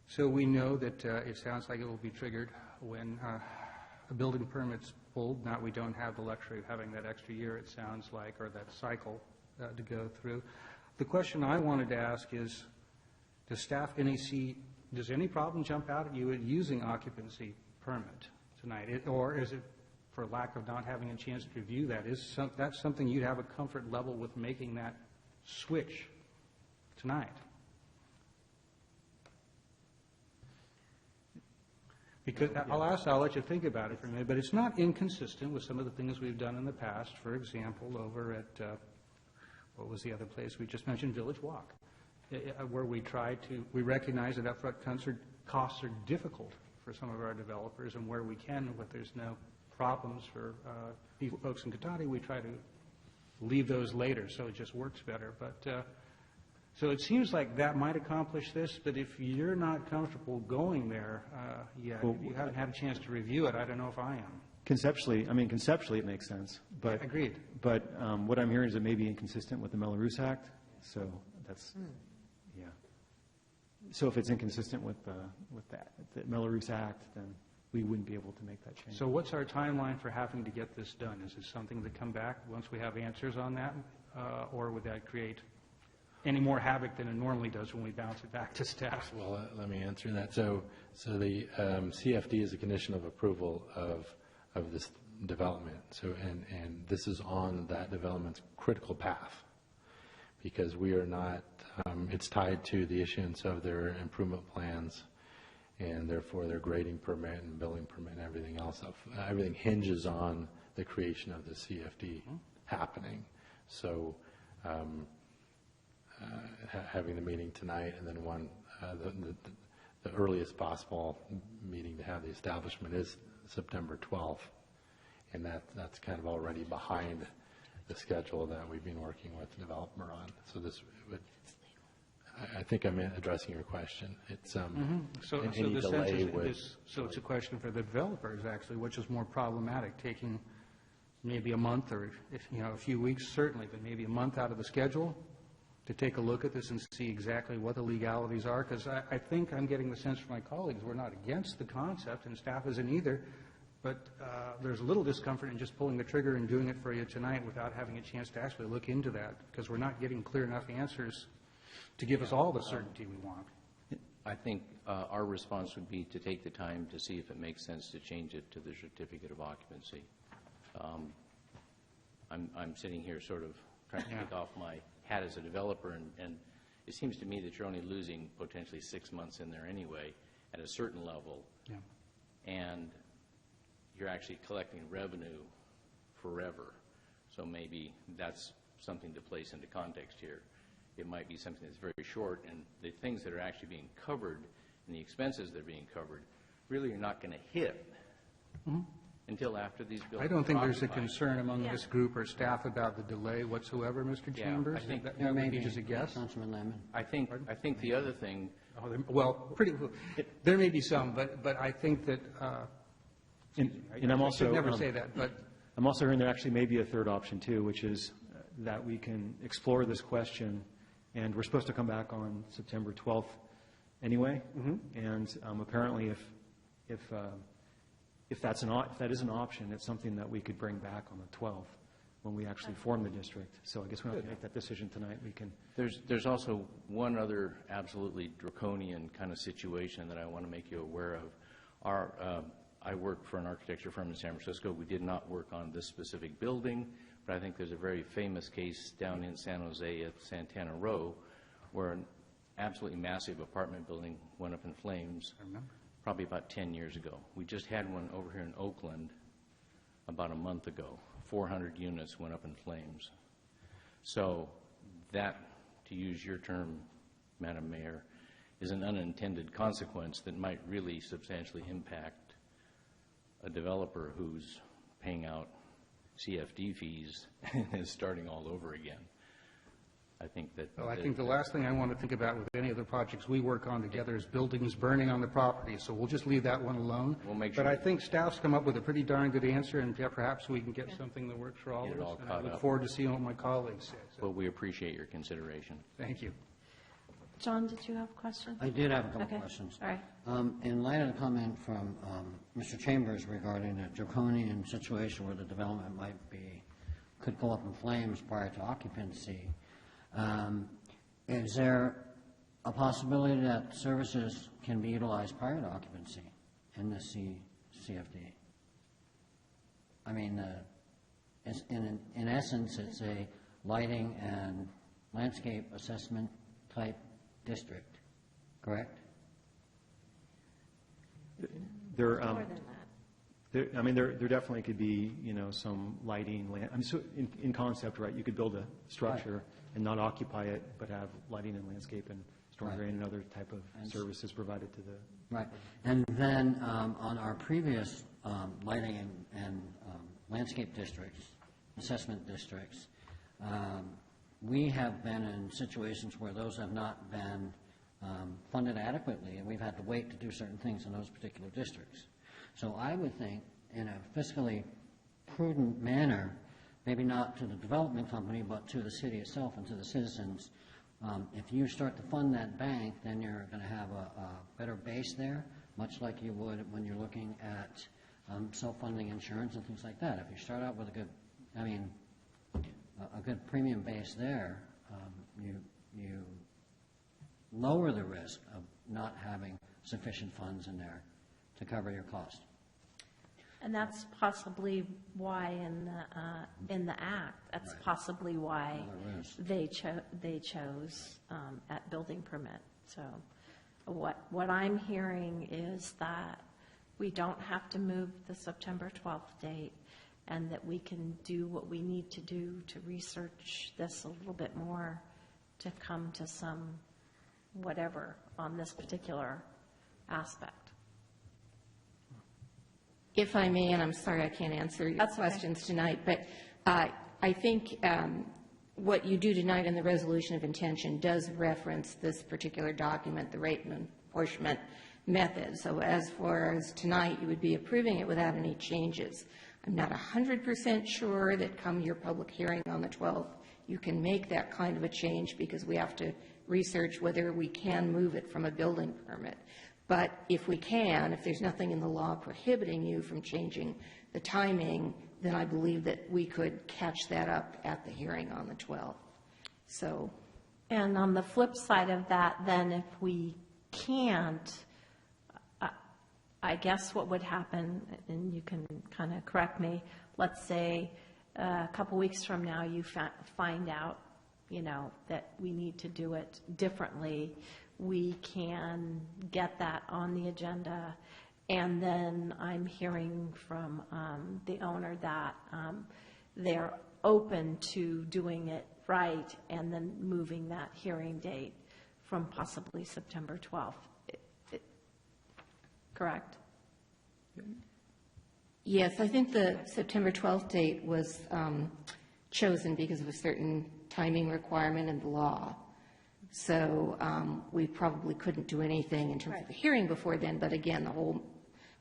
so we know that it sounds like it will be triggered when a building permit's pulled. Now we don't have the luxury of having that extra year, it sounds like, or that cycle to go through. The question I wanted to ask is, does staff does any problem jump out at you at using occupancy permit tonight? Or is it for lack of not having a chance to review that? Is that something you'd have a comfort level with making that switch tonight? Because, I'll let you think about it for a minute, but it's not inconsistent with some of the things we've done in the past. For example, over at, what was the other place we just mentioned, Village Walk, where we recognize that upfront costs are difficult for some of our developers, and where we can, but there's no problems for folks in Cotati, we try to leave those later, so it just works better. But so it seems like that might accomplish this, but if you're not comfortable going there yet, if you haven't had a chance to review it, I don't know if I am. Conceptually it makes sense. But agreed. But what I'm hearing is it may be inconsistent with the Mello-Roos Act, so that's, yeah. So if it's inconsistent with the Mello-Roos Act, then we wouldn't be able to make that change. So what's our timeline for having to get this done? Is it something to come back once we have answers on that, or would that create any more havoc than it normally does when we bounce it back to staff? Well, let me answer that. So the CFD is a condition of approval of this development. So and this is on that development's critical path, because we are not. It's tied to the issuance of their improvement plans, and therefore their grading permit and building permit and everything else. Everything hinges on the creation of the CFD happening. So. Having the meeting tonight, and then the earliest possible meeting to have the establishment is September 12th, and that's kind of already behind the schedule that we've been working with the developer on. So this would, I think I'm addressing your question. It's any delay would. So it's a question for the developers actually, which is more problematic, taking maybe a month or a few weeks certainly, but maybe a month out of the schedule to take a look at this and see exactly what the legalities are, because I think I'm getting the sense from my colleagues we're not against the concept, and staff isn't either, but there's a little discomfort in just pulling the trigger and doing it for you tonight without having a chance to actually look into that, because we're not getting clear enough answers to give us all the certainty we want. I think our response would be to take the time to see if it makes sense to change it to the certificate of occupancy. I'm sitting here sort of trying to take off my hat as a developer, and it seems to me that you're only losing potentially 6 months in there anyway at a certain level, and you're actually collecting revenue forever. So maybe that's something to place into context here. It might be something that's very short, and the things that are actually being covered and the expenses that are being covered really are not going to hit until after these buildings I don't think are there's a occupied. concern among this group or staff about the delay whatsoever, Mr. Chambers. I think that would be just a guess. Councilman Lemon. I think the other thing. There may be some, but I think that. And I'm also. I should never say that, but I'm also hearing there actually may be a third option too, which is that we can explore this question, and we're supposed to come back on September 12th anyway. And apparently, if that is an option, it's something that we could bring back on the 12th when we actually form the district. So I guess we don't have to make that decision tonight. We can. There's also one other absolutely draconian kind of situation that I want to make you aware of. I work for an architecture firm in San Francisco. We did not work on this specific building, but I think there's a very famous case down in San Jose at Santana Row where an absolutely massive apartment building went up in flames. I remember. Probably about 10 years ago. We just had one over here in Oakland about a month ago. 400 units went up in flames. So that, to use your term, Madam Mayor, is an unintended consequence that might really substantially impact a developer who's paying out CFD fees and is starting all over again. I think that. Well, I think the last thing I want to think about with any of the projects we work on together is buildings burning on the property, so we'll just leave that one alone. We'll make sure. But I think staff's come up with a pretty darn good answer, and perhaps we can get something that works for all of us. And I look forward to seeing what my colleagues say. Well, we appreciate your consideration. Thank you. John, did you have a question? I did have a couple questions. All right. In light of the comment from Mr. Chambers regarding a draconian situation where the development could go up in flames prior to occupancy, is there a possibility that services can be utilized prior to occupancy in the CFD? I mean, in essence, it's a lighting and landscape assessment type district, correct? There, More than that. I mean, there definitely could be, some lighting, so in concept, right, you could build a structure and not occupy it, but have lighting and landscape and storm drain and other type of services provided to the. Right. And then on our previous lighting and landscape districts, assessment districts, we have been in situations where those have not been funded adequately, and we've had to wait to do certain things in those particular districts. So I would think, in a fiscally prudent manner, maybe not to the development company, but to the city itself and to the citizens, if you start to fund that bank, then you're going to have a better base there, much like you would when you're looking at self-funding insurance and things like that. If you start out with a good premium base there, you lower the risk of not having sufficient funds in there to cover your cost. And that's possibly why in the act, that's possibly why they chose at building permit. So what I'm hearing is that we don't have to move the September 12th date, and that we can do what we need to do to research this a little bit more to come to some whatever on this particular aspect. If I may, and I'm sorry I can't answer your questions tonight, but I think what you do tonight in the resolution of intention does reference this particular document, the rate and apportionment method. So as far as tonight, you would be approving it without any changes. I'm not 100% sure that come your public hearing on the 12th, you can make that kind of a change, because we have to research whether we can move it from a building permit. But if we can, if there's nothing in the law prohibiting you from changing the timing, then I believe that we could catch that up at the hearing on the 12th. So, and on the flip side of that, then if we can't, I guess what would happen, and you can kind of correct me, let's say a couple weeks from now you find out, that we need to do it differently, we can get that on the agenda. And then I'm hearing from the owner that they're open to doing it right and then moving that hearing date from possibly September 12th. Correct? yes, I think the September 12th date was chosen because of a certain timing requirement in the law. So we probably couldn't do anything in terms of the hearing before then, but again, the whole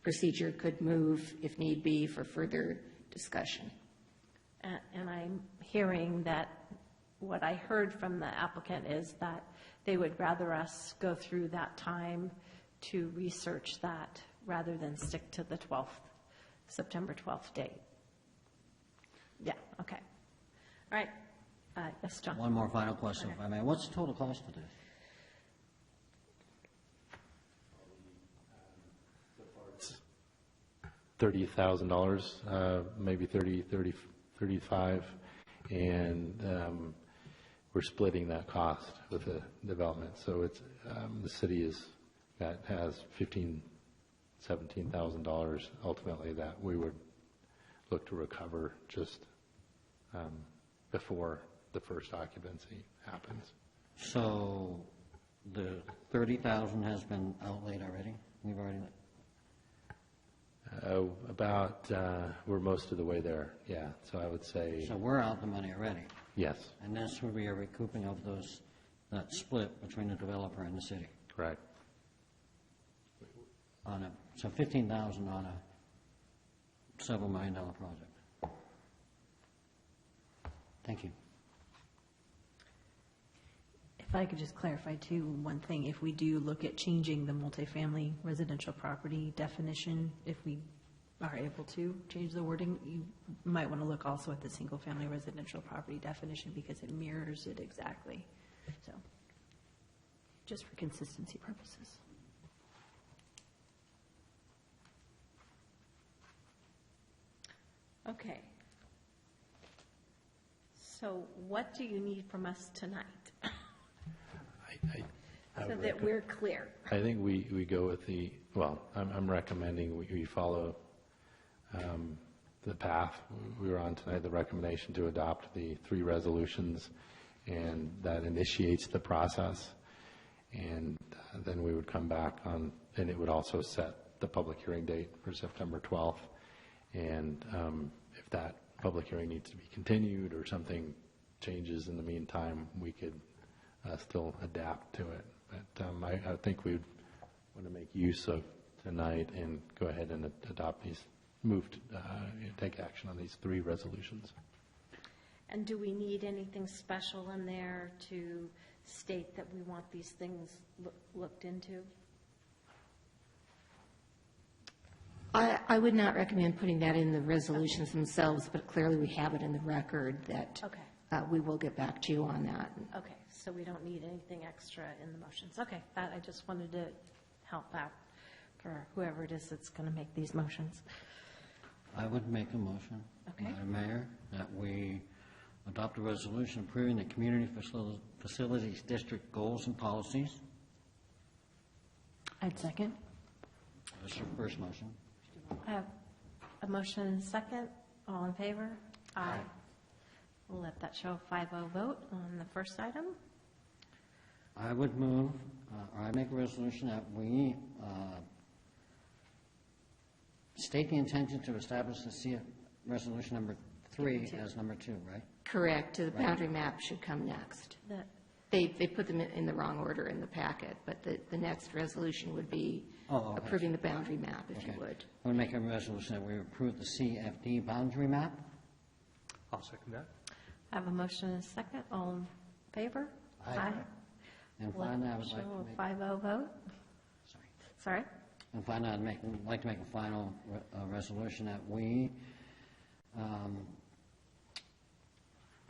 procedure could move, if need be, for further discussion. And I'm hearing that what I heard from the applicant is that they would rather us go through that time to research that rather than stick to the 12th, September 12th date. Yeah, okay. All right. Yes, John. One more final question, if I may. What's the total cost of this? $30,000, maybe 35, and we're splitting that cost with the development. So it's the city has $17,000 ultimately that we would look to recover just before the first occupancy happens. So the $30,000 has been outlaid already? We've already... we're most of the way there, yeah. So I would say... So we're out the money already? Yes. And that's where we are recouping of that split between the developer and the city? Correct. So $15,000 on a several $million project. Thank you. If I could just clarify too, one thing, if we do look at changing the multifamily residential property definition, if we are able to change the wording, you might want to look also at the single-family residential property definition because it mirrors it exactly. So, just for consistency purposes. Okay. So what do you need from us tonight? so that we're clear. I think we go with I'm recommending we follow the path we were on tonight, the recommendation to adopt the 3 resolutions, and that initiates the process. And then we would come back on, and it would also set the public hearing date for September 12th. And if that public hearing needs to be continued or something changes in the meantime, we could still adapt to it. But I think we want to make use of tonight and go ahead and adopt these, take action on these 3 resolutions. And do we need anything special in there to state that we want these things looked into? I would not recommend putting that in the resolutions themselves, but clearly we have it in the record that we will get back to you on that. Okay, so we don't need anything extra in the motions. Okay, that I just wanted to help out for whoever it is that's going to make these motions. I would make a motion, Madam Mayor, that we adopt a resolution approving the Community Facilities District goals and policies. I'd second. That's your first motion. I have a motion and a second. All in favor? Aye. We'll let that show a 5-0 vote on the first item. I would move, or I make a resolution that we state the intention to establish the CF resolution number 3 as number 2, right? Correct. The boundary map should come next. They put them in the wrong order in the packet, but the next resolution would be approving the boundary map, if you would. I would make a resolution that we approve the CFD boundary map. I'll second that. I have a motion and a second. All in favor? Aye. And finally, I would like show to make a 5-0 vote. Sorry? And finally, I'd like to make a final resolution that we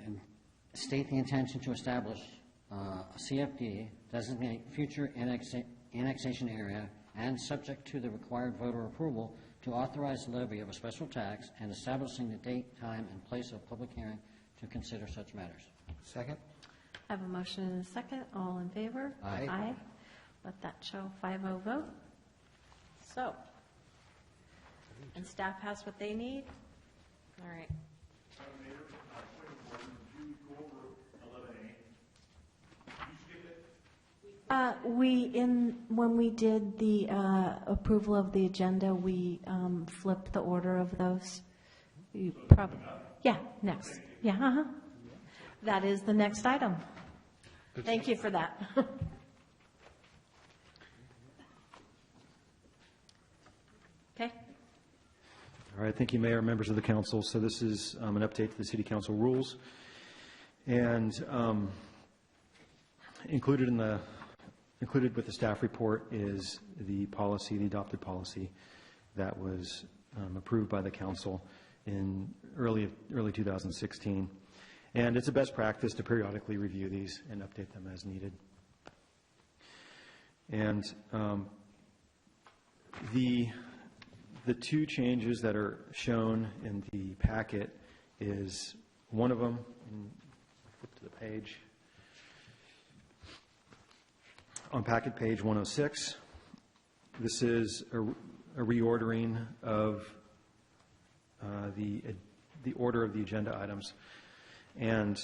and state the intention to establish a CFD, designate future annexation area, and subject to the required voter approval, to authorize the levy of a special tax and establishing the date, time, and place of public hearing to consider such matters. Second. I have a motion and a second. All in favor? Aye. Aye. Let that show 5-0 vote. So, and staff has what they need? All right. When we did the approval of the agenda, we flipped the order of those. You probably, next. Yeah, That is the next item. Thank you for that. Okay. All right, thank you, Mayor, members of the council. So this is an update to the City Council rules. And included with the staff report is the policy, the adopted policy that was approved by the council in early 2016. And it's a best practice to periodically review these and update them as needed. And the 2 changes that are shown in the packet is one of them, and flip to the page. On packet page 106, this is a reordering of the order of the agenda items. And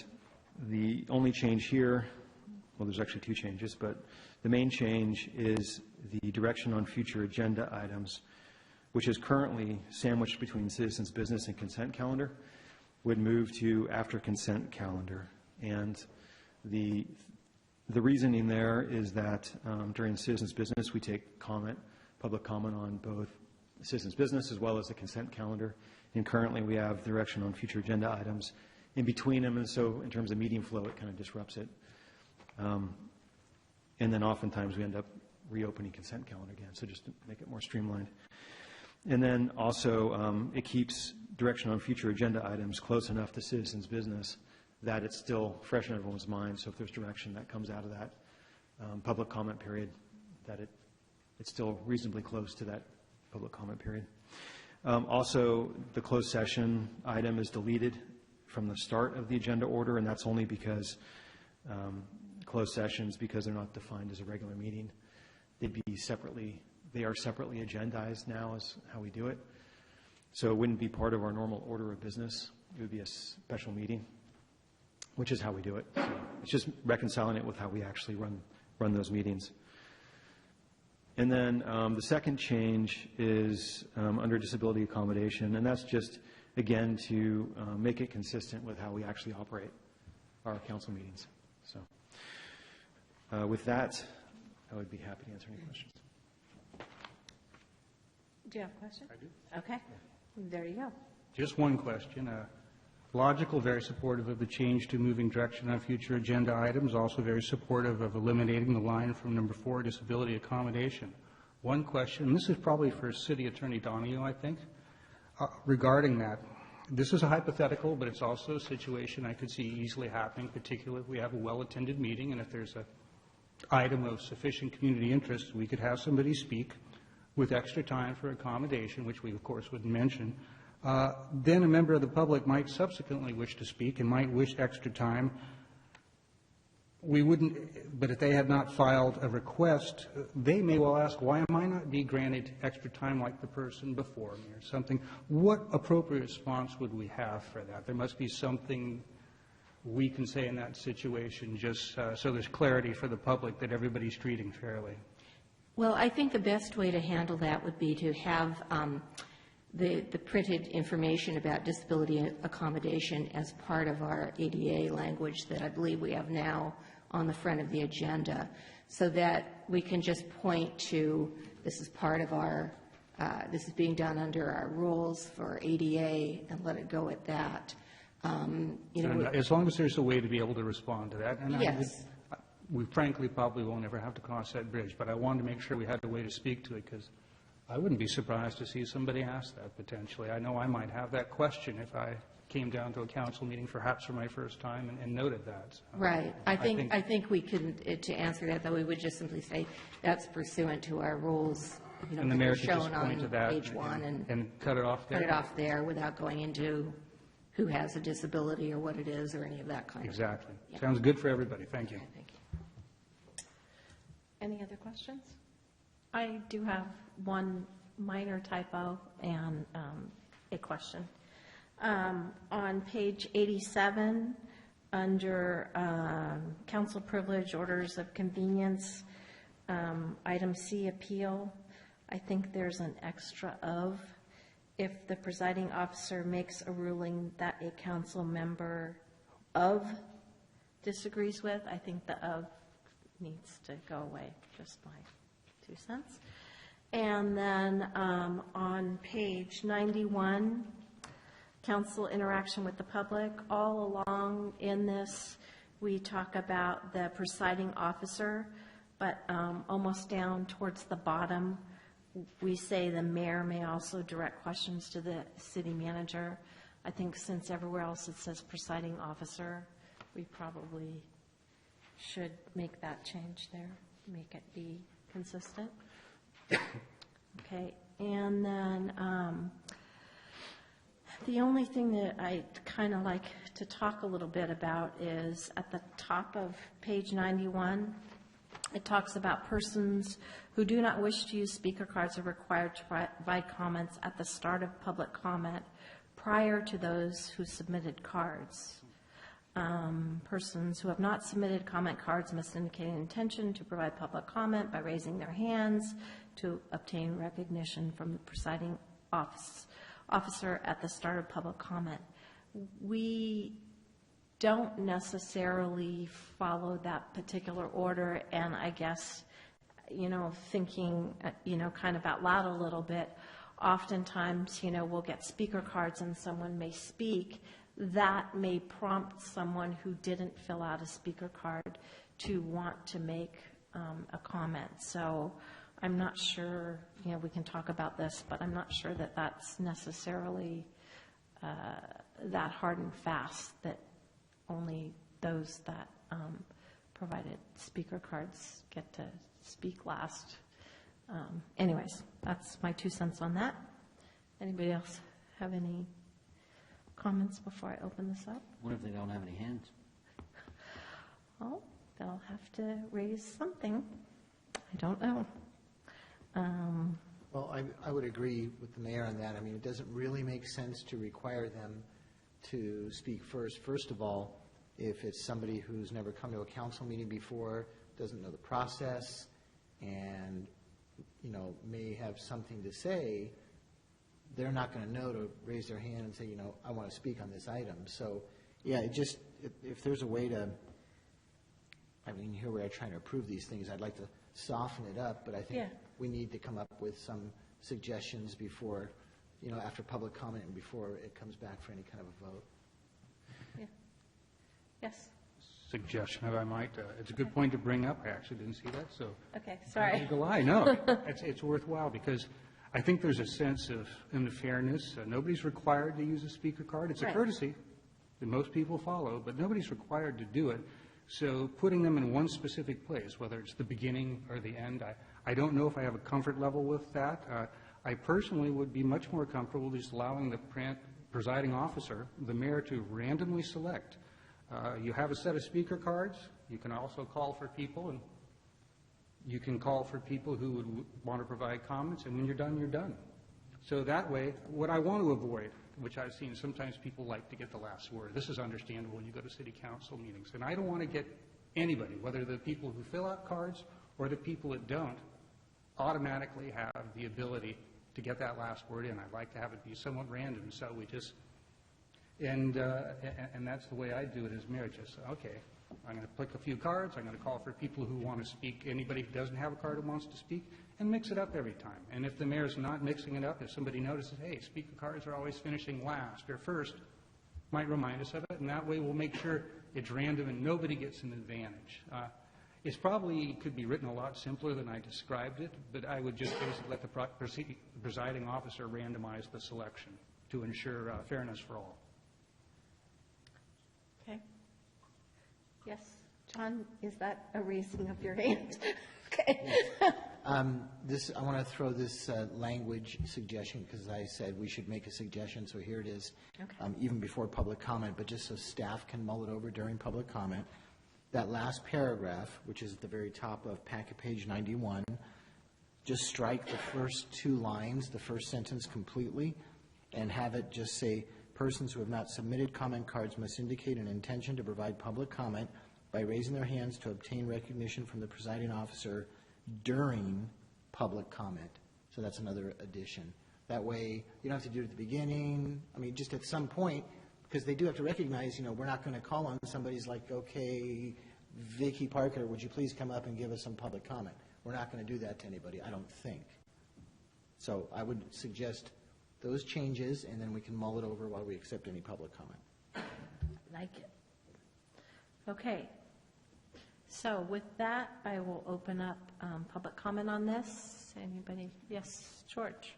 the only change here, well, there's actually 2 changes, but the main change is the direction on future agenda items, which is currently sandwiched between citizens' business and consent calendar, would move to after consent calendar. And the reasoning there is that during citizens' business, we take public comment on both citizens' business as well as the consent calendar. And currently, we have direction on future agenda items in between them, and so in terms of meeting flow, it kind of disrupts it. And then oftentimes, we end up reopening consent calendar again, so just to make it more streamlined. And then also, it keeps direction on future agenda items close enough to citizens' business that it's still fresh in everyone's mind. So if there's direction that comes out of that public comment period, that it's still reasonably close to that public comment period. Also, the closed session item is deleted from the start of the agenda order, and that's only because closed sessions because they're not defined as a regular meeting. They are separately agendized now is how we do it. So it wouldn't be part of our normal order of business. It would be a special meeting, which is how we do it. So it's just reconciling it with how we actually run those meetings. And then the second change is under disability accommodation, and that's just, again, to make it consistent with how we actually operate our council meetings. So with that, I would be happy to answer any questions. Do you have a question? I do. Okay, there you go. Just one question. Logical, very supportive of the change to moving direction on future agenda items, also very supportive of eliminating the line from number 4, disability accommodation. One question, and this is probably for City Attorney Donahue, I think, regarding that. This is a hypothetical, but it's also a situation I could see easily happening, particularly if we have a well-attended meeting, and if there's an item of sufficient community interest, we could have somebody speak with extra time for accommodation, which we, of course, wouldn't mention. Then a member of the public might subsequently wish to speak and might wish extra time. We wouldn't, but if they had not filed a request, they may well ask, why am I not being granted extra time like the person before me or something? What appropriate response would we have for that? There must be something we can say in that situation just so there's clarity for the public that everybody's treating fairly. Well, I think the best way to handle that would be to have the printed information about disability accommodation as part of our ADA language that I believe we have now on the front of the agenda, so that we can just point to this is part of our, this is being done under our rules for ADA and let it go at that. As long as there's a way to be able to respond to that. And yes. We frankly probably won't ever have to cross that bridge, but I wanted to make sure we had a way to speak to it because I wouldn't be surprised to see somebody ask that potentially. I know I might have that question if I came down to a council meeting perhaps for my first time and noted that. So right. I think we could, to answer that, though, we would just simply say that's pursuant to our rules, you know, and the mayor could shown just point on to that page 1 and cut it off there. Cut it off there without going into who has a disability or what it is or any of that kind exactly. of thing. Yeah. Sounds good for everybody. Thank you. Okay, thank you. Any other questions? I do have one minor typo and a question. On page 87, under council privilege, orders of convenience, item C, appeal, I think there's an extra of. If the presiding officer makes a ruling that a council member of disagrees with, I think the of needs to go away, just my 2 cents. And then on page 91, council interaction with the public, all along in this, we talk about the presiding officer, but almost down towards the bottom, we say the mayor may also direct questions to the city manager. I think since everywhere else it says presiding officer, we probably should make that change there, make it be consistent. Okay, and then the only thing that I kind of like to talk a little bit about is at the top of page 91, it talks about persons who do not wish to use speaker cards are required to provide comments at the start of public comment prior to those who submitted cards. Persons who have not submitted comment cards must indicate an intention to provide public comment by raising their hands to obtain recognition from the presiding officer at the start of public comment. We don't necessarily follow that particular order, and I guess, you know, thinking, you know, kind of out loud a little bit, oftentimes, you know, we'll get speaker cards and someone may speak. That may prompt someone who didn't fill out a speaker card to want to make a comment. So I'm not sure, you know, we can talk about this, but I'm not sure that that's necessarily that hard and fast, that only those that provided speaker cards get to speak last. Anyways, that's my 2 cents on that. Anybody else have any comments before I open this up? What if they don't have any hands? Oh, they'll have to raise something. I don't know. Well, I would agree with the mayor on that. I mean, it doesn't really make sense to require them to speak first. First of all, if it's somebody who's never come to a council meeting before, doesn't know the process, and, you know, may have something to say, they're not going to know to raise their hand and say, you know, I want to speak on this item. So, yeah, if there's a way to, I mean, here we are trying to approve these things, I'd like to soften it up, but I think we need to come up with some suggestions before, you know, after public comment and before it comes back for any kind of a vote. Yeah. Yes. Suggestion, if I might. It's a good point to bring up. I actually didn't see that, so. Okay, sorry. No, it's worthwhile because I think there's a sense of unfairness. Nobody's required to use a speaker card. It's a courtesy that most people follow, but nobody's required to do it. So putting them in one specific place, whether it's the beginning or the end, I don't know if I have a comfort level with that. I personally would be much more comfortable just allowing the presiding officer, the mayor, to randomly select. You have a set of speaker cards. You can also call for people, and you can call for people who would want to provide comments, and when you're done, you're done. So that way, what I want to avoid, which I've seen, sometimes people like to get the last word. This is understandable when you go to city council meetings. And I don't want to get anybody, whether the people who fill out cards or the people that don't, automatically have the ability to get that last word in. I'd like to have it be somewhat random, so we just, and that's the way I do it as mayor. Just, okay, I'm going to pick a few cards, I'm going to call for people who want to speak, anybody who doesn't have a card who wants to speak, and mix it up every time. And if the mayor's not mixing it up, if somebody notices, hey, speaker cards are always finishing last or first, might remind us of it, and that way we'll make sure it's random and nobody gets an advantage. It's probably could be written a lot simpler than I described it, but I would just basically let the presiding officer randomize the selection to ensure fairness for all. Okay. Yes. John, is that a raising of your hand? Okay. I want to throw this language suggestion, because I said we should make a suggestion, so here it is, even before public comment, but just so staff can mull it over during public comment. That last paragraph, which is at the very top of packet page 91, just strike the first two lines, the first sentence completely, and have it just say, persons who have not submitted comment cards must indicate an intention to provide public comment by raising their hands to obtain recognition from the presiding officer during public comment. So that's another addition. That way, you don't have to do it at the beginning. I mean, just at some point, because they do have to recognize, you know, we're not going to call on somebody's like, okay, Vicky Parker, would you please come up and give us some public comment? We're not going to do that to anybody, I don't think. So I would suggest those changes, and then we can mull it over while we accept any public comment. Like it. Okay. So with that, I will open up public comment on this. Anybody? Yes, George.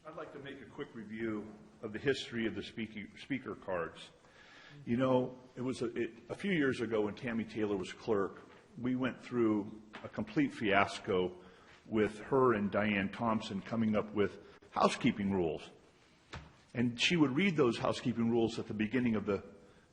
I'd like to make a quick review of the history of the speaker cards. You know, it was a few years ago when Tammy Taylor was clerk, we went through a complete fiasco with her and Diane Thompson coming up with housekeeping rules. And she would read those housekeeping rules at the beginning of the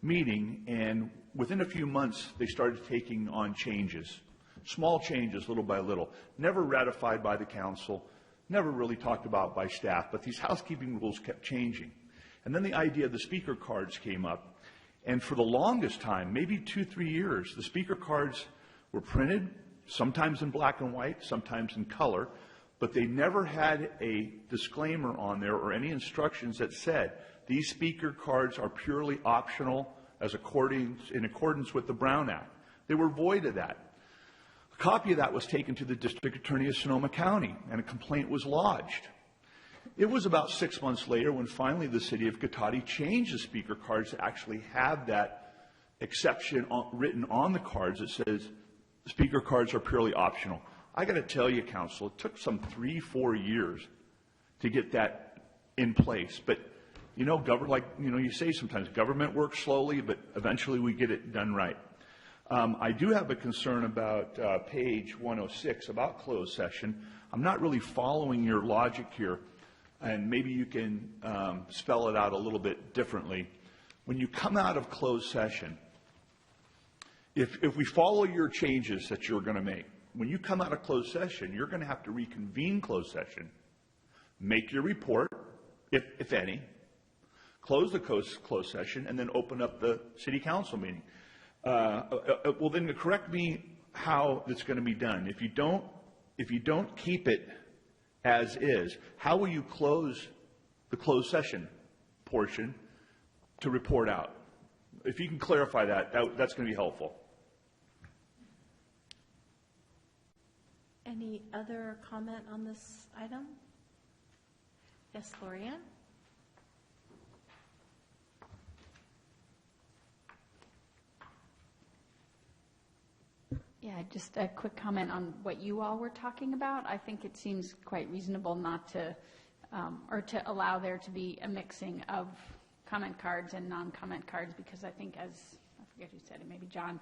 meeting, and within a few months, they started taking on changes, small changes, little by little, never ratified by the council, never really talked about by staff, but these housekeeping rules kept changing. And then the idea of the speaker cards came up, and for the longest time, maybe 2-3 years, the speaker cards were printed, sometimes in black and white, sometimes in color, but they never had a disclaimer on there or any instructions that said these speaker cards are purely optional in accordance with the Brown Act. They were void of that. A copy of that was taken to the District Attorney of Sonoma County, and a complaint was lodged. It was about 6 months later when finally the city of Cotati changed the speaker cards to actually have that exception written on the cards that says speaker cards are purely optional. I got to tell you, Council, it took some 3-4 years to get that in place. But, you know, you say sometimes government works slowly, but eventually we get it done right. I do have a concern about page 106, about closed session. I'm not really following your logic here. and maybe you can spell it out a little bit differently. When you come out of closed session, if we follow your changes that you're going to make, when you come out of closed session, you're going to have to reconvene closed session, make your report, if any, close the closed session, and then open up the city council meeting. Well, then correct me how it's going to be done. If you don't keep it as is, how will you close the closed session portion to report out? If you can clarify that's going to be helpful. Any other comment on this item? Yes, Gloria? Yeah, just a quick comment on what you all were talking about. I think it seems quite reasonable not to, or to allow there to be a mixing of comment cards and non-comment cards, because I think, as I forget who said it, maybe John,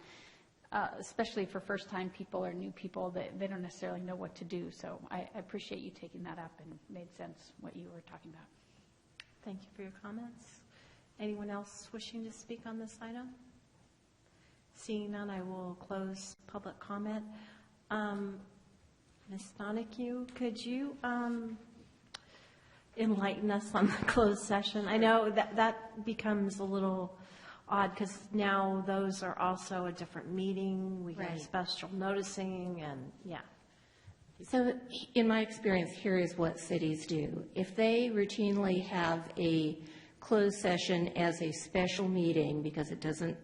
especially for first-time people or new people, they don't necessarily know what to do. So I appreciate you taking that up, and made sense what you were talking about. Thank you for your comments. Anyone else wishing to speak on this item? Seeing none, I will close public comment. Ms. Donahue, could you enlighten us on the closed session? I know that becomes a little odd because now those are also a different meeting. We have special noticing and, yeah. So in my experience, here is what cities do. If they routinely have a closed session as a special meeting because it doesn't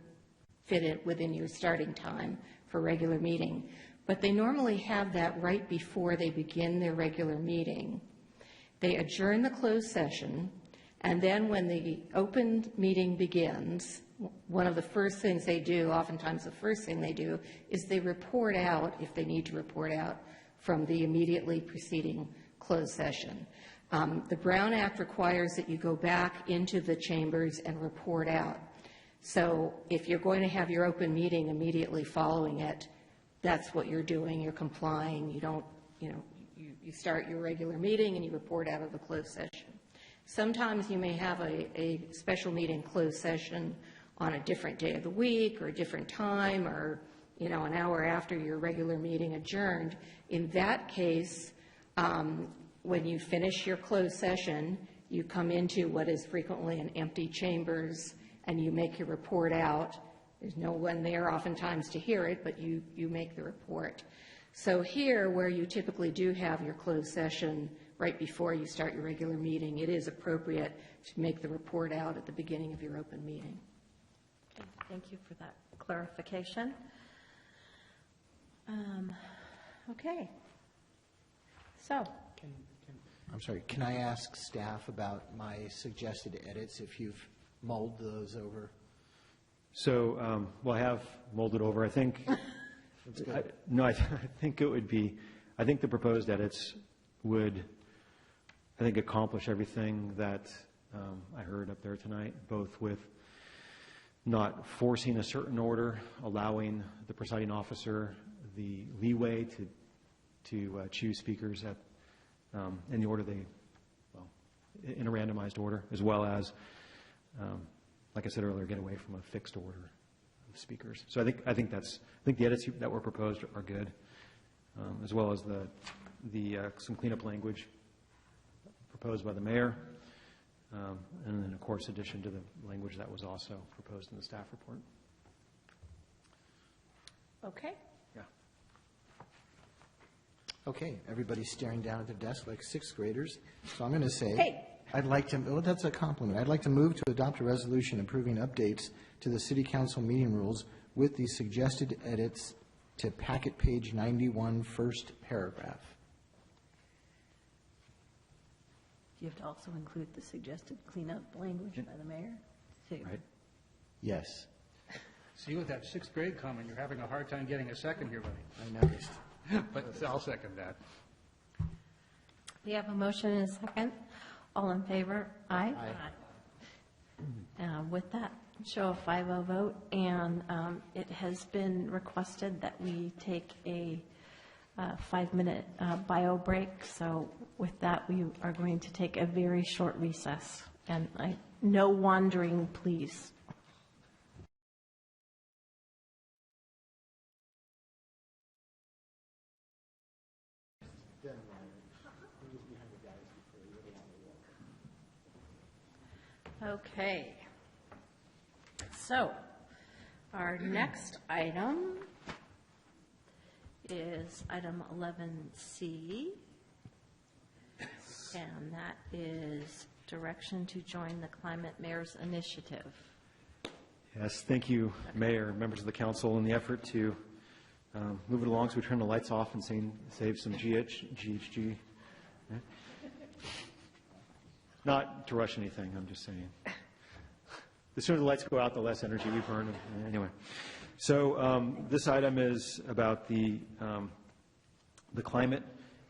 fit it within your starting time for regular meeting, but they normally have that right before they begin their regular meeting, they adjourn the closed session, and then when the open meeting begins, one of the first things they do, oftentimes the first thing they do, is they report out, if they need to report out, from the immediately preceding closed session. The Brown Act requires that you go back into the chambers and report out. So if you're going to have your open meeting immediately following it, that's what you're doing. You're complying. You don't, you start your regular meeting and you report out of the closed session. Sometimes you may have a special meeting closed session on a different day of the week or a different time, or, an hour after your regular meeting adjourned. In that case, when you finish your closed session, you come into what is frequently an empty chambers and you make your report out. There's no one there oftentimes to hear it, but you make the report. So here, where you typically do have your closed session right before you start your regular meeting, it is appropriate to make the report out at the beginning of your open meeting. Okay, thank you for that clarification. Okay. So. I'm sorry, can I ask staff about my suggested edits, if you've mulled those over? So, I have mulled it over. I think, I think it would be, I think the proposed edits would, accomplish everything that I heard up there tonight, both with not forcing a certain order, allowing the presiding officer the leeway to choose speakers in the order in a randomized order, as well as, like I said earlier, get away from a fixed order of speakers. So I think the edits that were proposed are good, as well as some cleanup language proposed by the mayor, and then, of course, addition to the language that was also proposed in the staff report. Okay. Yeah. Okay, everybody's staring down at their desk like sixth graders. So I'm going to say, hey. That's a compliment. I'd like to move to adopt a resolution approving updates to the City Council meeting rules with the suggested edits to packet page 91, first paragraph. Do you have to also include the suggested cleanup language by the mayor, too? Right. Yes. See, with that sixth grade comment, you're having a hard time getting a second here, buddy. I noticed. But I'll second that. We have a motion and a second. All in favor? Aye. With that, show a 5-0 vote, and it has been requested that we take a 5-minute bio break. So with that, we are going to take a very short recess. And no wandering, please. Okay. So our next item is item 11C, and that is direction to join the Climate Mayor's Initiative. Yes, thank you, Mayor, members of the council, in the effort to move it along so we turn the lights off and save some GHG. Yeah. Not to rush anything, I'm just saying. The sooner the lights go out, the less energy we burn. Anyway, so this item is about the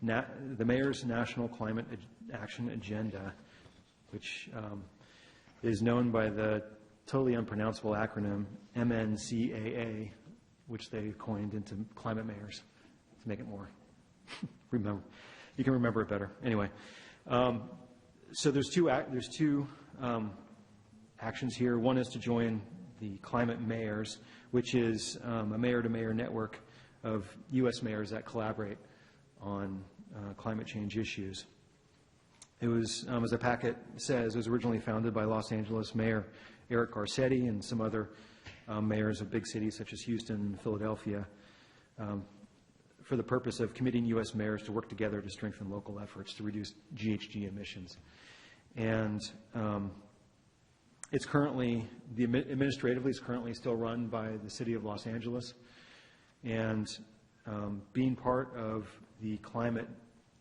the Mayor's National Climate Action Agenda, which is known by the totally unpronounceable acronym MNCAA, which they coined into Climate Mayors to make it more remember. You can remember it better. Anyway, so there's two actions here. One is to join the Climate Mayors, which is a mayor-to-mayor network of U.S. mayors that collaborate on climate change issues. It was, as the packet says, it was originally founded by Los Angeles Mayor Eric Garcetti and some other mayors of big cities such as Houston and Philadelphia for the purpose of committing U.S. mayors to work together to strengthen local efforts to reduce GHG emissions. And it's currently, administratively, it's currently still run by the city of Los Angeles. And being part of the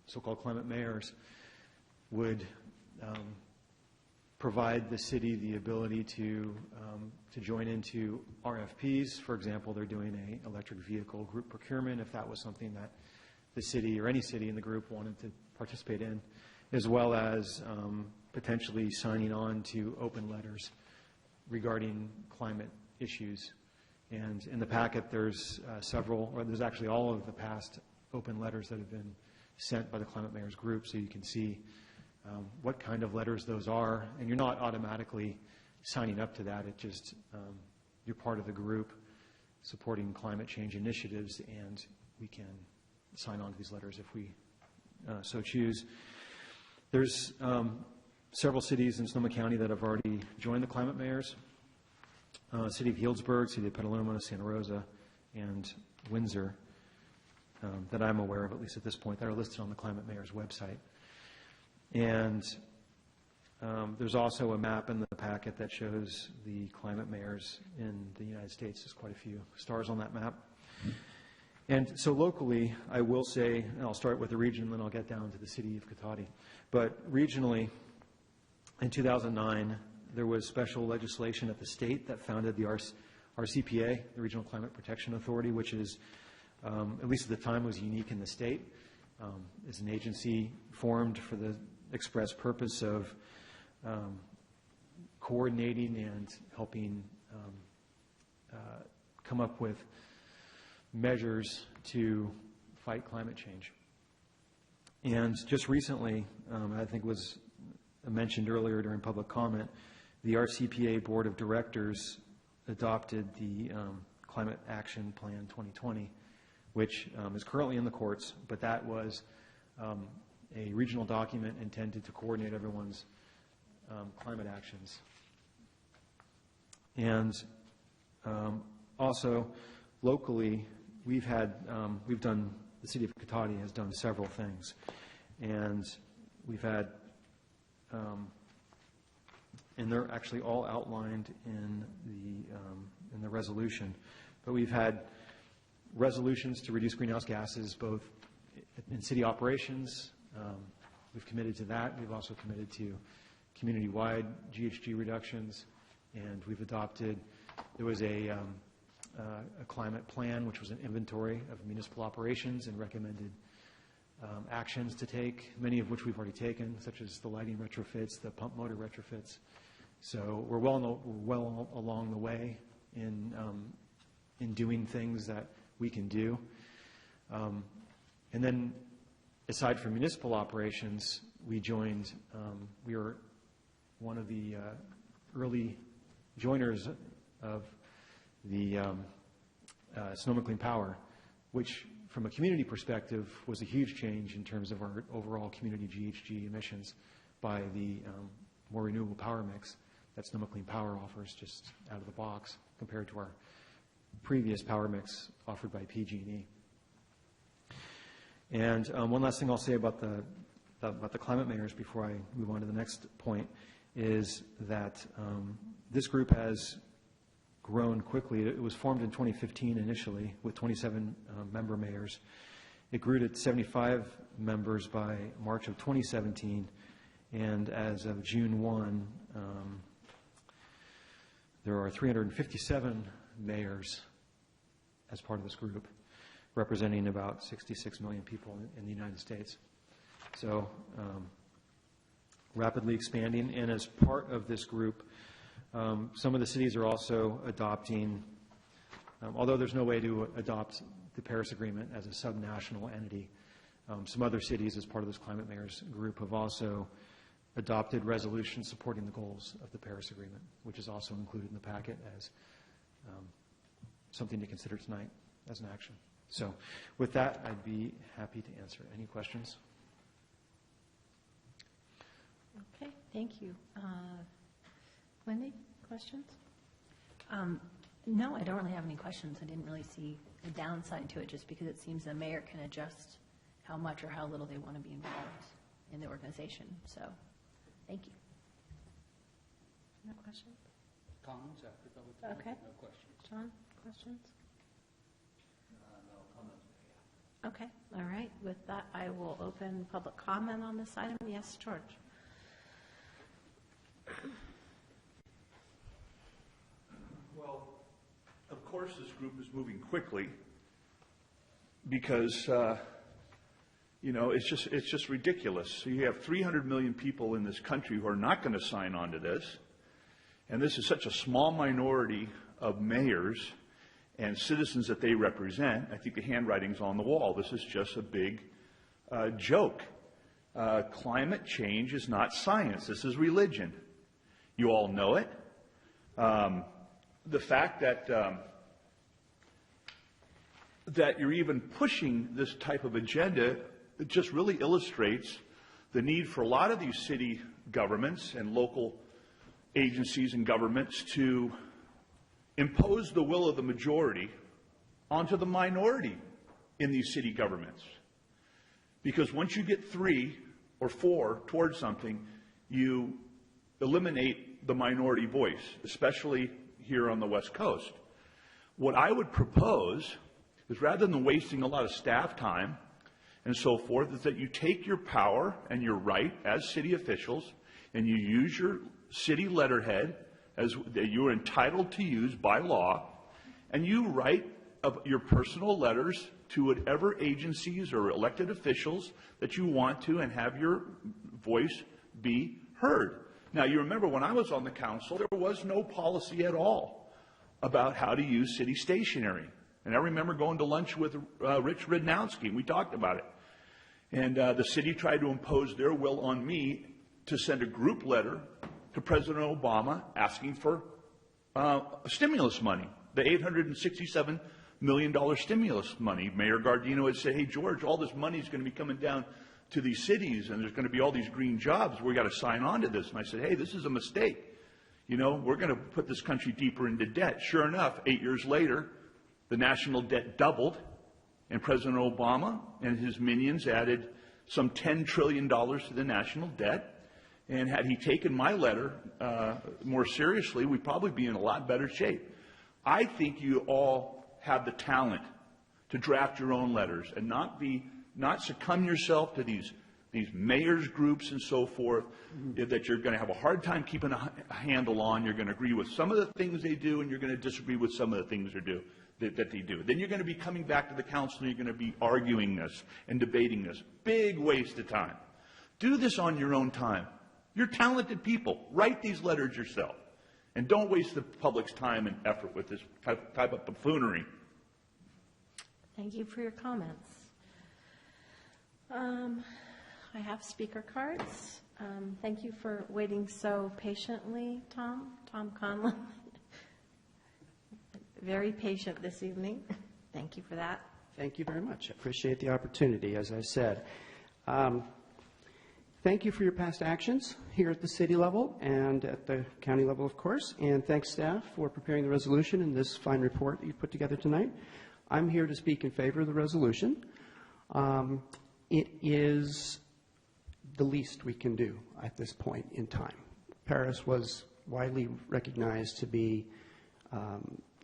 so-called climate mayors would provide the city the ability to join into RFPs. For example, they're doing an electric vehicle group procurement, if that was something that the city or any city in the group wanted to participate in, as well as potentially signing on to open letters regarding climate issues. And in the packet, there's there's actually all of the past open letters that have been sent by the Climate Mayors Group, so you can see what kind of letters those are. And you're not automatically signing up to that. It just, you're part of the group supporting climate change initiatives, and we can sign on to these letters if we so choose. There's several cities in Sonoma County that have already joined the Climate Mayors. City of Healdsburg, City of Petaluma, Santa Rosa, and Windsor, that I'm aware of, at least at this point, that are listed on the Climate Mayors website. And there's also a map in the packet that shows the climate mayors in the United States. There's quite a few stars on that map. And so locally, I will say, and I'll start with the region, and then I'll get down to the city of Cotati. But regionally, in 2009, there was special legislation at the state that founded the RCPA, the Regional Climate Protection Authority, which is, at least at the time, was unique in the state. Is an agency formed for the express purpose of coordinating and helping come up with measures to fight climate change. And just recently, I think was mentioned earlier during public comment, the RCPA Board of Directors adopted the Climate Action Plan 2020, which is currently in the courts, but that was a regional document intended to coordinate everyone's climate actions. And also, locally, the city of Cotati has done several things. And we've had, and they're actually all outlined in the resolution, but we've had resolutions to reduce greenhouse gases both in city operations. We've committed to that. We've also committed to community-wide GHG reductions, and we've adopted, there was a climate plan, which was an inventory of municipal operations and recommended actions to take, many of which we've already taken, such as the lighting retrofits, the pump motor retrofits. So we're well along the way in doing things that we can do. And then, aside from municipal operations, we joined, we were one of the early joiners of the Sonoma Clean Power, which, from a community perspective, was a huge change in terms of our overall community GHG emissions by the more renewable power mix that Sonoma Clean Power offers just out of the box compared to our previous power mix offered by PG&E. And one last thing I'll say about the climate mayors before I move on to the next point is that this group has grown quickly. It was formed in 2015 initially with 27 member mayors. It grew to 75 members by March of 2017, and as of June 1, there are 357 mayors as part of this group, representing about 66 million people in the United States. So rapidly expanding, and as part of this group, some of the cities are also adopting, although there's no way to adopt the Paris Agreement as a subnational entity, some other cities as part of this Climate Mayors group have also adopted resolutions supporting the goals of the Paris Agreement, which is also included in the packet as something to consider tonight as an action. So with that, I'd be happy to answer any questions. Okay, thank you. Wendy, questions? No, I don't really have any questions. I didn't really see a downside to it, just because it seems the mayor can adjust how much or how little they want to be involved in the organization. So, thank you. No questions? Comments after public Okay. No questions. John, questions? Okay, all right. With that, I will open public comment on this item. Yes, George? Well, of course, this group is moving quickly because, it's just ridiculous. So you have 300 million people in this country who are not going to sign on to this, and this is such a small minority of mayors and citizens that they represent. I think the handwriting's on the wall. This is just a big joke. Climate change is not science. This is religion. You all know it. The fact that that you're even pushing this type of agenda, it just really illustrates the need for a lot of these city governments and local agencies and governments to impose the will of the majority onto the minority in these city governments. Because once you get 3 or 4 towards something, you eliminate the minority voice, especially here on the West Coast. What I would propose is, rather than wasting a lot of staff time and so forth, is that you take your power and your right as city officials and you use your city letterhead that you are entitled to use by law, and you write your personal letters to whatever agencies or elected officials that you want to and have your voice be heard. Now, you remember when I was on the council, there was no policy at all about how to use city stationery. And I remember going to lunch with Rich Ridnowski, and we talked about it. And the city tried to impose their will on me to send a group letter to President Obama asking for stimulus money, the $867 million stimulus money. Mayor Gardino had said, hey, George, all this money is going to be coming down to these cities, and there's going to be all these green jobs. We've got to sign on to this. And I said, hey, this is a mistake. We're going to put this country deeper into debt. Sure enough, 8 years later, the national debt doubled, and President Obama and his minions added some $10 trillion to the national debt. And had he taken my letter more seriously, we'd probably be in a lot better shape. I think you all have the talent to draft your own letters and not succumb yourself to these mayors groups and so forth that you're going to have a hard time keeping a handle on. You're going to agree with some of the things they do, and you're going to disagree with some of the things that they do. Then you're going to be coming back to the council, and you're going to be arguing this and debating this. Big waste of time. Do this on your own time. You're talented people. Write these letters yourself. And don't waste the public's time and effort with this type of buffoonery. Thank you for your comments. I have speaker cards. Thank you for waiting so patiently, Tom Conlon. Very patient this evening. Thank you for that. Thank you very much. I appreciate the opportunity, as I said. Thank you for your past actions here at the city level and at the county level, of course, and thanks staff for preparing the resolution and this fine report that you put together tonight. I'm here to speak in favor of the resolution. It is the least we can do at this point in time. Paris was widely recognized to be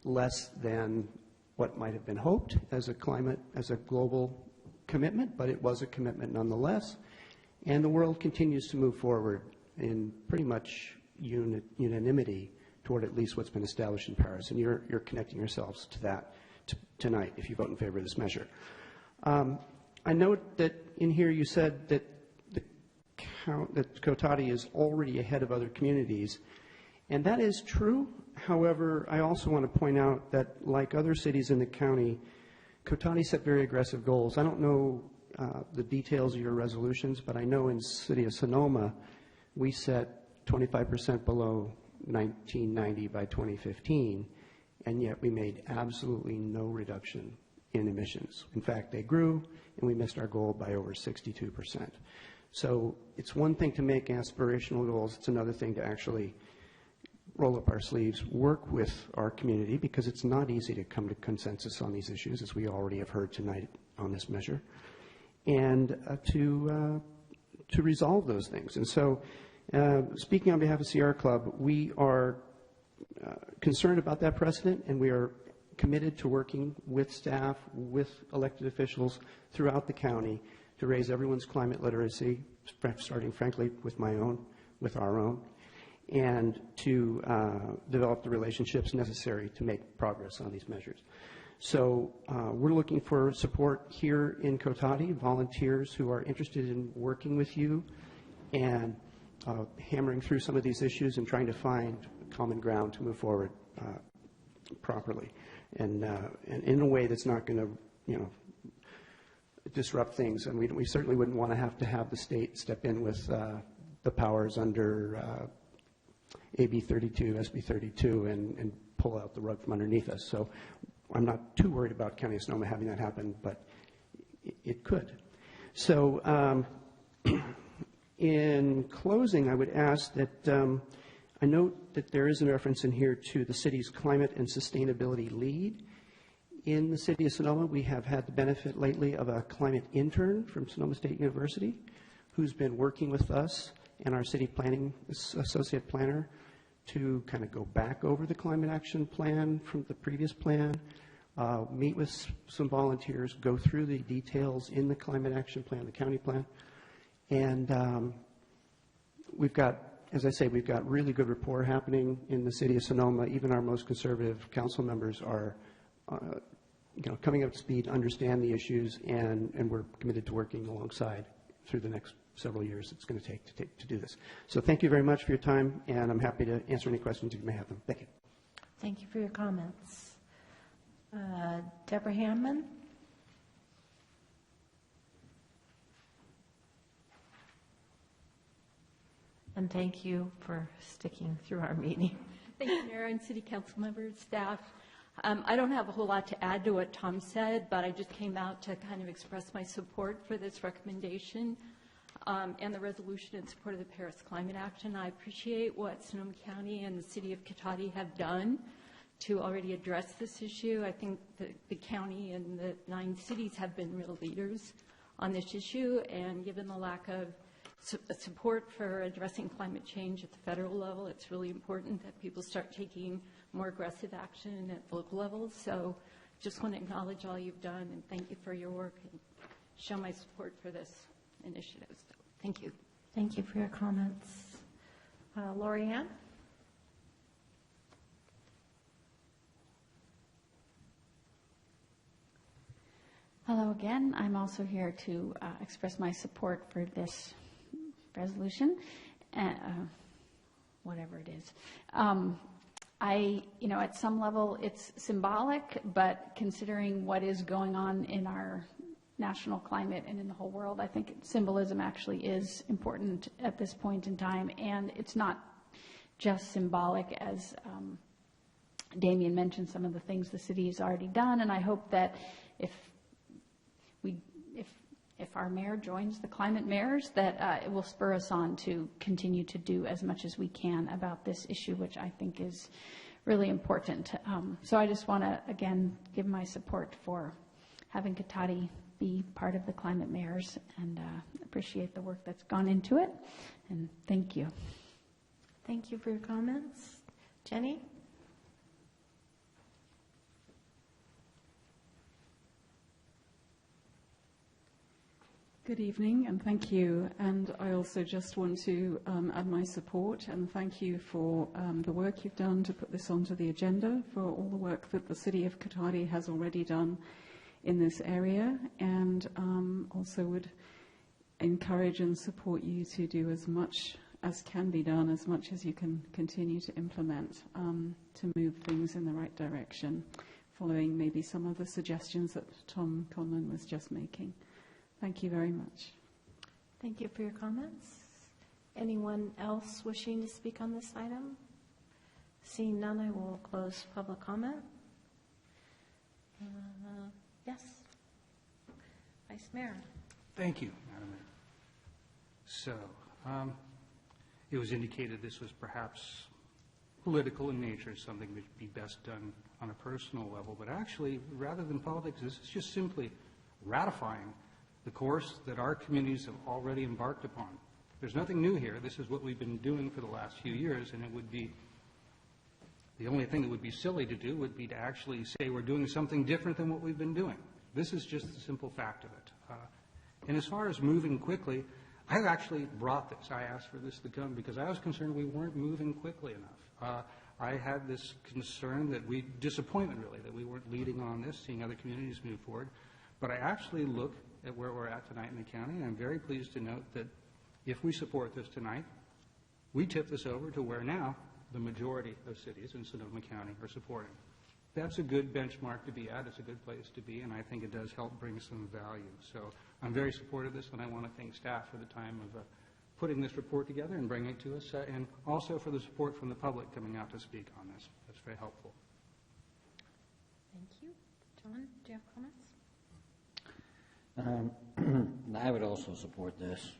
less than what might have been hoped as a global commitment, but it was a commitment nonetheless. And the world continues to move forward in pretty much unanimity toward at least what's been established in Paris. And you're connecting yourselves to that tonight if you vote in favor of this measure. I note that in here you said that that Cotati is already ahead of other communities, and that is true. However, I also want to point out that, like other cities in the county, Cotati set very aggressive goals. I don't know the details of your resolutions, but I know in the city of Sonoma, we set 25% below 1990 by 2015, and yet we made absolutely no reduction in emissions. In fact, they grew, and we missed our goal by over 62%. So it's one thing to make aspirational goals. It's another thing to actually roll up our sleeves, work with our community, because it's not easy to come to consensus on these issues, as we already have heard tonight on this measure, and to resolve those things. And so, speaking on behalf of Sierra Club, we are concerned about that precedent, and we are committed to working with staff, with elected officials throughout the county to raise everyone's climate literacy, starting, frankly, with our own, and to develop the relationships necessary to make progress on these measures. So we're looking for support here in Cotati, volunteers who are interested in working with you and hammering through some of these issues and trying to find common ground to move forward properly and in a way that's not going to, disrupt things. And we certainly wouldn't want to have the state step in with the powers under AB 32, SB 32, and pull out the rug from underneath us. So I'm not too worried about County of Sonoma having that happen, but it could. So in closing, I would ask that I note that there is a reference in here to the city's climate and sustainability lead. In the city of Sonoma, we have had the benefit lately of a climate intern from Sonoma State University who's been working with us and our city planning associate planner to kind of go back over the climate action plan from the previous plan, meet with some volunteers, go through the details in the climate action plan, the county plan. And we've got, as I say, we've got really good rapport happening in the city of Sonoma. Even our most conservative council members are coming up to speed, understand the issues, and we're committed to working alongside through the next several years it's going to take to do this. So thank you very much for your time, and I'm happy to answer any questions if you may have them. Thank you. Thank you for your comments. Deborah Hammond. And thank you for sticking through our meeting. Thank you, Mayor and City Council members, staff. I don't have a whole lot to add to what Tom said, but I just came out to kind of express my support for this recommendation and the resolution in support of the Paris Climate Action. I appreciate what Sonoma County and the City of Cotati have done to already address this issue. I think the county and the 9 cities have been real leaders on this issue, and given the lack of support for addressing climate change at the federal level, it's really important that people start taking more aggressive action at local levels. So just want to acknowledge all you've done and thank you for your work and show my support for this initiative. So thank you. Thank you for your comments. Lori Ann? Hello again. I'm also here to express my support for this resolution, whatever it is. At some level it's symbolic, but considering what is going on in our national climate and in the whole world. I think symbolism actually is important at this point in time, and it's not just symbolic, as Damien mentioned some of the things the city has already done, and I hope that if our mayor joins the climate mayors, that it will spur us on to continue to do as much as we can about this issue, which I think is really important. So I just want to, again, give my support for having Cotati be part of the climate mayors, and appreciate the work that's gone into it, and thank you. Thank you for your comments. Jenny? Good evening, and thank you. And I also just want to add my support and thank you for the work you've done to put this onto the agenda, for all the work that the City of Cotati has already done in this area, and also would encourage and support you to do as much as can be done, as much as you can continue to implement to move things in the right direction, following maybe some of the suggestions that Tom Conlon was just making. Thank you very much. Thank you for your comments. Anyone else wishing to speak on this item? Seeing none, I will close public comment. Yes. Vice Mayor. Thank you, Madam Mayor. So, it was indicated this was perhaps political in nature, something that would be best done on a personal level, but actually, rather than politics, this is just simply ratifying the course that our communities have already embarked upon. There's nothing new here. This is what we've been doing for the last few years, and it would be, the only thing that would be silly to do would be to actually say we're doing something different than what we've been doing. This is just the simple fact of it. And as far as moving quickly, I actually brought this. I asked for this to come because I was concerned we weren't moving quickly enough. I had this concern disappointment really, that we weren't leading on this, seeing other communities move forward. But I actually look at where we're at tonight in the county, and I'm very pleased to note that if we support this tonight, we tip this over to where now the majority of cities in Sonoma County are supporting. That's a good benchmark to be at. It's a good place to be, and I think it does help bring some value. So I'm very supportive of this, and I want to thank staff for the time of putting this report together and bringing it to us, and also for the support from the public coming out to speak on this. That's very helpful. Thank you. John, do you have comments? I would also support this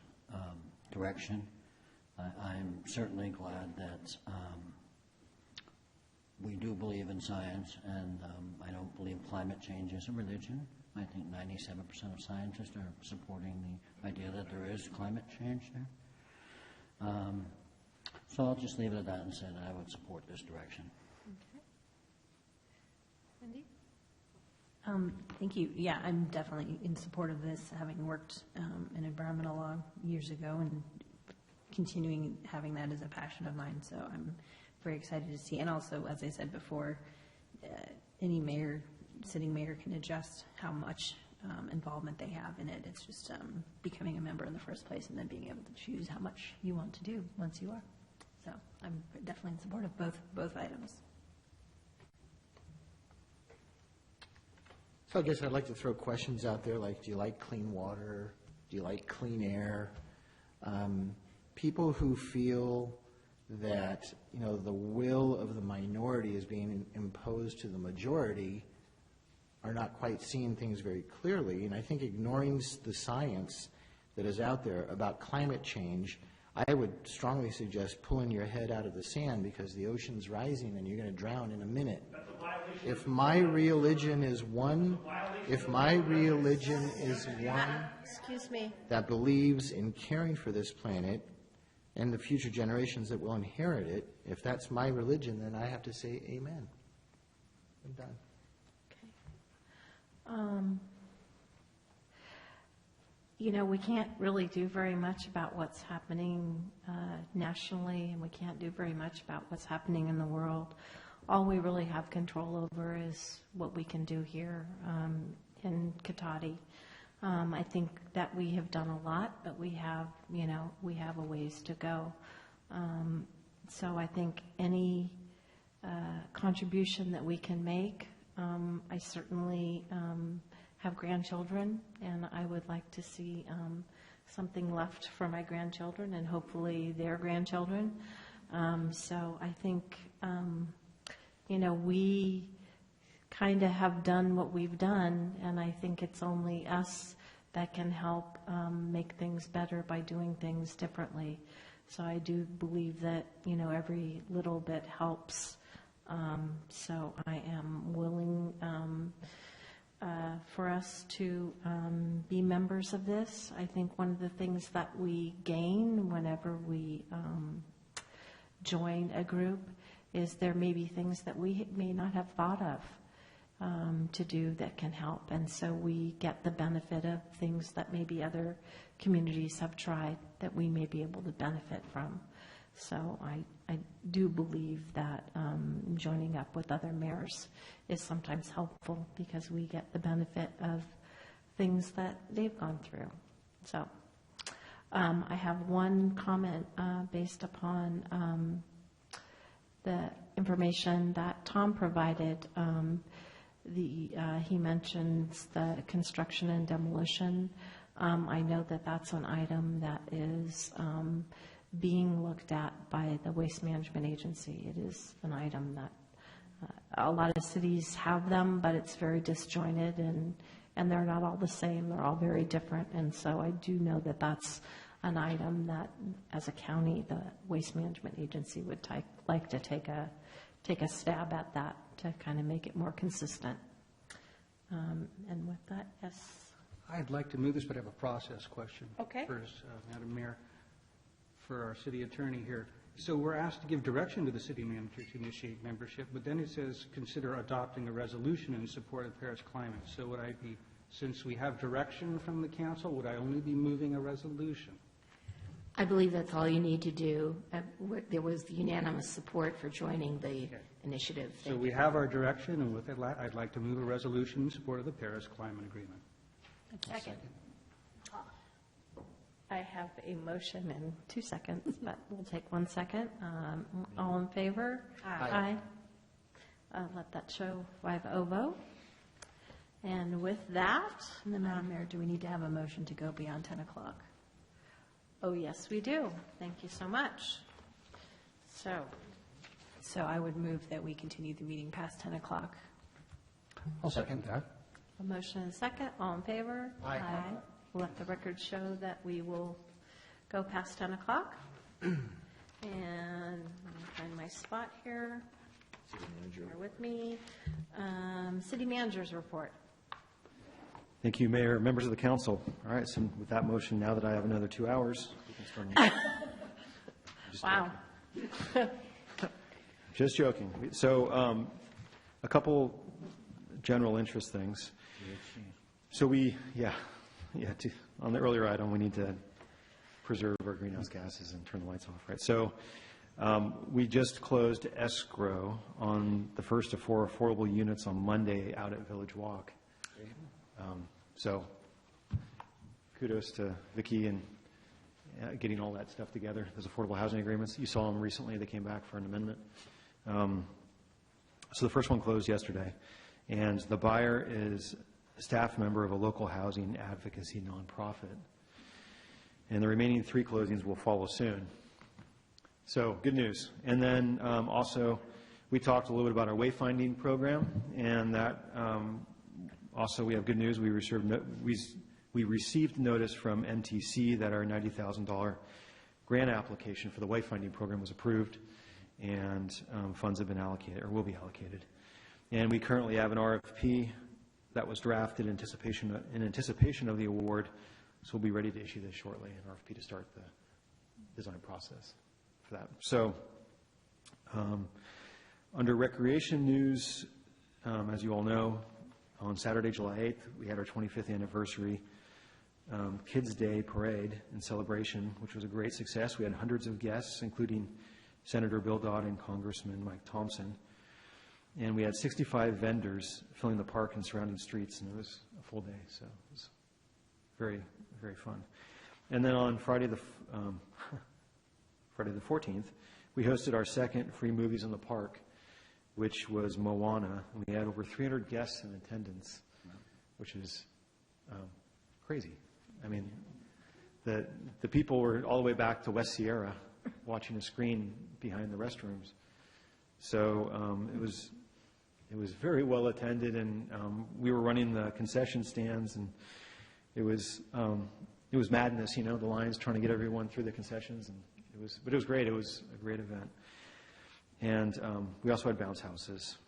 direction. I'm certainly glad that we do believe in science, and I don't believe climate change is a religion. I think 97% of scientists are supporting the idea that there is climate change there. So I'll just leave it at that and say that I would support this direction. Okay. Wendy? Thank you. Yeah, I'm definitely in support of this, having worked in environmental law years ago and continuing having that as a passion of mine. So I'm very excited to see. And also, as I said before, any mayor, sitting mayor can adjust how much involvement they have in it. It's just becoming a member in the first place and then being able to choose how much you want to do once you are. So I'm definitely in support of both items. So I guess I'd like to throw questions out there like, do you like clean water? Do you like clean air? People who feel that, the will of the minority is being imposed to the majority are not quite seeing things very clearly. And I think ignoring the science that is out there about climate change, I would strongly suggest pulling your head out of the sand because the ocean's rising and you're going to drown in a minute. If my religion is one, Excuse me. that believes in caring for this planet and the future generations that will inherit it, if that's my religion, then I have to say amen. I'm done. We can't really do very much about what's happening nationally, and we can't do very much about what's happening in the world. All we really have control over is what we can do here in Cotati. I think that we have done a lot, but we have a ways to go. So I think any contribution that we can make, I certainly have have grandchildren, and I would like to see something left for my grandchildren and hopefully their grandchildren. So I think, we kind of have done what we've done, and I think it's only us that can help make things better by doing things differently. So I do believe that, every little bit helps. So I am willing for us to be members of this. I think one of the things that we gain whenever we join a group is there may be things that we may not have thought of to do that can help. And so we get the benefit of things that maybe other communities have tried that we may be able to benefit from. So I do believe that joining up with other mayors is sometimes helpful because we get the benefit of things that they've gone through. So I have one comment based upon the information that Tom provided. He mentions the construction and demolition. I know that that's an item that is being looked at by the Waste Management Agency. It is an item that a lot of cities have them, but it's very disjointed, and they're not all the same. They're all very different. And so I do know that that's an item that, as a county, the Waste Management Agency would like to take a stab at that to kind of make it more consistent. And with that, yes. I'd like to move this, but I have a process question. Okay. First, Madam Mayor, for our city attorney here. So we're asked to give direction to the city manager to initiate membership, but then it says consider adopting a resolution in support of Paris climate. So would I be, since we have direction from the council, would I only be moving a resolution? I believe that's all you need to do. There was unanimous support for joining the initiative. So we have our direction, and with that, I'd like to move a resolution in support of the Paris Climate Agreement. Second. I have a motion in 2 seconds, but we'll take 1 second. All in favor? Aye. Let that show 5-0 vote. And with that, And then, Madam Mayor, do we need to have a motion to go beyond 10 o'clock? oh, yes, we do. Thank you so much. So I would move that we continue the meeting past 10 o'clock. I'll second that. A motion and a second. All in favor? Aye. Let the record show that we will go past 10 o'clock. And let me find my spot here. Bear with me. City manager's report. Thank you, Mayor, members of the council. All right, so with that motion, now that I have another 2 hours, we can start. Wow. Just joking. So a couple general interest things. So on the earlier item, we need to preserve our greenhouse gases and turn the lights off, right? So we just closed escrow on the first of 4 affordable units on Monday out at Village Walk. So kudos to Vicki and getting all that stuff together, those affordable housing agreements. You saw them recently. They came back for an amendment. So the first one closed yesterday, and the buyer is a staff member of a local housing advocacy nonprofit. And the remaining 3 closings will follow soon. So good news. And then also we talked a little bit about our wayfinding program, and that also we have good news. We received notice from MTC that our $90,000 grant application for the wayfinding program was approved, and funds have been allocated, or will be allocated. And we currently have an RFP that was drafted in anticipation of the award, so we'll be ready to issue this shortly, an RFP to start the design process for that. So under recreation news, as you all know, on Saturday, July 8th, we had our 25th anniversary Kids Day parade and celebration, which was a great success. We had hundreds of guests, including Senator Bill Dodd and Congressman Mike Thompson. And we had 65 vendors filling the park and surrounding streets, and it was a full day, so it was very, very fun. And then on Friday the 14th, we hosted our second free movies in the park, which was Moana. And we had over 300 guests in attendance, which is crazy. I mean, the people were all the way back to West Sierra watching a screen behind the restrooms. So it was very well attended, and we were running the concession stands, and it was madness, the lines trying to get everyone through the concessions, but it was great. It was a great event. And we also had bounce houses.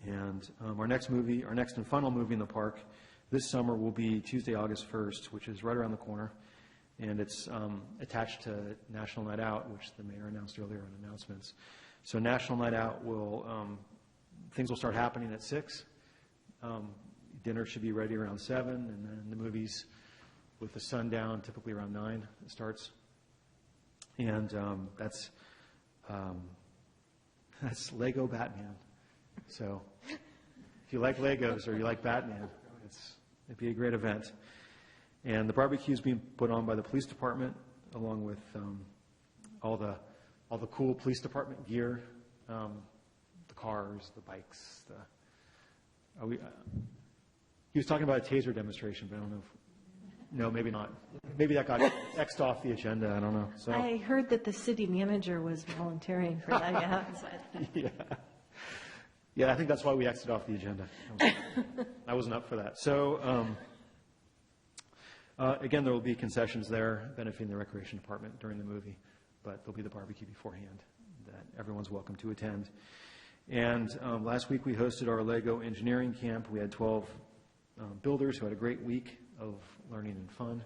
And our next and final movie in the park this summer will be Tuesday, August 1st, which is right around the corner. And it's attached to National Night Out, which the mayor announced earlier in announcements. So National Night Out things will start happening at 6. Dinner should be ready around 7, and then the movies with the sun down, typically around 9, it starts. And that's Lego Batman. So if you like Legos or you like Batman, it'd be a great event. And the barbecue is being put on by the police department, along with all the cool police department gear, the cars, the bikes. He was talking about a taser demonstration, but I don't know no, maybe not. Maybe that got X'd off the agenda. I don't know. So I heard that the city manager was volunteering for that. Yeah, I think that's why we X'd off the agenda. I wasn't up for that. So again, there will be concessions there benefiting the recreation department during the movie, but there'll be the barbecue beforehand that everyone's welcome to attend. And last week we hosted our Lego engineering camp. We had 12 builders who had a great week of learning and fun.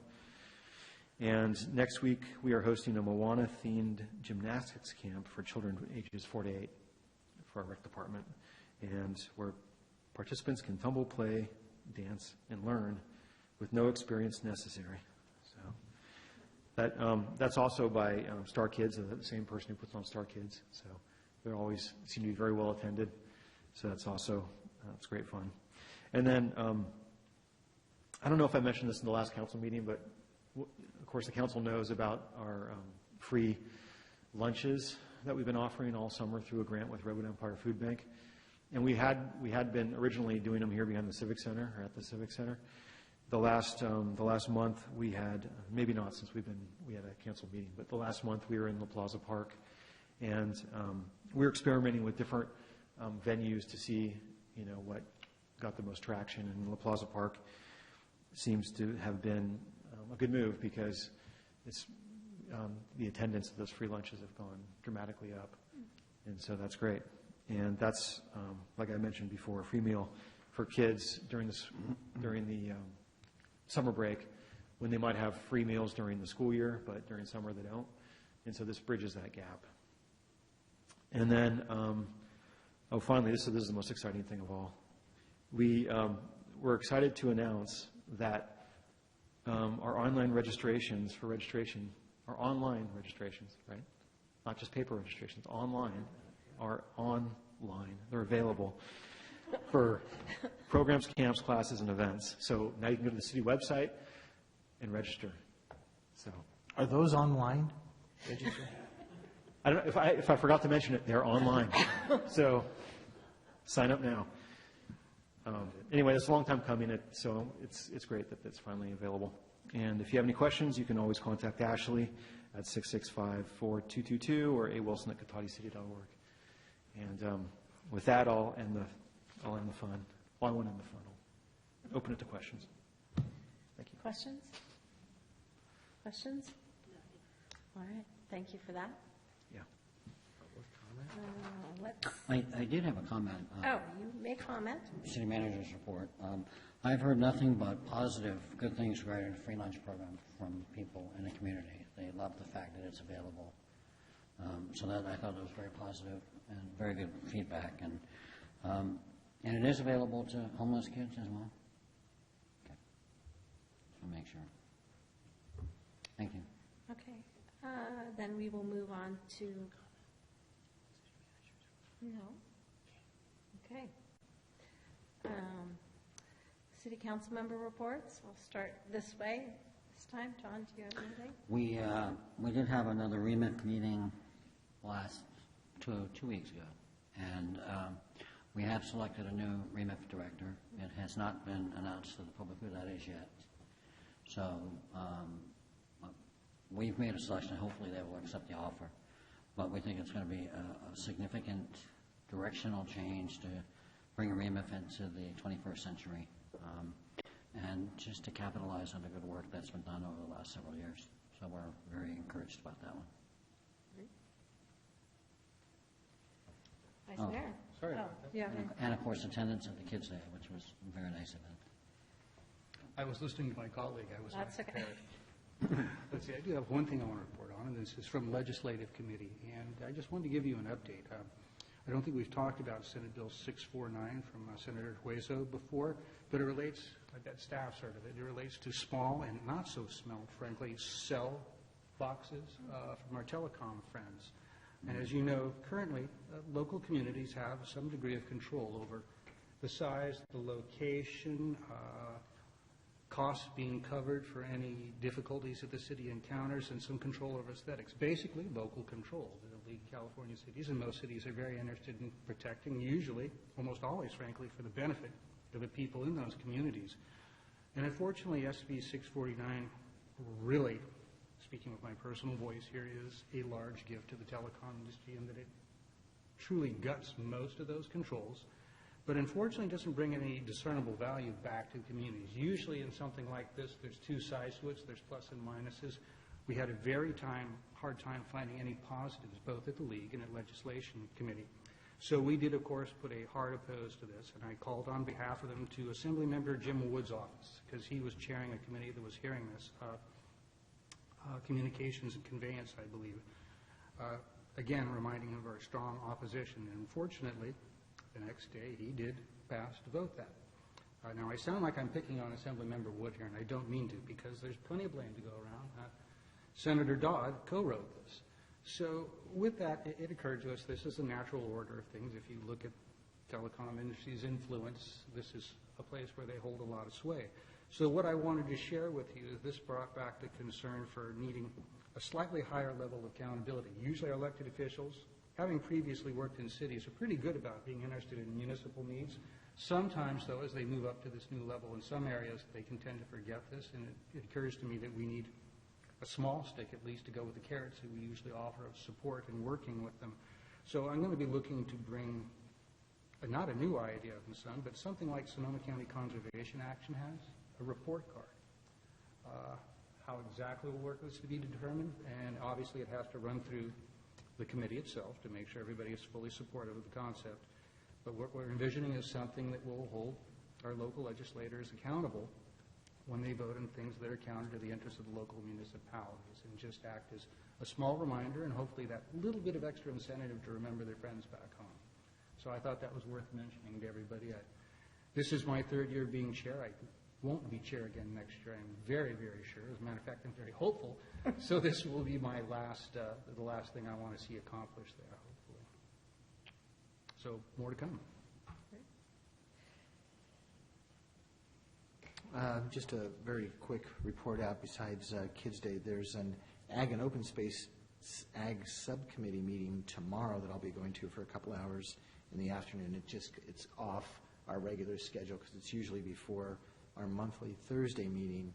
And next week we are hosting a Moana-themed gymnastics camp for children ages 4 to 8 for our rec department, and where participants can tumble, play, dance, and learn with no experience necessary. So that's also by Star Kids, the same person who puts on Star Kids. So they always seem to be very well attended. So that's also it's great fun. And then I don't know if I mentioned this in the last council meeting, but of course the council knows about our free lunches that we've been offering all summer through a grant with Redwood Empire Food Bank. And we had been originally doing them here behind the Civic Center, or at the Civic Center. The last month we had, maybe not since we had a canceled meeting, but the last month we were in La Plaza Park, and we were experimenting with different venues to see, what got the most traction. And La Plaza Park seems to have been a good move because it's the attendance of those free lunches have gone dramatically up, and so that's great. And that's, like I mentioned before, a free meal for kids during the summer break, when they might have free meals during the school year, but during summer they don't. And so this bridges that gap. And then, finally, this is the most exciting thing of all. We're excited to announce that our online registrations for registration, our online registrations, right? Not just paper registrations, online, are online. They're available for programs, camps, classes, and events. So now you can go to the city website and register. So are those online? Register? I don't know if I forgot to mention it. They're online. So sign up now. Anyway, it's a long time coming, so it's great that it's finally available. And if you have any questions, you can always contact Ashley at 665-4222 or awilson@cotatiCity.org. And with that, I'll end the fun. Well, I won't end the fun. I'll open it to questions. Thank you. Questions? All right. Thank you for that. Yeah. I did have a comment. You may comment. City manager's report. I've heard nothing but positive, good things regarding the free lunch program from people in the community. They love the fact that it's available. So that I thought it was very positive and very good feedback. And it is available to homeless kids as well? Okay. So make sure. Thank you. Okay. Then we will move on to... No? Okay. City council member reports. We'll start this way this time. John, do you have anything? We did have another remit meeting last 2 weeks ago, and We have selected a new REMIF director. It has not been announced to the public who that is yet. So we've made a selection, and hopefully they will accept the offer. But we think it's going to be a significant directional change to bring REMIF into the 21st century, and just to capitalize on the good work that's been done over the last several years. So we're very encouraged about that one. Vice Oh. Mayor. Sorry Oh, about that. yeah. And of course, attendance at the Kids Day, which was a very nice event. I was listening to my colleague. I was not That's okay. prepared. Let's see, I do have one thing I want to report on, and this is from Legislative Committee. And I just wanted to give you an update. I don't think we've talked about Senate Bill 649 from Senator Hueso before, but it relates, I bet staff's heard of it, it relates to small and not so small, frankly, cell boxes from our telecom friends. And as you know, currently, local communities have some degree of control over the size, the location, costs being covered for any difficulties that the city encounters, and some control over aesthetics. Basically, local control. The League of California Cities and most cities are very interested in protecting, usually, almost always, frankly, for the benefit of the people in those communities. And unfortunately, SB 649 really, speaking with my personal voice here, is a large gift to the telecom industry in that it truly guts most of those controls, but unfortunately doesn't bring any discernible value back to communities. Usually in something like this, there's two sides to it, there's plus and minuses. We had a very hard time finding any positives, both at the League and at Legislation Committee. So we did, of course, put a hard oppose to this, and I called on behalf of them to Assemblymember Jim Wood's office, because he was chairing a committee that was hearing this, Communications and Conveyance, I believe. Again, reminding him of our strong opposition. And unfortunately, the next day, he did pass to vote that. Now, I sound like I'm picking on Assemblymember Wood here, and I don't mean to, because there's plenty of blame to go around. Senator Dodd co-wrote this. So with that, it occurred to us this is a natural order of things. If you look at telecom industry's influence, this is a place where they hold a lot of sway. So what I wanted to share with you is this brought back the concern for needing a slightly higher level of accountability. Usually our elected officials, having previously worked in cities, are pretty good about being interested in municipal needs. Sometimes, though, as they move up to this new level in some areas, they can tend to forget this, and it occurs to me that we need a small stick, at least, to go with the carrots that we usually offer of support and working with them. So I'm going to be looking to bring not a new idea from the sun, but something like Sonoma County Conservation Action has, a report card. How exactly will work is to be determined, and obviously it has to run through the committee itself to make sure everybody is fully supportive of the concept. But what we're envisioning is something that will hold our local legislators accountable when they vote on things that are counter to the interests of the local municipalities, and just act as a small reminder and hopefully that little bit of extra incentive to remember their friends back home. So I thought that was worth mentioning to everybody. This is my third year being chair. I won't be chair again next year. I'm very, very sure. As a matter of fact, I'm very hopeful. So this will be my the last thing I want to see accomplished there, hopefully. So more to come. Just a very quick report out besides Kids Day. There's an Ag and Open Space Ag Subcommittee meeting tomorrow that I'll be going to for a couple hours in the afternoon. It's off our regular schedule because it's usually before our monthly Thursday meeting,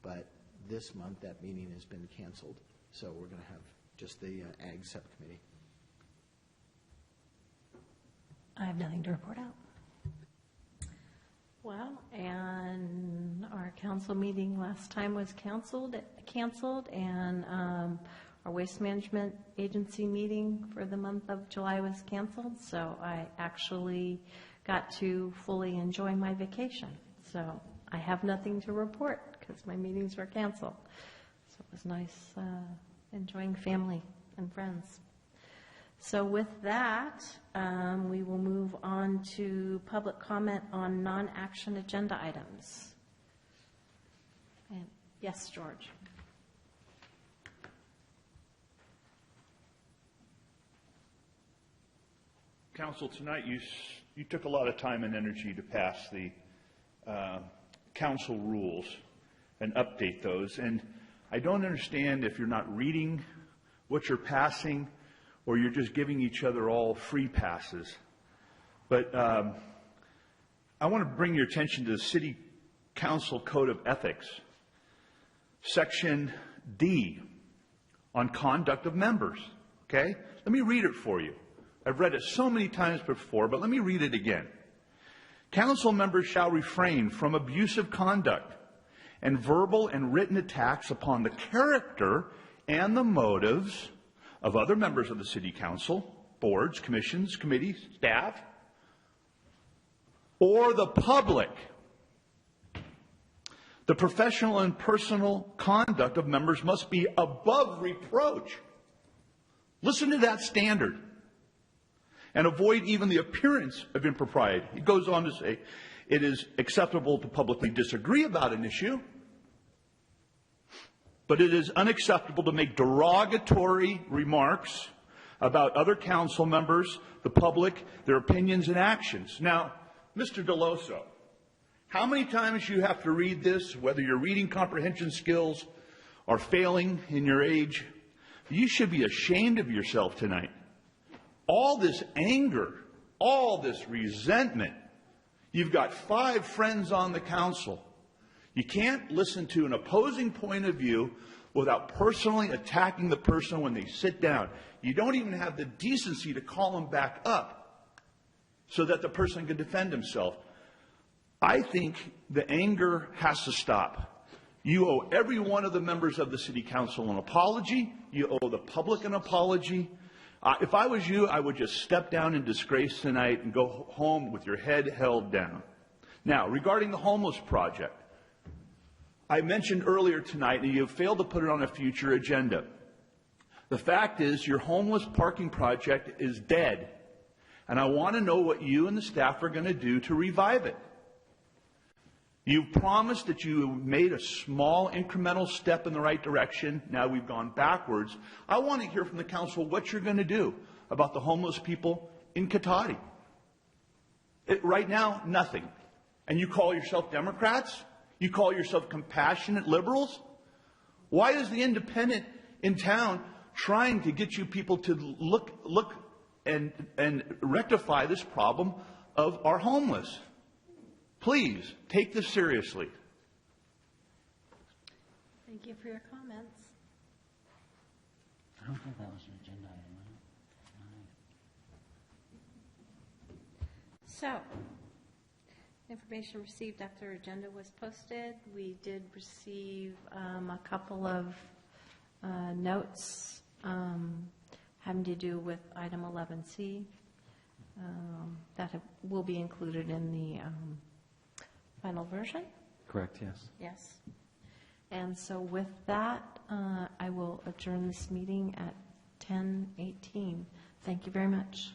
but this month that meeting has been canceled. So we're going to have just the Ag Subcommittee. I have nothing to report out. Well, and our council meeting last time was canceled, and our waste management agency meeting for the month of July was canceled, so I actually got to fully enjoy my vacation. So I have nothing to report because my meetings were canceled. So it was nice enjoying family and friends. So with that, we will move on to public comment on non-action agenda items. And yes, George. Council, tonight you took a lot of time and energy to pass the council rules and update those. And I don't understand if you're not reading what you're passing or you're just giving each other all free passes. But I want to bring your attention to the City Council Code of Ethics, Section D, on conduct of members. Okay? Let me read it for you. I've read it so many times before, but let me read it again. Council members shall refrain from abusive conduct and verbal and written attacks upon the character and the motives of other members of the City Council, boards, commissions, committees, staff, or the public. The professional and personal conduct of members must be above reproach. Listen to that standard. And avoid even the appearance of impropriety. He goes on to say, it is acceptable to publicly disagree about an issue, but it is unacceptable to make derogatory remarks about other council members, the public, their opinions and actions. Now, Mr. Deloso, how many times you have to read this, whether your reading comprehension skills are failing in your age, you should be ashamed of yourself tonight. All this anger, all this resentment. You've got 5 friends on the council. You can't listen to an opposing point of view without personally attacking the person when they sit down. You don't even have the decency to call them back up so that the person can defend himself. I think the anger has to stop. You owe every one of the members of the City Council an apology. You owe the public an apology. If I was you, I would just step down in disgrace tonight and go home with your head held down. Now, regarding the homeless project, I mentioned earlier tonight that you have failed to put it on a future agenda. The fact is your homeless parking project is dead, and I want to know what you and the staff are going to do to revive it. You've promised that you made a small incremental step in the right direction. Now we've gone backwards. I want to hear from the council what you're going to do about the homeless people in Cotati. Right now, nothing. And you call yourself Democrats? You call yourself compassionate liberals? Why is the independent in town trying to get you people to look and rectify this problem of our homeless? Please, take this seriously. Thank you for your comments. I don't think that was an agenda item. So, information received after agenda was posted. We did receive a couple of notes having to do with item 11C that will be included in the final version. Correct, yes. Yes. And so with that, I will adjourn this meeting at 10:18. Thank you very much.